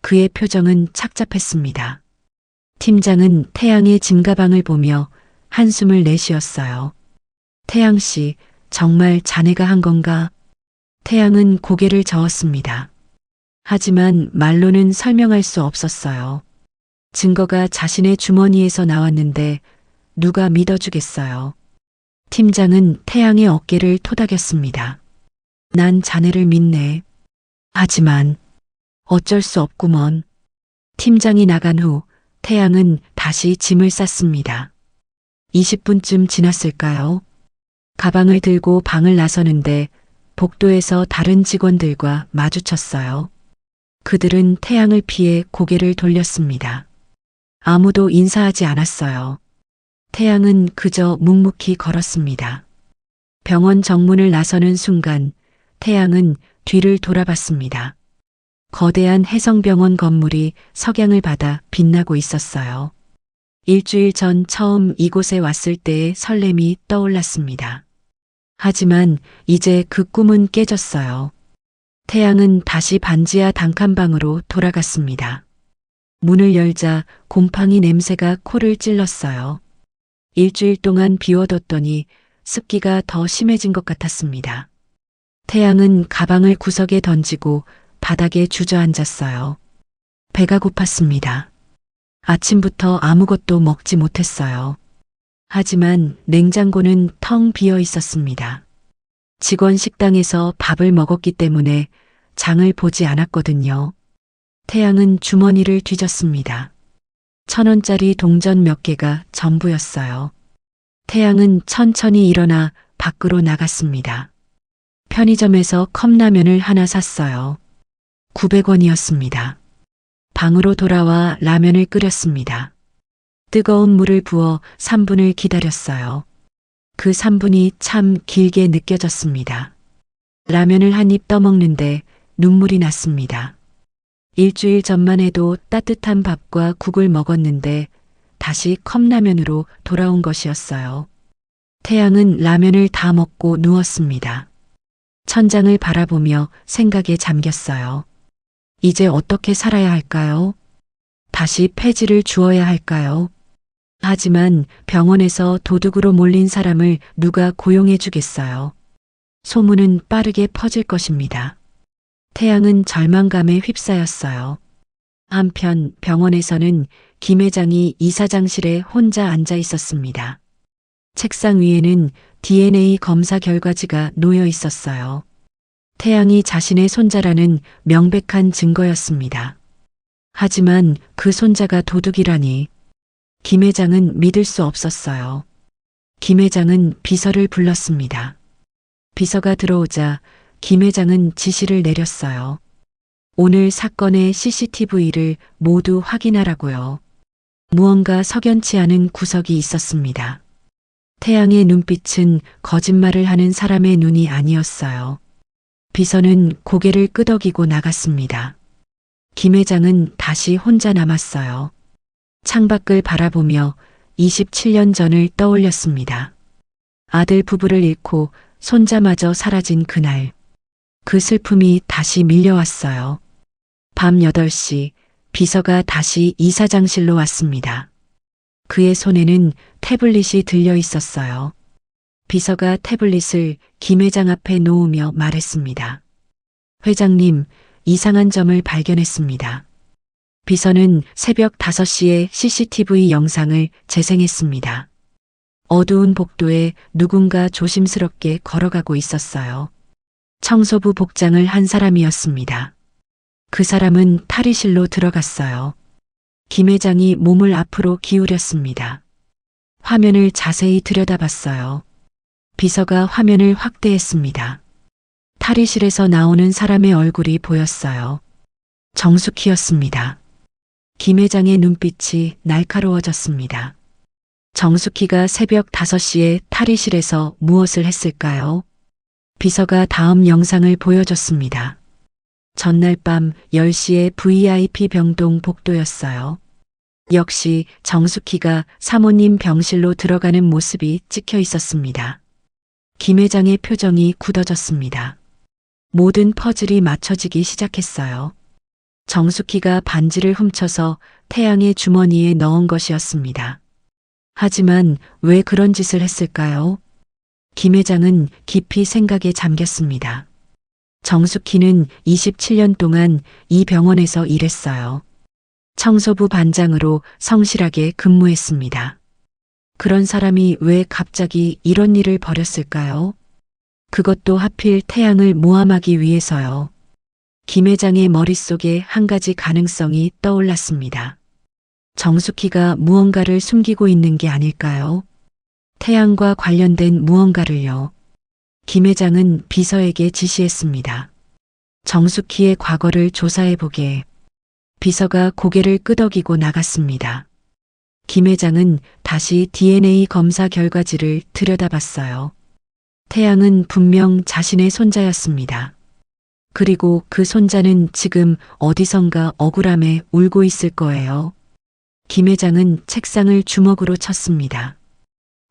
그의 표정은 착잡했습니다. 팀장은 태양의 짐가방을 보며 한숨을 내쉬었어요. 태양 씨, 정말 자네가 한 건가? 태양은 고개를 저었습니다. 하지만 말로는 설명할 수 없었어요. 증거가 자신의 주머니에서 나왔는데 누가 믿어주겠어요. 팀장은 태양의 어깨를 토닥였습니다. 난 자네를 믿네. 하지만 어쩔 수 없구먼. 팀장이 나간 후 태양은 다시 짐을 쌌습니다. 20분쯤 지났을까요? 가방을 들고 방을 나서는데 복도에서 다른 직원들과 마주쳤어요. 그들은 태양을 피해 고개를 돌렸습니다. 아무도 인사하지 않았어요. 태양은 그저 묵묵히 걸었습니다. 병원 정문을 나서는 순간 태양은 뒤를 돌아봤습니다. 거대한 해성병원 건물이 석양을 받아 빛나고 있었어요. 일주일 전 처음 이곳에 왔을 때의 설렘이 떠올랐습니다. 하지만 이제 그 꿈은 깨졌어요. 태양은 다시 반지하 단칸방으로 돌아갔습니다. 문을 열자 곰팡이 냄새가 코를 찔렀어요. 일주일 동안 비워뒀더니 습기가 더 심해진 것 같았습니다. 태양은 가방을 구석에 던지고 바닥에 주저앉았어요. 배가 고팠습니다. 아침부터 아무것도 먹지 못했어요. 하지만 냉장고는 텅 비어 있었습니다. 직원 식당에서 밥을 먹었기 때문에 장을 보지 않았거든요. 태양은 주머니를 뒤졌습니다. 1,000원짜리 동전 몇 개가 전부였어요. 태양은 천천히 일어나 밖으로 나갔습니다. 편의점에서 컵라면을 하나 샀어요. 900원이었습니다. 방으로 돌아와 라면을 끓였습니다. 뜨거운 물을 부어 3분을 기다렸어요. 그 3분이 참 길게 느껴졌습니다. 라면을 한 입 떠먹는데 눈물이 났습니다. 일주일 전만 해도 따뜻한 밥과 국을 먹었는데 다시 컵라면으로 돌아온 것이었어요. 태양은 라면을 다 먹고 누웠습니다. 천장을 바라보며 생각에 잠겼어요. 이제 어떻게 살아야 할까요? 다시 폐지를 주어야 할까요? 하지만 병원에서 도둑으로 몰린 사람을 누가 고용해 주겠어요? 소문은 빠르게 퍼질 것입니다. 태양은 절망감에 휩싸였어요. 한편 병원에서는 김 회장이 이사장실에 혼자 앉아 있었습니다. 책상 위에는 DNA 검사 결과지가 놓여 있었어요. 태양이 자신의 손자라는 명백한 증거였습니다. 하지만 그 손자가 도둑이라니. 김 회장은 믿을 수 없었어요. 김 회장은 비서를 불렀습니다. 비서가 들어오자 김 회장은 지시를 내렸어요. 오늘 사건의 CCTV를 모두 확인하라고요. 무언가 석연치 않은 구석이 있었습니다. 태양의 눈빛은 거짓말을 하는 사람의 눈이 아니었어요. 비서는 고개를 끄덕이고 나갔습니다. 김 회장은 다시 혼자 남았어요. 창밖을 바라보며 27년 전을 떠올렸습니다. 아들 부부를 잃고 손자마저 사라진 그날. 그 슬픔이 다시 밀려왔어요. 밤 8시 비서가 다시 이사장실로 왔습니다. 그의 손에는 태블릿이 들려 있었어요. 비서가 태블릿을 김 회장 앞에 놓으며 말했습니다. 회장님, 이상한 점을 발견했습니다. 비서는 새벽 5시에 CCTV 영상을 재생했습니다. 어두운 복도에 누군가 조심스럽게 걸어가고 있었어요. 청소부 복장을 한 사람이었습니다. 그 사람은 탈의실로 들어갔어요. 김 회장이 몸을 앞으로 기울였습니다. 화면을 자세히 들여다봤어요. 비서가 화면을 확대했습니다. 탈의실에서 나오는 사람의 얼굴이 보였어요. 정숙희였습니다. 김 회장의 눈빛이 날카로워졌습니다. 정숙희가 새벽 5시에 탈의실에서 무엇을 했을까요? 비서가 다음 영상을 보여줬습니다. 전날 밤 10시에 VIP 병동 복도였어요. 역시 정숙희가 사모님 병실로 들어가는 모습이 찍혀 있었습니다. 김 회장의 표정이 굳어졌습니다. 모든 퍼즐이 맞춰지기 시작했어요. 정숙희가 반지를 훔쳐서 태양의 주머니에 넣은 것이었습니다. 하지만 왜 그런 짓을 했을까요? 김 회장은 깊이 생각에 잠겼습니다. 정숙희는 27년 동안 이 병원에서 일했어요. 청소부 반장으로 성실하게 근무했습니다. 그런 사람이 왜 갑자기 이런 일을 벌였을까요? 그것도 하필 태양을 모함하기 위해서요. 김 회장의 머릿속에 한 가지 가능성이 떠올랐습니다. 정숙희가 무언가를 숨기고 있는 게 아닐까요? 태양과 관련된 무언가를요. 김 회장은 비서에게 지시했습니다. 정숙희의 과거를 조사해보게. 비서가 고개를 끄덕이고 나갔습니다. 김 회장은 다시 DNA 검사 결과지를 들여다봤어요. 태양은 분명 자신의 손자였습니다. 그리고 그 손자는 지금 어디선가 억울함에 울고 있을 거예요. 김 회장은 책상을 주먹으로 쳤습니다.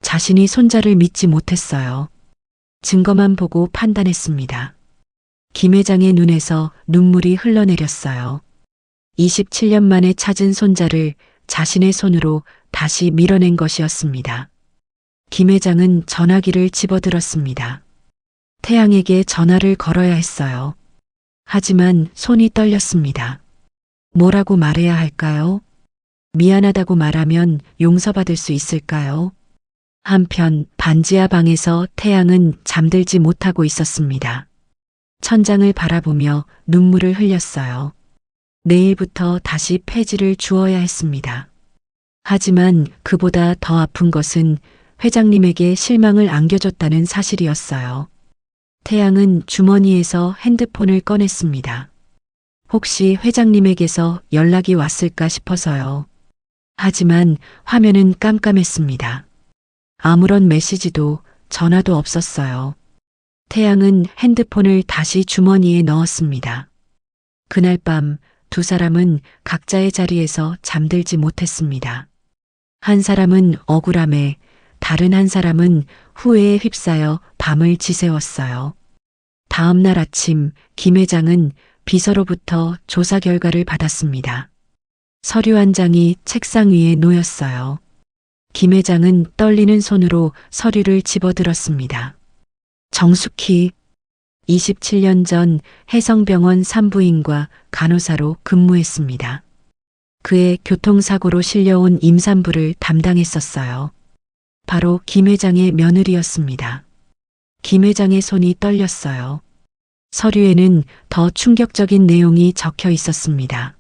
자신이 손자를 믿지 못했어요. 증거만 보고 판단했습니다. 김 회장의 눈에서 눈물이 흘러내렸어요. 27년 만에 찾은 손자를 자신의 손으로 다시 밀어낸 것이었습니다. 김 회장은 전화기를 집어들었습니다. 태양에게 전화를 걸어야 했어요. 하지만 손이 떨렸습니다. 뭐라고 말해야 할까요? 미안하다고 말하면 용서받을 수 있을까요? 한편 반지하 방에서 태양은 잠들지 못하고 있었습니다. 천장을 바라보며 눈물을 흘렸어요. 내일부터 다시 폐지를 주어야 했습니다. 하지만 그보다 더 아픈 것은 회장님에게 실망을 안겨줬다는 사실이었어요. 태양은 주머니에서 핸드폰을 꺼냈습니다. 혹시 회장님에게서 연락이 왔을까 싶어서요. 하지만 화면은 깜깜했습니다. 아무런 메시지도 전화도 없었어요. 태양은 핸드폰을 다시 주머니에 넣었습니다. 그날 밤 두 사람은 각자의 자리에서 잠들지 못했습니다. 한 사람은 억울함에, 다른 한 사람은 후회에 휩싸여 밤을 지새웠어요. 다음 날 아침 김 회장은 비서로부터 조사 결과를 받았습니다. 서류 한 장이 책상 위에 놓였어요. 김 회장은 떨리는 손으로 서류를 집어들었습니다. 정숙희, 27년 전 해성병원 산부인과 간호사로 근무했습니다. 그의 교통사고로 실려온 임산부를 담당했었어요. 바로 김 회장의 며느리였습니다. 김 회장의 손이 떨렸어요. 서류에는 더 충격적인 내용이 적혀 있었습니다.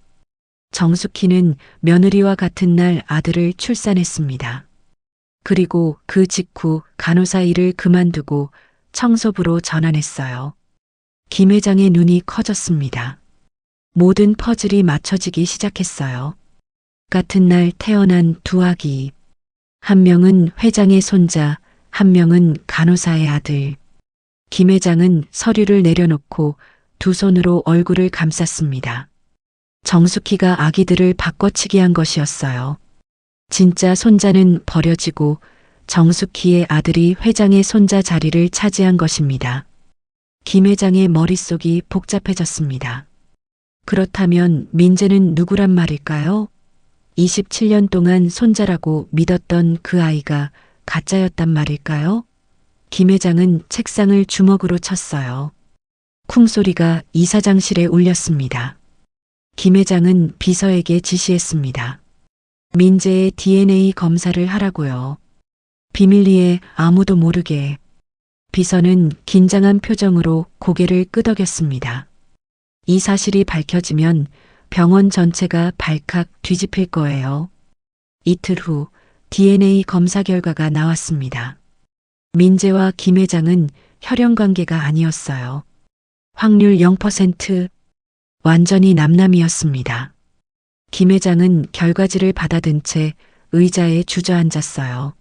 정숙희는 며느리와 같은 날 아들을 출산했습니다. 그리고 그 직후 간호사 일을 그만두고 청소부로 전환했어요. 김 회장의 눈이 커졌습니다. 모든 퍼즐이 맞춰지기 시작했어요. 같은 날 태어난 두 아기. 한 명은 회장의 손자, 한 명은 간호사의 아들. 김 회장은 서류를 내려놓고 두 손으로 얼굴을 감쌌습니다. 정숙희가 아기들을 바꿔치기 한 것이었어요. 진짜 손자는 버려지고 정숙희의 아들이 회장의 손자 자리를 차지한 것입니다. 김 회장의 머릿속이 복잡해졌습니다. 그렇다면 민재는 누구란 말일까요? 27년 동안 손자라고 믿었던 그 아이가 가짜였단 말일까요? 김 회장은 책상을 주먹으로 쳤어요. 쿵 소리가 이사장실에 울렸습니다. 김 회장은 비서에게 지시했습니다. 민재의 DNA 검사를 하라고요. 비밀리에 아무도 모르게. 비서는 긴장한 표정으로 고개를 끄덕였습니다. 이 사실이 밝혀지면 병원 전체가 발칵 뒤집힐 거예요. 이틀 후 DNA 검사 결과가 나왔습니다. 민재와 김 회장은 혈연 관계가 아니었어요. 확률 0%, 완전히 남남이었습니다. 김 회장은 결과지를 받아든 채 의자에 주저앉았어요.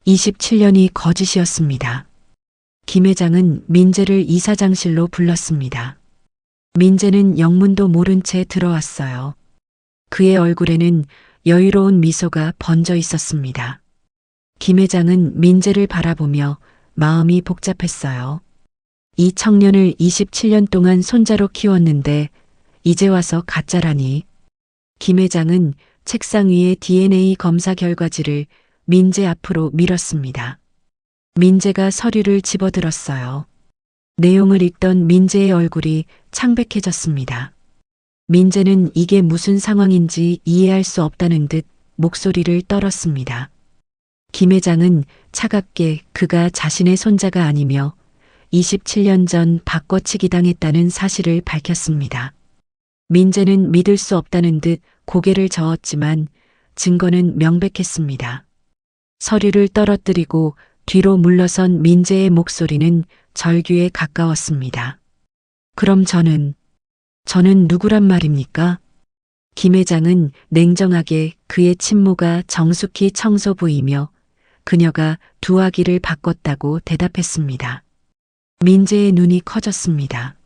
27년이 거짓이었습니다. 김 회장은 민재를 이사장실로 불렀습니다. 민재는 영문도 모른 채 들어왔어요. 그의 얼굴에는 여유로운 미소가 번져 있었습니다. 김 회장은 민재를 바라보며 마음이 복잡했어요. 이 청년을 27년 동안 손자로 키웠는데 이제 와서 가짜라니. 김 회장은 책상 위에 DNA 검사 결과지를 민재 앞으로 밀었습니다. 민재가 서류를 집어들었어요. 내용을 읽던 민재의 얼굴이 창백해졌습니다. 민재는 이게 무슨 상황인지 이해할 수 없다는 듯 목소리를 떨었습니다. 김 회장은 차갑게 그가 자신의 손자가 아니며 27년 전 바꿔치기 당했다는 사실을 밝혔습니다. 민재는 믿을 수 없다는 듯 고개를 저었지만 증거는 명백했습니다. 서류를 떨어뜨리고 뒤로 물러선 민재의 목소리는 절규에 가까웠습니다. 그럼 저는 누구란 말입니까? 김 회장은 냉정하게 그의 친모가 정숙희 청소부이며 그녀가 두 아기를 바꿨다고 대답했습니다. 민재의 눈이 커졌습니다.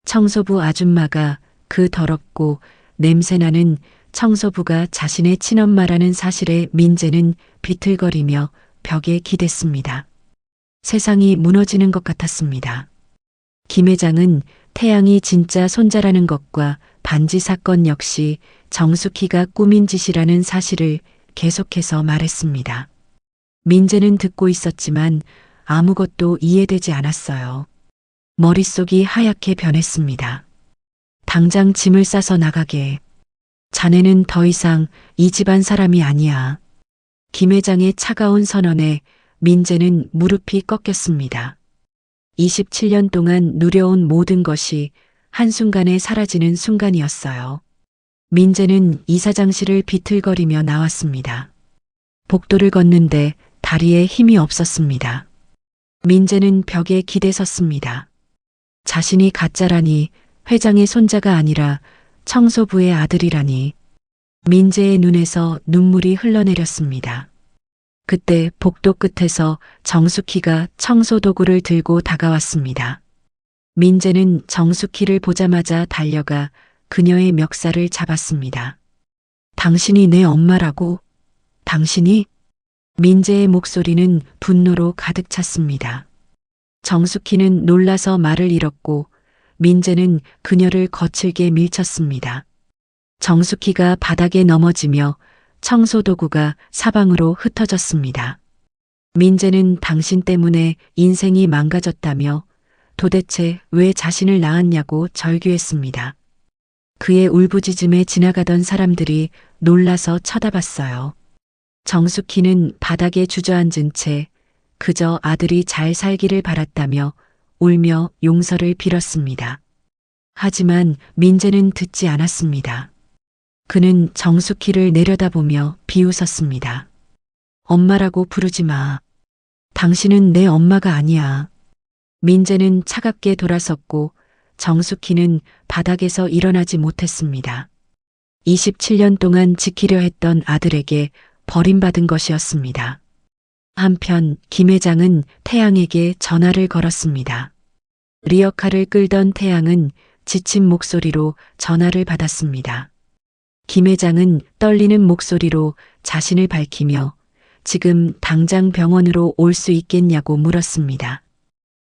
청소부 아줌마가 그 더럽고 냄새나는 청소부가 자신의 친엄마라는 사실에 민재는 비틀거리며 벽에 기댔습니다. 세상이 무너지는 것 같았습니다. 김 회장은 태양이 진짜 손자라는 것과 반지 사건 역시 정숙희가 꾸민 짓이라는 사실을 계속해서 말했습니다. 민재는 듣고 있었지만 아무것도 이해되지 않았어요. 머릿속이 하얗게 변했습니다. 당장 짐을 싸서 나가게. 자네는 더 이상 이 집안 사람이 아니야. 김 회장의 차가운 선언에 민재는 무릎이 꺾였습니다. 27년 동안 누려온 모든 것이 한순간에 사라지는 순간이었어요. 민재는 이사장실을 비틀거리며 나왔습니다. 복도를 걷는데 다리에 힘이 없었습니다. 민재는 벽에 기대섰습니다. 자신이 가짜라니, 회장의 손자가 아니라 청소부의 아들이라니. 민재의 눈에서 눈물이 흘러내렸습니다. 그때 복도 끝에서 정숙희가 청소도구를 들고 다가왔습니다. 민재는 정숙희를 보자마자 달려가 그녀의 멱살을 잡았습니다. 당신이 내 엄마라고? 당신이? 민재의 목소리는 분노로 가득 찼습니다. 정숙희는 놀라서 말을 잃었고 민재는 그녀를 거칠게 밀쳤습니다. 정숙희가 바닥에 넘어지며 청소도구가 사방으로 흩어졌습니다. 민재는 당신 때문에 인생이 망가졌다며 도대체 왜 자신을 낳았냐고 절규했습니다. 그의 울부짖음에 지나가던 사람들이 놀라서 쳐다봤어요. 정숙희는 바닥에 주저앉은 채 그저 아들이 잘 살기를 바랐다며 울며 용서를 빌었습니다. 하지만 민재는 듣지 않았습니다. 그는 정숙희를 내려다보며 비웃었습니다. 엄마라고 부르지 마. 당신은 내 엄마가 아니야. 민재는 차갑게 돌아섰고 정숙희는 바닥에서 일어나지 못했습니다. 27년 동안 지키려 했던 아들에게 버림받은 것이었습니다. 한편 김 회장은 태양에게 전화를 걸었습니다. 리어카를 끌던 태양은 지친 목소리로 전화를 받았습니다. 김 회장은 떨리는 목소리로 자신을 밝히며 지금 당장 병원으로 올 수 있겠냐고 물었습니다.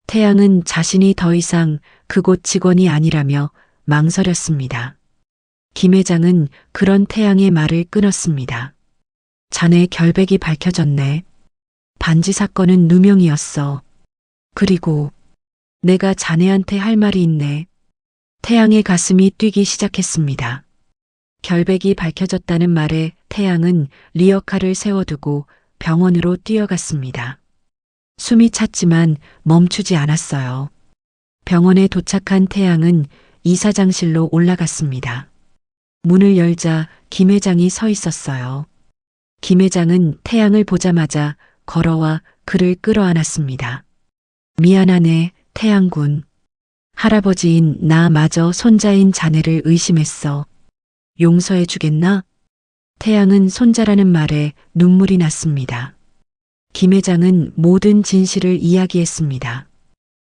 태양은 자신이 더 이상 그곳 직원이 아니라며 망설였습니다. 김 회장은 그런 태양의 말을 끊었습니다. 자네 결백이 밝혀졌네. 반지 사건은 누명이었어. 그리고 내가 자네한테 할 말이 있네. 태양의 가슴이 뛰기 시작했습니다. 결백이 밝혀졌다는 말에 태양은 리어카를 세워두고 병원으로 뛰어갔습니다. 숨이 찼지만 멈추지 않았어요. 병원에 도착한 태양은 이사장실로 올라갔습니다. 문을 열자 김 회장이 서 있었어요. 김 회장은 태양을 보자마자 걸어와 그를 끌어안았습니다. 미안하네, 태양군. 할아버지인 나마저 손자인 자네를 의심했어. 용서해 주겠나? 태양은 손자라는 말에 눈물이 났습니다. 김 회장은 모든 진실을 이야기했습니다.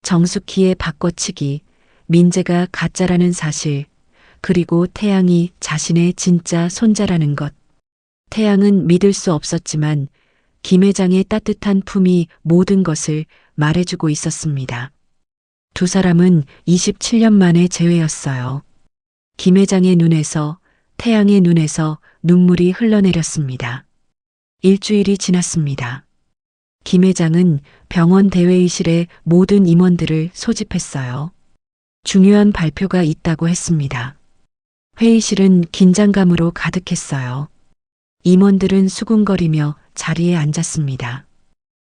정숙희의 바꿔치기, 민재가 가짜라는 사실, 그리고 태양이 자신의 진짜 손자라는 것. 태양은 믿을 수 없었지만 김 회장의 따뜻한 품이 모든 것을 말해주고 있었습니다. 두 사람은 27년 만에 재회였어요. 김 회장의 눈에서, 태양의 눈에서 눈물이 흘러내렸습니다. 일주일이 지났습니다. 김 회장은 병원 대회의실에 모든 임원들을 소집했어요. 중요한 발표가 있다고 했습니다. 회의실은 긴장감으로 가득했어요. 임원들은 수군거리며 자리에 앉았습니다.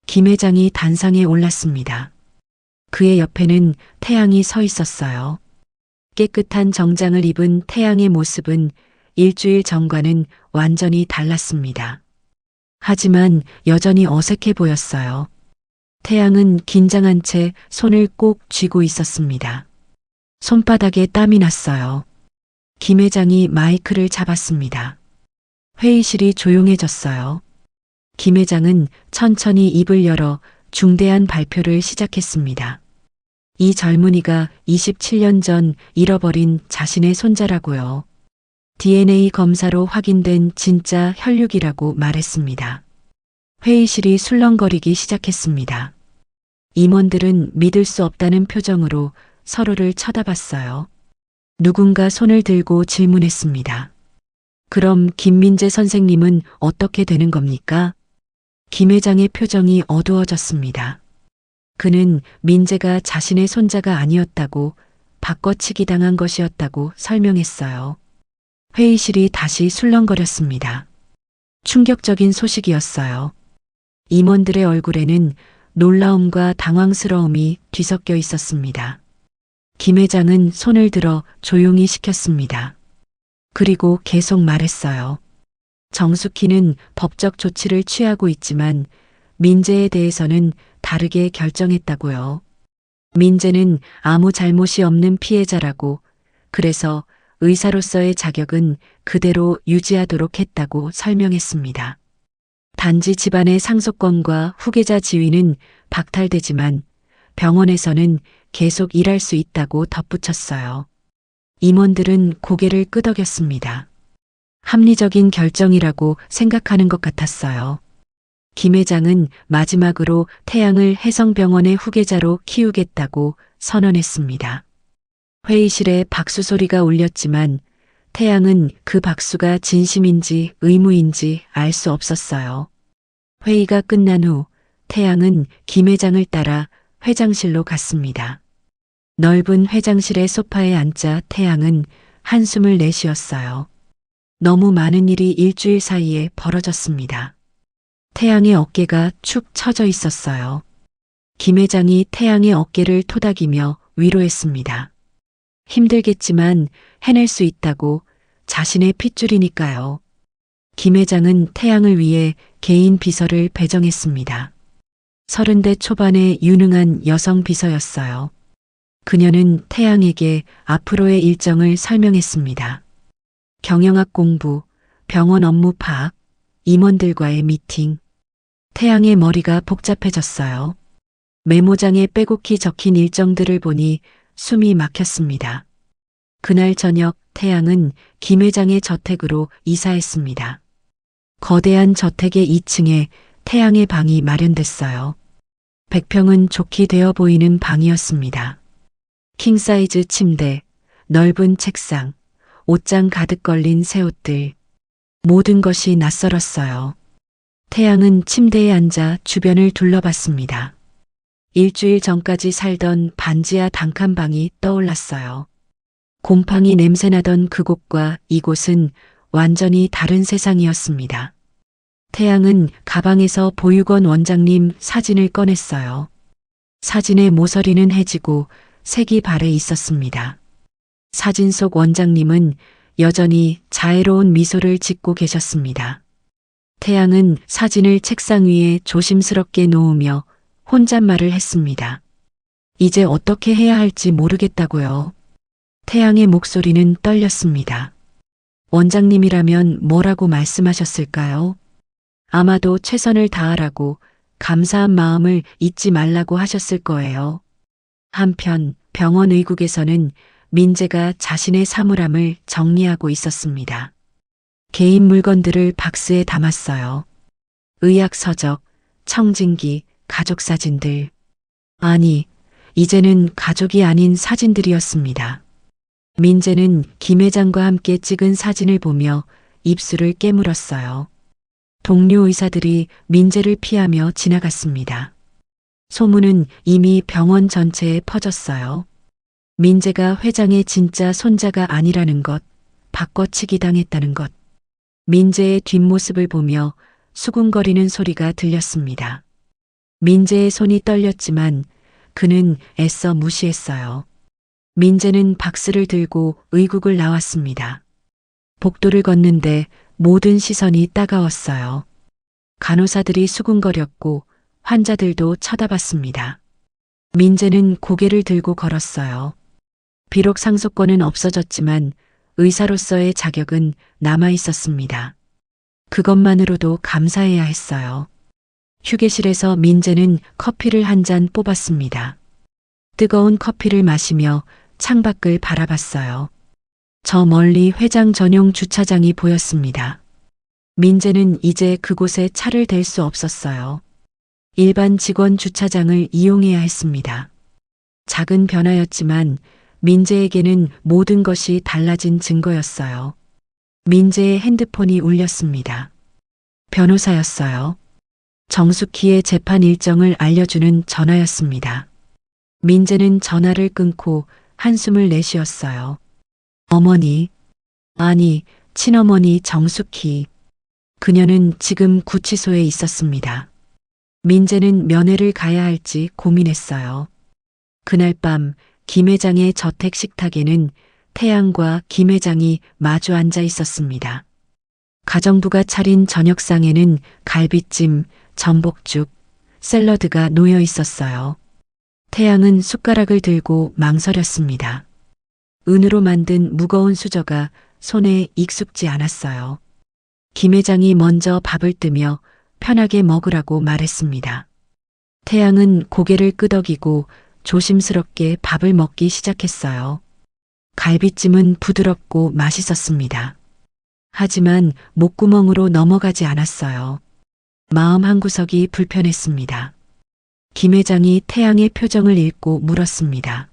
김 회장이 단상에 올랐습니다. 그의 옆에는 태양이 서 있었어요. 깨끗한 정장을 입은 태양의 모습은 일주일 전과는 완전히 달랐습니다. 하지만 여전히 어색해 보였어요. 태양은 긴장한 채 손을 꼭 쥐고 있었습니다. 손바닥에 땀이 났어요. 김 회장이 마이크를 잡았습니다. 회의실이 조용해졌어요. 김 회장은 천천히 입을 열어 중대한 발표를 시작했습니다. 이 젊은이가 27년 전 잃어버린 자신의 손자라고요. DNA 검사로 확인된 진짜 혈육이라고 말했습니다. 회의실이 술렁거리기 시작했습니다. 임원들은 믿을 수 없다는 표정으로 서로를 쳐다봤어요. 누군가 손을 들고 질문했습니다. 그럼 김민재 선생님은 어떻게 되는 겁니까? 김 회장의 표정이 어두워졌습니다. 그는 민재가 자신의 손자가 아니었다고 바꿔치기 당한 것이었다고 설명했어요. 회의실이 다시 술렁거렸습니다. 충격적인 소식이었어요. 임원들의 얼굴에는 놀라움과 당황스러움이 뒤섞여 있었습니다. 김 회장은 손을 들어 조용히 시켰습니다. 그리고 계속 말했어요. 정숙희는 법적 조치를 취하고 있지만 민재에 대해서는 다르게 결정했다고요. 민재는 아무 잘못이 없는 피해자라고, 그래서 의사로서의 자격은 그대로 유지하도록 했다고 설명했습니다. 단지 집안의 상속권과 후계자 지위는 박탈되지만 병원에서는 계속 일할 수 있다고 덧붙였어요. 임원들은 고개를 끄덕였습니다. 합리적인 결정이라고 생각하는 것 같았어요. 김 회장은 마지막으로 태양을 혜성병원의 후계자로 키우겠다고 선언했습니다. 회의실에 박수 소리가 울렸지만 태양은 그 박수가 진심인지 의무인지 알 수 없었어요. 회의가 끝난 후 태양은 김 회장을 따라 회장실로 갔습니다. 넓은 회장실의 소파에 앉자 태양은 한숨을 내쉬었어요. 너무 많은 일이 일주일 사이에 벌어졌습니다. 태양의 어깨가 축 처져 있었어요. 김 회장이 태양의 어깨를 토닥이며 위로했습니다. 힘들겠지만 해낼 수 있다고, 자신의 핏줄이니까요. 김 회장은 태양을 위해 개인 비서를 배정했습니다. 30대 초반의 유능한 여성 비서였어요. 그녀는 태양에게 앞으로의 일정을 설명했습니다. 경영학 공부, 병원 업무 파악, 임원들과의 미팅. 태양의 머리가 복잡해졌어요. 메모장에 빼곡히 적힌 일정들을 보니 숨이 막혔습니다. 그날 저녁 태양은 김 회장의 저택으로 이사했습니다. 거대한 저택의 2층에 태양의 방이 마련됐어요. 100평은 좋게 되어 보이는 방이었습니다. 킹사이즈 침대, 넓은 책상, 옷장 가득 걸린 새 옷들. 모든 것이 낯설었어요. 태양은 침대에 앉아 주변을 둘러봤습니다. 일주일 전까지 살던 반지하 단칸방이 떠올랐어요. 곰팡이 냄새나던 그곳과 이곳은 완전히 다른 세상이었습니다. 태양은 가방에서 보육원 원장님 사진을 꺼냈어요. 사진의 모서리는 해지고 색이 발해 있었습니다. 사진 속 원장님은 여전히 자애로운 미소를 짓고 계셨습니다. 태양은 사진을 책상 위에 조심스럽게 놓으며 혼잣말을 했습니다. 이제 어떻게 해야 할지 모르겠다고요. 태양의 목소리는 떨렸습니다. 원장님이라면 뭐라고 말씀하셨을까요? 아마도 최선을 다하라고, 감사한 마음을 잊지 말라고 하셨을 거예요. 한편 병원 의국에서는 민재가 자신의 사물함을 정리하고 있었습니다. 개인 물건들을 박스에 담았어요. 의학 서적, 청진기, 가족 사진들. 아니, 이제는 가족이 아닌 사진들이었습니다. 민재는 김 회장과 함께 찍은 사진을 보며 입술을 깨물었어요. 동료 의사들이 민재를 피하며 지나갔습니다. 소문은 이미 병원 전체에 퍼졌어요. 민재가 회장의 진짜 손자가 아니라는 것, 바꿔치기 당했다는 것. 민재의 뒷모습을 보며 수군거리는 소리가 들렸습니다. 민재의 손이 떨렸지만 그는 애써 무시했어요. 민재는 박스를 들고 의국을 나왔습니다. 복도를 걷는데 모든 시선이 따가웠어요. 간호사들이 수군거렸고 환자들도 쳐다봤습니다. 민재는 고개를 들고 걸었어요. 비록 상속권은 없어졌지만 의사로서의 자격은 남아 있었습니다. 그것만으로도 감사해야 했어요. 휴게실에서 민재는 커피를 한 잔 뽑았습니다. 뜨거운 커피를 마시며 창밖을 바라봤어요. 저 멀리 회장 전용 주차장이 보였습니다. 민재는 이제 그곳에 차를 댈 수 없었어요. 일반 직원 주차장을 이용해야 했습니다. 작은 변화였지만 민재에게는 모든 것이 달라진 증거였어요. 민재의 핸드폰이 울렸습니다. 변호사였어요. 정숙희의 재판 일정을 알려주는 전화였습니다. 민재는 전화를 끊고 한숨을 내쉬었어요. 어머니, 아니, 친어머니 정숙희. 그녀는 지금 구치소에 있었습니다. 민재는 면회를 가야 할지 고민했어요. 그날 밤 김 회장의 저택 식탁에는 태양과 김 회장이 마주 앉아 있었습니다. 가정부가 차린 저녁상에는 갈비찜, 전복죽, 샐러드가 놓여 있었어요. 태양은 숟가락을 들고 망설였습니다. 은으로 만든 무거운 수저가 손에 익숙지 않았어요. 김 회장이 먼저 밥을 뜨며 편하게 먹으라고 말했습니다. 태양은 고개를 끄덕이고 조심스럽게 밥을 먹기 시작했어요. 갈비찜은 부드럽고 맛있었습니다. 하지만 목구멍으로 넘어가지 않았어요. 마음 한구석이 불편했습니다. 김 회장이 태양의 표정을 읽고 물었습니다.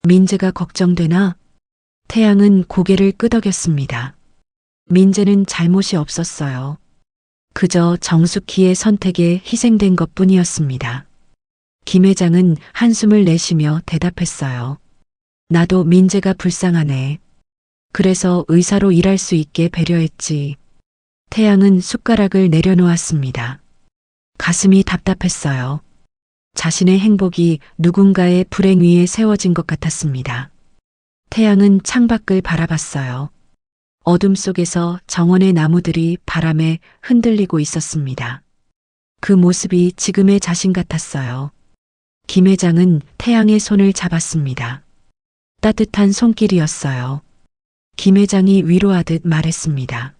민재가 걱정되나? 태양은 고개를 끄덕였습니다. 민재는 잘못이 없었어요. 그저 정숙희의 선택에 희생된 것뿐이었습니다. 김 회장은 한숨을 내쉬며 대답했어요. 나도 민재가 불쌍하네. 그래서 의사로 일할 수 있게 배려했지. 태양은 숟가락을 내려놓았습니다. 가슴이 답답했어요. 자신의 행복이 누군가의 불행 위에 세워진 것 같았습니다. 태양은 창밖을 바라봤어요. 어둠 속에서 정원의 나무들이 바람에 흔들리고 있었습니다. 그 모습이 지금의 자신 같았어요. 김 회장은 태양의 손을 잡았습니다. 따뜻한 손길이었어요. 김 회장이 위로하듯 말했습니다.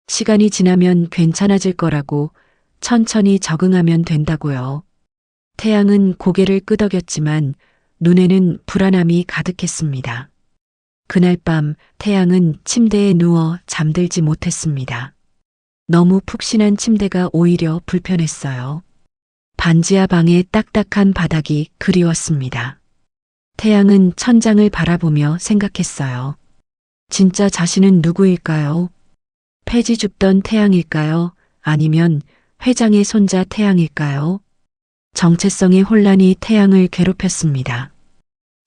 시간이 지나면 괜찮아질 거라고, 천천히 적응하면 된다고요. 태양은 고개를 끄덕였지만 눈에는 불안함이 가득했습니다. 그날 밤 태양은 침대에 누워 잠들지 못했습니다. 너무 푹신한 침대가 오히려 불편했어요. 반지하 방의 딱딱한 바닥이 그리웠습니다. 태양은 천장을 바라보며 생각했어요. 진짜 자신은 누구일까요? 폐지 줍던 태양일까요? 아니면 회장의 손자 태양일까요? 정체성의 혼란이 태양을 괴롭혔습니다.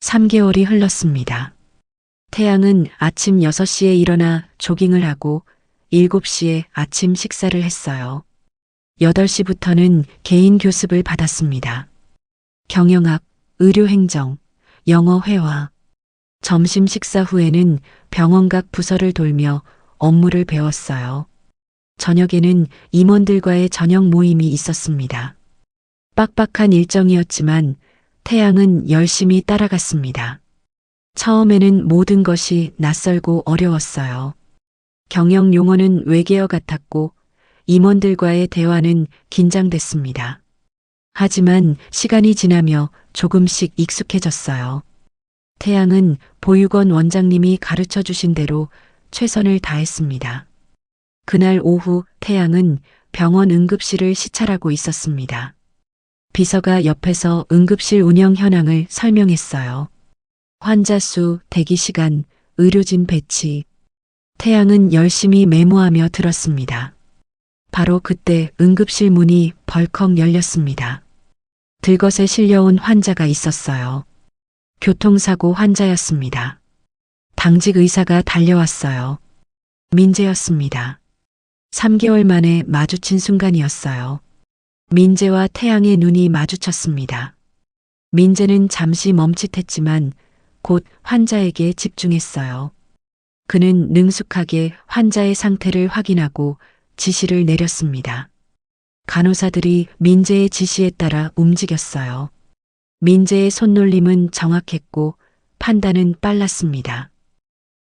3개월이 흘렀습니다. 태양은 아침 6시에 일어나 조깅을 하고 7시에 아침 식사를 했어요. 8시부터는 개인 교습을 받았습니다. 경영학, 의료행정, 영어 회화. 점심 식사 후에는 병원 각 부서를 돌며 업무를 배웠어요. 저녁에는 임원들과의 저녁 모임이 있었습니다. 빡빡한 일정이었지만 태양은 열심히 따라갔습니다. 처음에는 모든 것이 낯설고 어려웠어요. 경영 용어는 외계어 같았고 임원들과의 대화는 긴장됐습니다. 하지만 시간이 지나며 조금씩 익숙해졌어요. 태양은 보육원 원장님이 가르쳐 주신 대로 최선을 다했습니다. 그날 오후 태양은 병원 응급실을 시찰하고 있었습니다. 비서가 옆에서 응급실 운영 현황을 설명했어요. 환자 수, 대기 시간, 의료진 배치. 태양은 열심히 메모하며 들었습니다. 바로 그때 응급실 문이 벌컥 열렸습니다. 들것에 실려온 환자가 있었어요. 교통사고 환자였습니다. 당직 의사가 달려왔어요. 민재였습니다. 3개월 만에 마주친 순간이었어요. 민재와 태양의 눈이 마주쳤습니다. 민재는 잠시 멈칫했지만 곧 환자에게 집중했어요. 그는 능숙하게 환자의 상태를 확인하고 지시를 내렸습니다. 간호사들이 민재의 지시에 따라 움직였어요. 민재의 손놀림은 정확했고 판단은 빨랐습니다.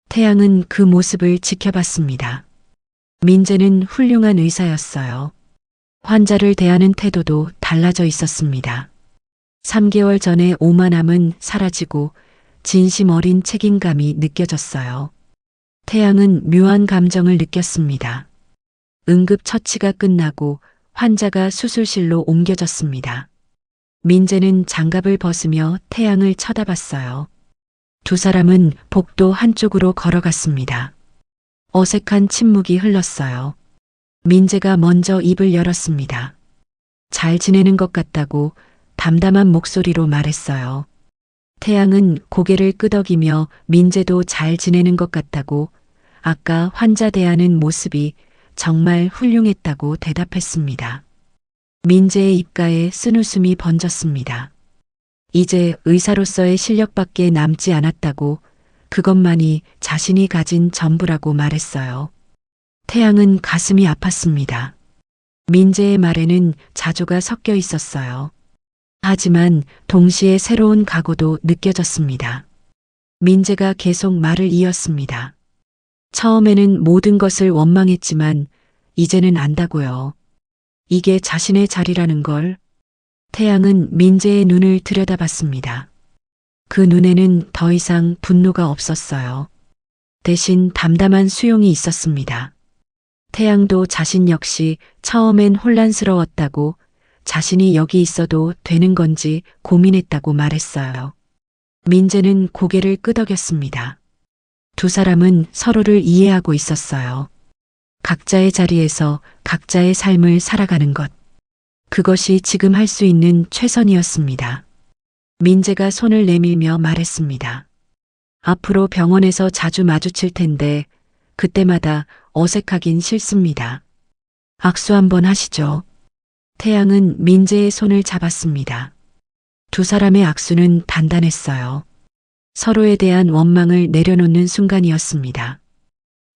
태양은 그 모습을 지켜봤습니다. 민재는 훌륭한 의사였어요. 환자를 대하는 태도도 달라져 있었습니다. 3개월 전에 오만함은 사라지고 진심 어린 책임감이 느껴졌어요. 태양은 묘한 감정을 느꼈습니다. 응급처치가 끝나고 환자가 수술실로 옮겨졌습니다. 민재는 장갑을 벗으며 태양을 쳐다봤어요. 두 사람은 복도 한쪽으로 걸어갔습니다. 어색한 침묵이 흘렀어요. 민재가 먼저 입을 열었습니다. 잘 지내는 것 같다고 담담한 목소리로 말했어요. 태양은 고개를 끄덕이며 민재도 잘 지내는 것 같다고 아까 환자 대하는 모습이 정말 훌륭했다고 대답했습니다. 민재의 입가에 쓴웃음이 번졌습니다. 이제 의사로서의 실력밖에 남지 않았다고 그것만이 자신이 가진 전부라고 말했어요. 태양은 가슴이 아팠습니다. 민재의 말에는 자조가 섞여 있었어요. 하지만 동시에 새로운 각오도 느껴졌습니다. 민재가 계속 말을 이었습니다. 처음에는 모든 것을 원망했지만 이제는 안다고요. 이게 자신의 자리라는 걸. 태양은 민재의 눈을 들여다봤습니다. 그 눈에는 더 이상 분노가 없었어요. 대신 담담한 수용이 있었습니다. 태양도 자신 역시 처음엔 혼란스러웠다고 자신이 여기 있어도 되는 건지 고민했다고 말했어요. 민재는 고개를 끄덕였습니다. 두 사람은 서로를 이해하고 있었어요. 각자의 자리에서 각자의 삶을 살아가는 것. 그것이 지금 할 수 있는 최선이었습니다. 민재가 손을 내밀며 말했습니다. 앞으로 병원에서 자주 마주칠 텐데 그때마다 어색하긴 싫습니다. 악수 한번 하시죠. 태양은 민재의 손을 잡았습니다. 두 사람의 악수는 단단했어요. 서로에 대한 원망을 내려놓는 순간이었습니다.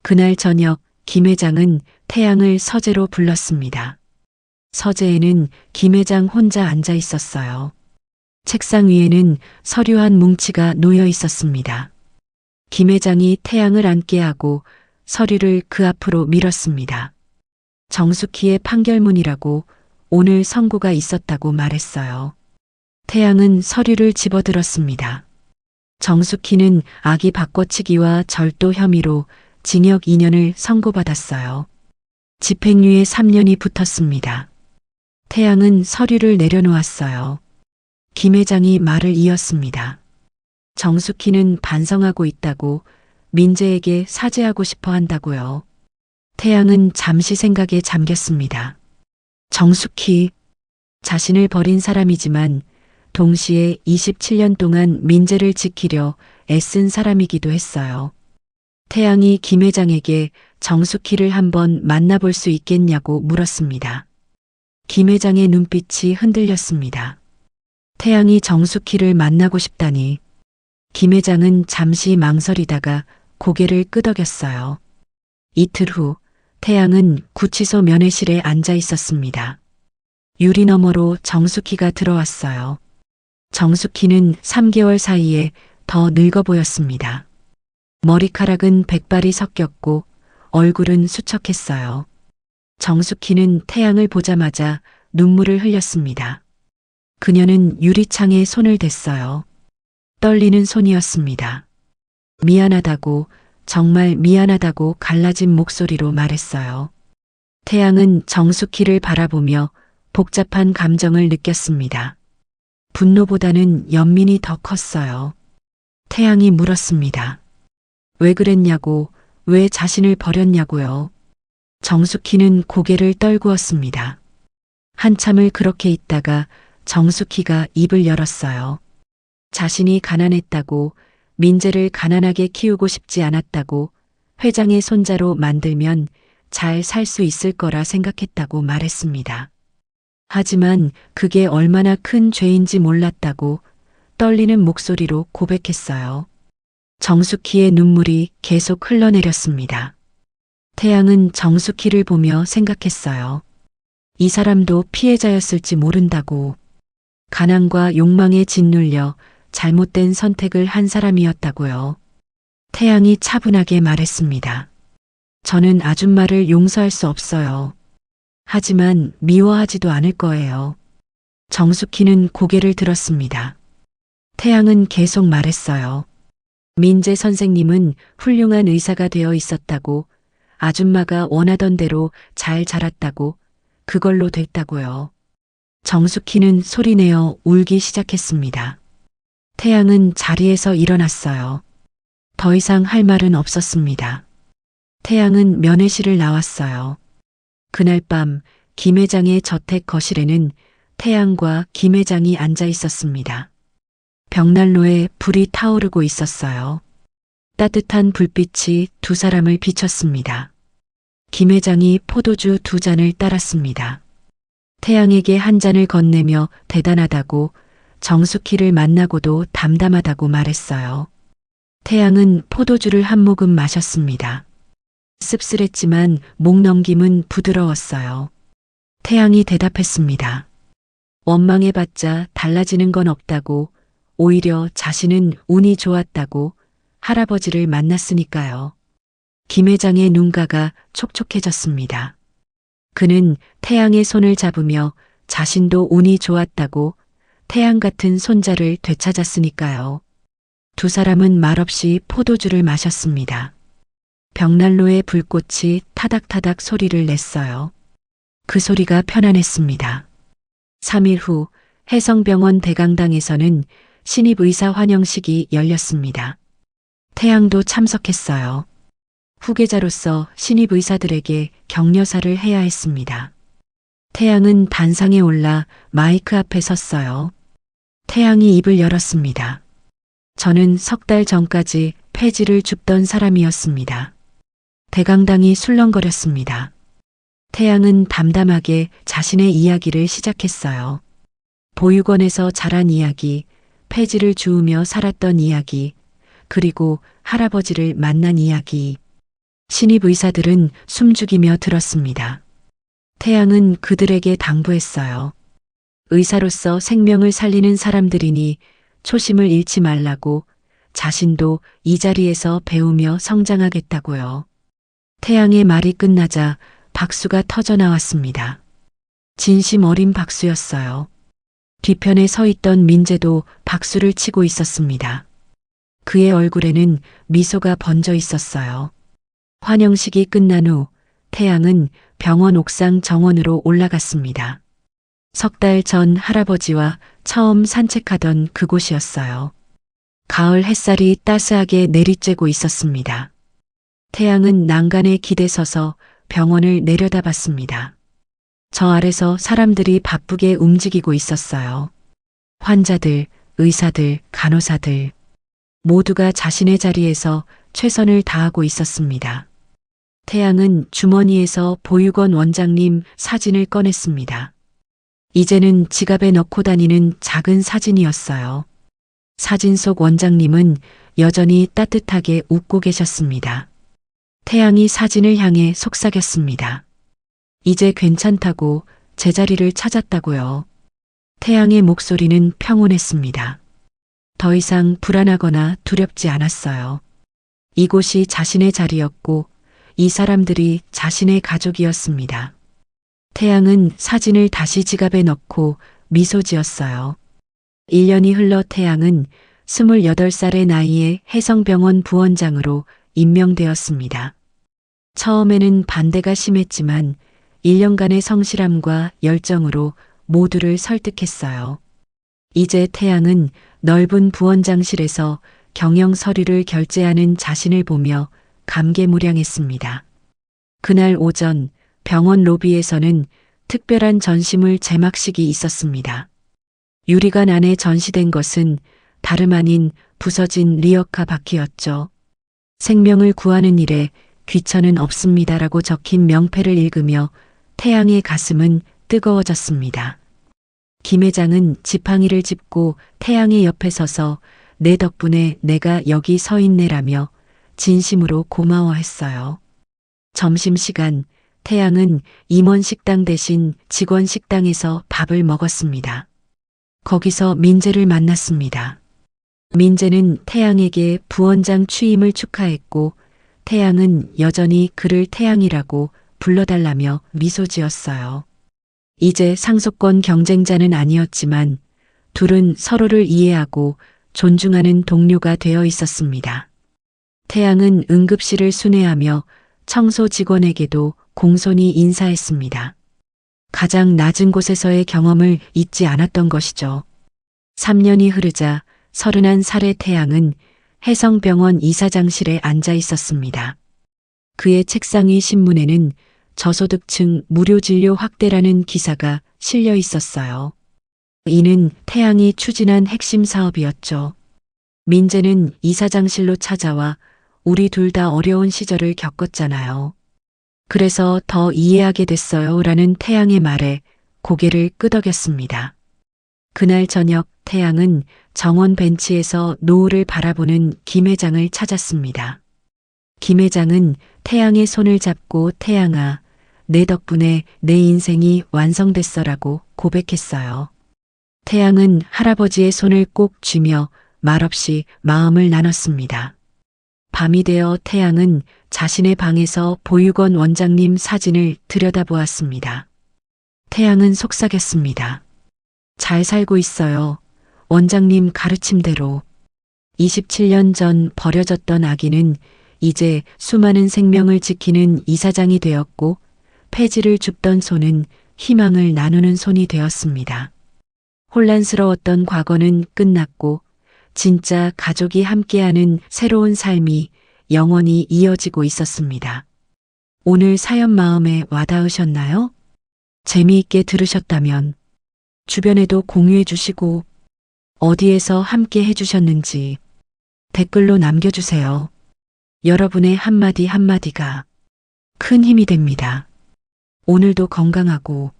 그날 저녁 김 회장은 태양을 서재로 불렀습니다. 서재에는 김 회장 혼자 앉아 있었어요. 책상 위에는 서류 한 뭉치가 놓여 있었습니다. 김 회장이 태양을 앉게 하고 서류를 그 앞으로 밀었습니다. 정숙희의 판결문이라고 오늘 선고가 있었다고 말했어요. 태양은 서류를 집어들었습니다. 정숙희는 아기 바꿔치기와 절도 혐의로 징역 2년을 선고받았어요. 집행유예 3년이 붙었습니다. 태양은 서류를 내려놓았어요. 김 회장이 말을 이었습니다. 정숙희는 반성하고 있다고 민재에게 사죄하고 싶어 한다고요. 태양은 잠시 생각에 잠겼습니다. 정숙희, 자신을 버린 사람이지만 동시에 27년 동안 민재를 지키려 애쓴 사람이기도 했어요. 태양이 김 회장에게 정숙희를 한번 만나볼 수 있겠냐고 물었습니다. 김 회장의 눈빛이 흔들렸습니다. 태양이 정숙희를 만나고 싶다니. 김 회장은 잠시 망설이다가 고개를 끄덕였어요. 이틀 후 태양은 구치소 면회실에 앉아 있었습니다. 유리 너머로 정숙희가 들어왔어요. 정숙희는 3개월 사이에 더 늙어 보였습니다. 머리카락은 백발이 섞였고 얼굴은 수척했어요. 정숙희는 태양을 보자마자 눈물을 흘렸습니다. 그녀는 유리창에 손을 댔어요. 떨리는 손이었습니다. 미안하다고, 정말 미안하다고 갈라진 목소리로 말했어요. 태양은 정숙희를 바라보며 복잡한 감정을 느꼈습니다. 분노보다는 연민이 더 컸어요. 태양이 물었습니다. 왜 그랬냐고, 왜 자신을 버렸냐고요. 정숙희는 고개를 떨구었습니다. 한참을 그렇게 있다가 정숙희가 입을 열었어요. 자신이 가난했다고, 민재를 가난하게 키우고 싶지 않았다고, 회장의 손자로 만들면 잘 살 수 있을 거라 생각했다고 말했습니다. 하지만 그게 얼마나 큰 죄인지 몰랐다고 떨리는 목소리로 고백했어요. 정숙희의 눈물이 계속 흘러내렸습니다. 태양은 정숙희를 보며 생각했어요. 이 사람도 피해자였을지 모른다고. 가난과 욕망에 짓눌려 잘못된 선택을 한 사람이었다고요. 태양이 차분하게 말했습니다. 저는 아줌마를 용서할 수 없어요. 하지만 미워하지도 않을 거예요. 정숙희는 고개를 들었습니다. 태양은 계속 말했어요. 민재 선생님은 훌륭한 의사가 되어 있었다고, 아줌마가 원하던 대로 잘 자랐다고, 그걸로 됐다고요. 정숙희는 소리내어 울기 시작했습니다. 태양은 자리에서 일어났어요. 더 이상 할 말은 없었습니다. 태양은 면회실을 나왔어요. 그날 밤 김 회장의 저택 거실에는 태양과 김 회장이 앉아 있었습니다. 벽난로에 불이 타오르고 있었어요. 따뜻한 불빛이 두 사람을 비췄습니다. 김 회장이 포도주 2잔을 따랐습니다. 태양에게 한 잔을 건네며 대단하다고, 정숙희를 만나고도 담담하다고 말했어요. 태양은 포도주를 한 모금 마셨습니다. 씁쓸했지만 목 넘김은 부드러웠어요. 태양이 대답했습니다. 원망해봤자 달라지는 건 없다고, 오히려 자신은 운이 좋았다고, 할아버지를 만났으니까요. 김 회장의 눈가가 촉촉해졌습니다. 그는 태양의 손을 잡으며 자신도 운이 좋았다고, 태양 같은 손자를 되찾았으니까요. 두 사람은 말없이 포도주를 마셨습니다. 벽난로의 불꽃이 타닥타닥 소리를 냈어요. 그 소리가 편안했습니다. 3일 후 해성병원 대강당에서는 신입의사 환영식이 열렸습니다. 태양도 참석했어요. 후계자로서 신입의사들에게 격려사를 해야 했습니다. 태양은 단상에 올라 마이크 앞에 섰어요. 태양이 입을 열었습니다. 저는 3달 전까지 폐지를 줍던 사람이었습니다. 대강당이 술렁거렸습니다. 태양은 담담하게 자신의 이야기를 시작했어요. 보육원에서 자란 이야기, 폐지를 주우며 살았던 이야기, 그리고 할아버지를 만난 이야기. 신입 의사들은 숨죽이며 들었습니다. 태양은 그들에게 당부했어요. 의사로서 생명을 살리는 사람들이니 초심을 잃지 말라고, 자신도 이 자리에서 배우며 성장하겠다고요. 태양의 말이 끝나자 박수가 터져 나왔습니다. 진심 어린 박수였어요. 뒤편에 서 있던 민재도 박수를 치고 있었습니다. 그의 얼굴에는 미소가 번져 있었어요. 환영식이 끝난 후 태양은 병원 옥상 정원으로 올라갔습니다. 3달 전 할아버지와 처음 산책하던 그곳이었어요. 가을 햇살이 따스하게 내리쬐고 있었습니다. 태양은 난간에 기대 서서 병원을 내려다봤습니다. 저 아래서 사람들이 바쁘게 움직이고 있었어요. 환자들, 의사들, 간호사들. 모두가 자신의 자리에서 최선을 다하고 있었습니다. 태양은 주머니에서 보육원 원장님 사진을 꺼냈습니다. 이제는 지갑에 넣고 다니는 작은 사진이었어요. 사진 속 원장님은 여전히 따뜻하게 웃고 계셨습니다. 태양이 사진을 향해 속삭였습니다. 이제 괜찮다고, 제자리를 찾았다고요. 태양의 목소리는 평온했습니다. 더 이상 불안하거나 두렵지 않았어요. 이곳이 자신의 자리였고 이 사람들이 자신의 가족이었습니다. 태양은 사진을 다시 지갑에 넣고 미소 지었어요. 1년이 흘러 태양은 28살의 나이에 해성병원 부원장으로 임명되었습니다. 처음에는 반대가 심했지만 1년간의 성실함과 열정으로 모두를 설득했어요. 이제 태양은 넓은 부원장실에서 경영 서류를 결제하는 자신을 보며 감개무량했습니다. 그날 오전 병원 로비에서는 특별한 전시물 제막식이 있었습니다. 유리관 안에 전시된 것은 다름 아닌 부서진 리어카 바퀴였죠. 생명을 구하는 일에 귀천은 없습니다라고 적힌 명패를 읽으며 태양의 가슴은 뜨거워졌습니다. 김 회장은 지팡이를 짚고 태양의 옆에 서서 내 덕분에 내가 여기 서 있네라며 진심으로 고마워했어요. 점심시간 태양은 임원 식당 대신 직원 식당에서 밥을 먹었습니다. 거기서 민재를 만났습니다. 민재는 태양에게 부원장 취임을 축하했고 태양은 여전히 그를 태양이라고 불러달라며 미소 지었어요. 이제 상속권 경쟁자는 아니었지만 둘은 서로를 이해하고 존중하는 동료가 되어 있었습니다. 태양은 응급실을 순회하며 청소 직원에게도 공손히 인사했습니다. 가장 낮은 곳에서의 경험을 잊지 않았던 것이죠. 3년이 흐르자 31살의 태양은 해성병원 이사장실에 앉아 있었습니다. 그의 책상 위 신문에는 저소득층 무료 진료 확대라는 기사가 실려 있었어요. 이는 태양이 추진한 핵심 사업이었죠. 민재는 이사장실로 찾아와 우리 둘 다 어려운 시절을 겪었잖아요. 그래서 더 이해하게 됐어요. 라는 태양의 말에 고개를 끄덕였습니다. 그날 저녁 태양은 정원 벤치에서 노을을 바라보는 김 회장을 찾았습니다. 김 회장은 태양의 손을 잡고 태양아, 내 덕분에 내 인생이 완성됐어라고 고백했어요. 태양은 할아버지의 손을 꼭 쥐며 말없이 마음을 나눴습니다. 밤이 되어 태양은 자신의 방에서 보육원 원장님 사진을 들여다보았습니다. 태양은 속삭였습니다. 잘 살고 있어요. 원장님 가르침대로. 27년 전 버려졌던 아기는 이제 수많은 생명을 지키는 이사장이 되었고 폐지를 줍던 손은 희망을 나누는 손이 되었습니다. 혼란스러웠던 과거는 끝났고 진짜 가족이 함께하는 새로운 삶이 영원히 이어지고 있었습니다. 오늘 사연 마음에 와닿으셨나요? 재미있게 들으셨다면 주변에도 공유해 주시고 어디에서 함께 해주셨는지 댓글로 남겨주세요. 여러분의 한마디 한마디가 큰 힘이 됩니다. 오늘도 건강하고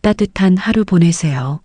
따뜻한 하루 보내세요.